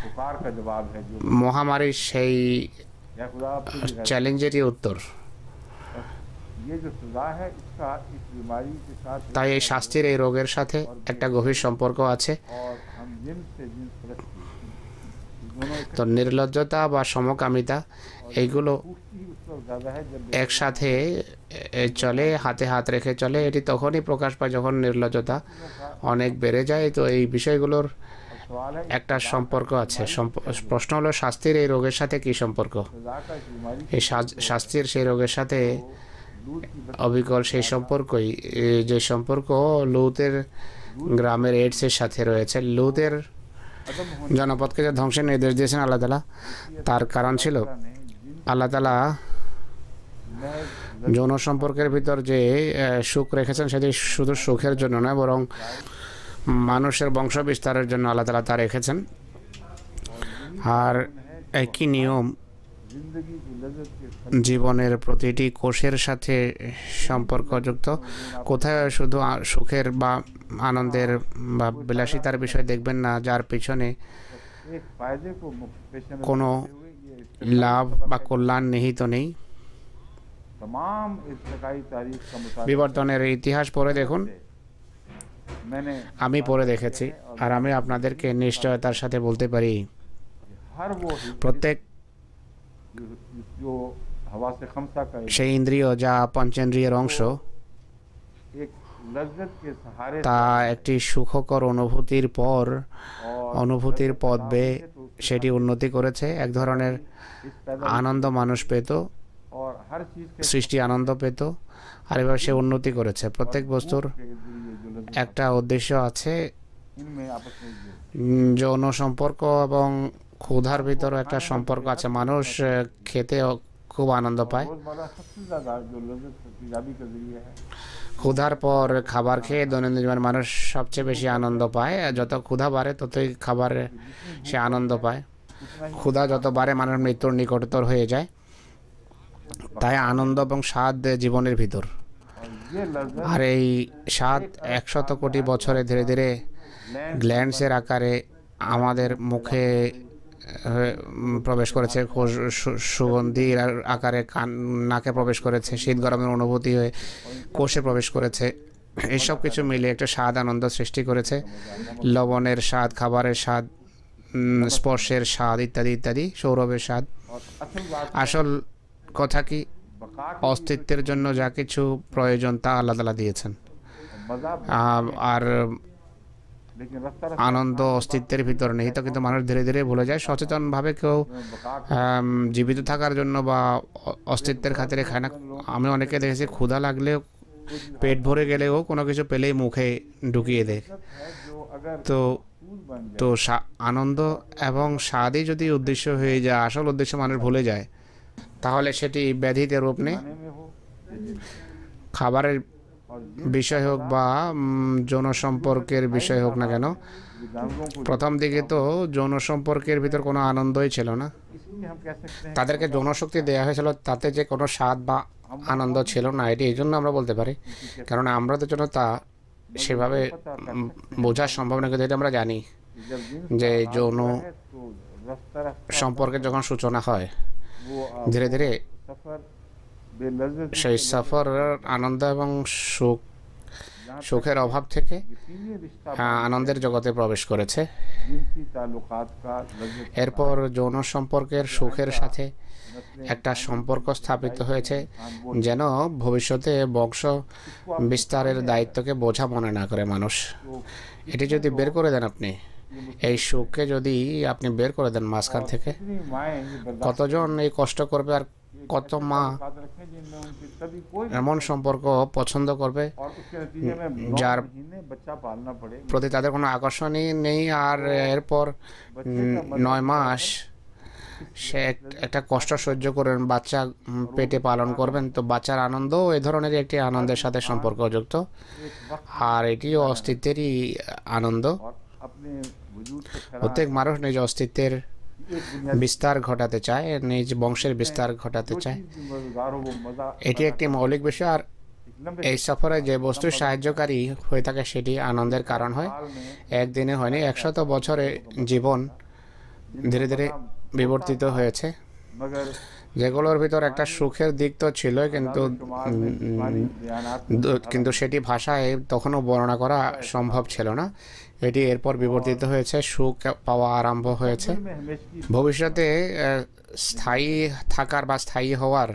A: पुकार का जवाब है जो
B: মহামারীর সেই
A: या खुदा आपसे भी है।
B: চ্যালেঞ্জেরই উত্তর।
A: ये जो सजा है इसका इस बीमारी के साथ
B: তাই এই শাস্তির এই রোগের সাথে একটা গভীর সম্পর্ক আছে।
A: और हम जिन से जिन परस्ती
B: তো নির্লজ্জতা বা সমকামিতা এইগুলো একসাথে চলে, হাতে হাত রেখে চলে। এটি তখনই প্রকাশ পায় যখন নির্লজ্জতা অনেক বেড়ে যায়। তো এই বিষয়গুলোর একটা সম্পর্ক আছে। প্রশ্ন হলো শাস্তির এই রোগের সাথে কি সম্পর্ক? এই শাস্তির সেই রোগের সাথে অবিকল সেই সম্পর্কই, যে সম্পর্ক লুতের গ্রামের এইডসের সাথে রয়েছে। লুতের জনপদকে যে ধ্বংসের নির্দেশ দিয়েছেন আল্লাহ তাআলা, তার কারণ ছিল আল্লাহ তাআলা যৌন সম্পর্কের ভিতর যে সুখ রেখেছেন সেটি শুধু সুখের জন্য নয়, বরং মানুষের বংশ বিস্তারের জন্য আল্লাহ তাআলা তা রেখেছেন। আর একই নিয়ম জীবনের প্রতিটি কোষের সাথে সম্পর্কযুক্ত। কোথায় শুধু সুখের বা আনন্দের বা বিলাসিতার বিষয় দেখবেন না, যার পিছনে কোনো লাভ বা কল্যাণ নিহিত নেই। বিবর্তনের ইতিহাস পড়ে দেখুন। আমি পড়ে দেখেছি, আর আমি আপনাদেরকে নিশ্চয়তার সাথে বলতে পারি প্রত্যেক সেই ইন্দ্রিয় যা পঞ্চেন্দ্রিয়ের অংশ, তা একটি সুখকর অনুভূতির পথ বেয়ে সেটি উন্নতি করেছে। এক ধরনের আনন্দ মানুষ পেত, সৃষ্টি আনন্দ পেত, আর এবার সে উন্নতি করেছে। প্রত্যেক বস্তুর একটা উদ্দেশ্য আছে। যৌন সম্পর্ক এবং ক্ষুধার ভিতরে একটা সম্পর্ক আছে। মানুষ খেতে খুব আনন্দ পায়। ক্ষুধার পর খাবার খেয়ে দৈনন্দিন জীবনে মানুষ সবচেয়ে বেশি আনন্দ পায়। যত ক্ষুধা বাড়ে ততই খাবারে সে আনন্দ পায়। ক্ষুধা যত বাড়ে মানুষ মৃত্যুর নিকটতর হয়ে যায়। তাই আনন্দ এবং স্বাদ জীবনের ভিতর। আর এই স্বাদ 100 কোটি বছরে ধীরে ধীরে গ্ল্যান্ডসের আকারে আমাদের মুখে প্রবেশ করেছে, সুগন্ধির আকারে নাকে প্রবেশ করেছে, শীত গরমের অনুভূতি হয়ে কোষে প্রবেশ করেছে। এইসব কিছু মিলে একটা স্বাদ আনন্দ সৃষ্টি করেছে। লবণের স্বাদ, খাবারের স্বাদ, স্পর্শের স্বাদ ইত্যাদি ইত্যাদি, সৌরভের স্বাদ। আসল কথা কি, অস্তিত্বের জন্য যা কিছু প্রয়োজন তা আল্লাহ তাআলা দিয়েছেন। আর আনন্দ অস্তিত্বের ভিতর নিহিত, কিন্তু মানুষ ধীরে ধীরে ভুলে যায়। সচেতনভাবে কেউ জীবিত থাকার জন্য বা অস্তিত্বের খাতিরে খায় না। আমি অনেকে দেখেছি ক্ষুধা লাগলেও, পেট ভরে গেলেও কোনো কিছু পেলেই মুখে ঢুকিয়ে দেয়। তো আনন্দ এবং স্বাদই যদি উদ্দেশ্য হয়ে যায়, আসল উদ্দেশ্য মানুষ ভুলে যায়, তাহলে সেটি ব্যাধিতে রূপ নেয়। খাবারের বিষয় হোক বা যৌন সম্পর্কের বিষয় হোক না কেন, প্রথম দিকে তো যৌন সম্পর্কের ভিতর কোনো আনন্দই ছিল না। তাদেরকে যৌন শক্তি দেওয়া হয়েছিল, তাতে যে কোনো স্বাদ বা আনন্দ ছিল না। এটি এই জন্য আমরা বলতে পারি, কারণ আমাদের জন্য তা সেভাবে বোঝা সম্ভব না। কিন্তু এটা আমরা জানি যে যৌন সম্পর্কে যখন সূচনা হয়, ধীরে ধীরে সেই সফর আনন্দ এবং সুখের অভাব থেকে আনন্দের জগতে প্রবেশ করেছে। এরপর যৌন সম্পর্কের সুখের সাথে একটা সম্পর্ক স্থাপিত হয়েছে, যেন ভবিষ্যতে বংশ বিস্তারের দায়িত্বকে বোঝা মনে না করে মানুষ। এটি যদি বের করে দেন আপনি, এই সুখকে যদি আপনি বের করে দেন মাঝখান থেকে, কতজন এই কষ্ট করবে, আর কত মা এমন সম্পর্ক পছন্দ করবে যার প্রতি তাদের কোনো আকর্ষণই নেই, আর এরপর 9 মাস সে একটা কষ্ট সহ্য করেন, বাচ্চা পেটে পালন করবেন। তো বাচ্চার আনন্দ এ ধরনের একটি আনন্দের সাথে সম্পর্কযুক্ত, আর এটিও অস্তিত্বেরই আনন্দ। প্রত্যেক মানুষ নিজ অস্তিত্বের বিস্তার ঘটাতে চায়, নিজ বংশের বিস্তার ঘটাতে চায়। এটি একটি মৌলিক বিষয়। আর এই সফরে যে বস্তু সাহায্যকারী হয়ে থাকে সেটি আনন্দের কারণ হয়। একদিনে হয়নি, 100 বছরে জীবন ধীরে ধীরে বিবর্তিত হয়েছে।
A: मगर
B: যেগুলোর ভিতর একটা সুখের দিক তো ছিল, কিন্তু কিন্তু সেটি ভাষায় তখনও বর্ণনা করা সম্ভব ছিল না। এটি এরপর বিবর্তিত হয়েছে, সুখ পাওয়া আরম্ভ হয়েছে। ভবিষ্যতে স্থায়ী থাকার বা স্থায়ী হওয়ার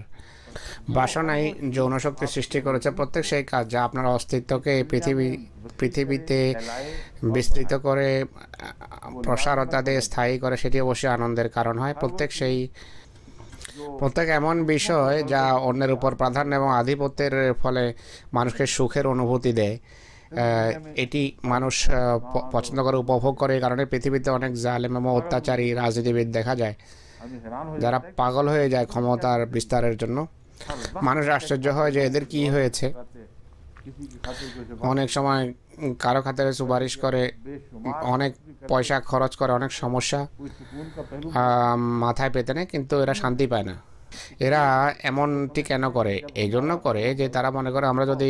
B: বাসনাই যৌনশক্তি সৃষ্টি করেছে। প্রত্যেক সেই কাজ যা আপনার অস্তিত্বকে পৃথিবীতে বিস্তৃত করে, প্রসারতা দিয়ে স্থায়ী করে, সেটি অবশ্যই আনন্দের কারণ হয়। প্রত্যেক এমন বিষয় যা অন্যের উপর প্রাধান্য এবং আধিপত্যের ফলে মানুষকে সুখের অনুভূতি দেয়, এটি মানুষ পছন্দ করে, উপভোগ করে। এই কারণে পৃথিবীতে অনেক জালেম এবং অত্যাচারী রাজনীতিবিদ দেখা যায় যারা পাগল হয়ে যায় ক্ষমতার বিস্তারের জন্য। মানুষ আশ্চর্য হয় যে এদের কি হয়েছে। অনেক সময় কারো খাতিরে সুপারিশ করে, অনেক পয়সা খরচ করে, অনেক সমস্যা মাথায় পেতে নেয়, কিন্তু এরা শান্তি পায় না। এরা এমনটি কেন করে? এই জন্য করে যে তারা মনে করে আমরা যদি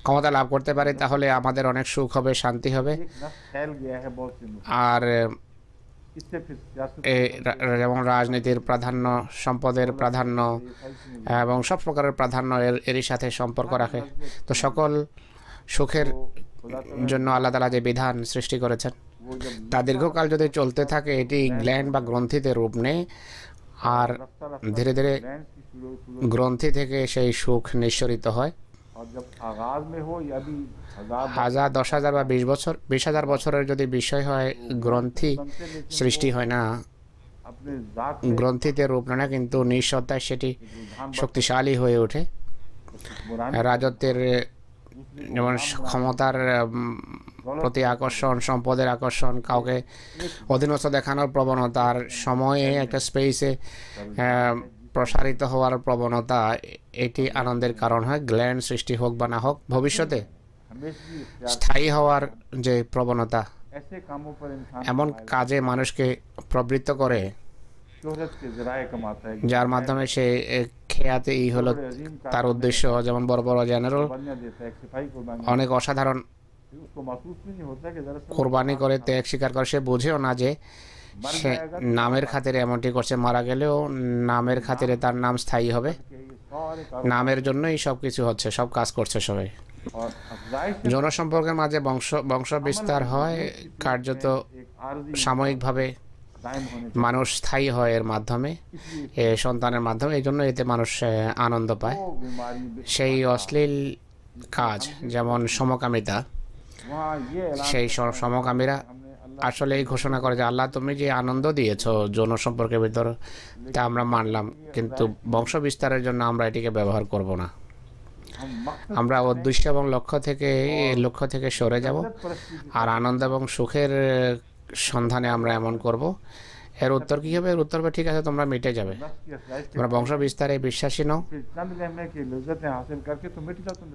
B: ক্ষমতা লাভ করতে পারি তাহলে আমাদের অনেক সুখ হবে, শান্তি হবে। আর যেমন রাজনীতির প্রাধান্য, সম্পদের প্রাধান্য এবং সব প্রকারের প্রাধান্য এরই সাথে সম্পর্ক রাখে। তো সকল সুখের জন্য আল্লাহ তাআলা যে বিধান সৃষ্টি করেছেন তা দীর্ঘকাল যদি চলতে থাকে, এটি গ্ল্যান্ড বা গ্রন্থিতে রূপ নেয়, আর ধীরে ধীরে গ্রন্থি থেকে সেই সুখ নিঃসরিত হয়। 1000, 10,000 বা 20,000 বছরের যদি বিষয় হয়, গ্রন্থি সৃষ্টি হয় না, গ্রন্থিতে রূপ নেয় না, কিন্তু নিঃসত্তায় সেটি শক্তিশালী হয়ে ওঠে। রাজত্বের যেমন ক্ষমতার প্রতি আকর্ষণ, সম্পদের আকর্ষণ, কাউকে অধীনস্থ দেখানোর প্রবণতার সময়ে একটা স্পেসে প্রসারিত হওয়ার প্রবণতা, এটি আনন্দের কারণ হয়। গ্ল্যান্ড সৃষ্টি হোক বা না হোক, ভবিষ্যতে স্থায়ী হওয়ার যে প্রবণতা, এমন কাজে মানুষকে প্রবৃত্ত করে যার মাধ্যমে সে খেয়াতেই হলো তার উদ্দেশ্য। যেমন বড় বড় জেনারেল অনেক অসাধারণ কোরবানি করে, ত্যাগ স্বীকার করে। সে বুঝেও না যে সে নামের খাতিরে এমনটি করছে, মারা গেলেও নামের খাতিরে তার নাম স্থায়ী হবে। নামের জন্যই সব কিছু হচ্ছে, সব কাজ করছে সবাই। যৌন সম্পর্কের মাঝে বংশ বিস্তার হয় কার্যত সাময়িকভাবে, মানুষ স্থায়ী হয় এর মাধ্যমে, সন্তানের মাধ্যমে। এই জন্য এতে মানুষ আনন্দ পায়। সেই অশ্লীল কাজ যেমন সমকামিতা, সেই সমকামীরা আসলে এই ঘোষণা করে যে আল্লাহ তুমি যে আনন্দ দিয়েছ যৌন সম্পর্কের ভিতর, তা আমরা মানলাম, কিন্তু বংশ বিস্তারের জন্য আমরা এটিকে ব্যবহার করব না। আমরা উদ্দেশ্য এবং লক্ষ্য থেকে সরে যাব, আর আনন্দ এবং সুখের সন্ধানে আমরা এমন করব। এর উত্তর কী হবে? এর উত্তর হবে ঠিক আছে, তোমরা মিটে যাবে, তোমরা বংশ বিস্তারে বিশ্বাসী নও,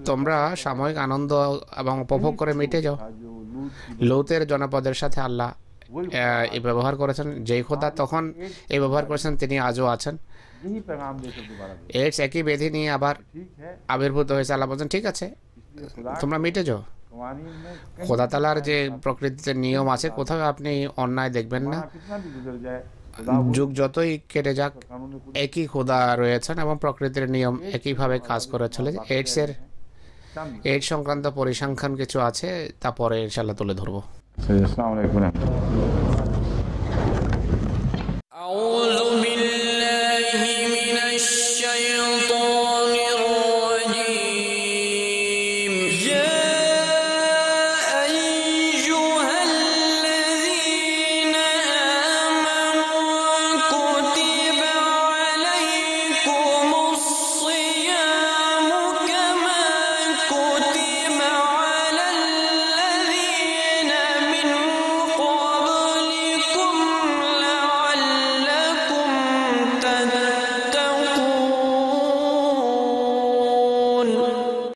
B: তোমরা সাময়িক আনন্দ এবং উপভোগ করে মিটে যাও। লূতের জনপদের সাথে আল্লাহ এই ব্যবহার করেছেন, যেই খোদা তখন এই ব্যবহার করেছেন তিনি আজও আছেন। এইডস একই বেধি নিয়ে আবার আবির্ভূত হয়েছে। আল্লাহ বলছেন ঠিক আছে, তোমরা মিটে যাও। খোদা তাআলার যে প্রকৃতিতে নিয়ম আছে, কোথাও আপনি অন্যায় দেখবেন না। যুগ যতই কেটে যাক, একই খোদা রয়েছেন এবং প্রকৃতির নিয়ম একইভাবে কাজ করে চলেছে। এইডস সংক্রান্ত পরিসংখ্যান কিছু আছে, তা পরে ইনশাআল্লাহ তুলে ধরবো।
A: আসসালামু আলাইকুম।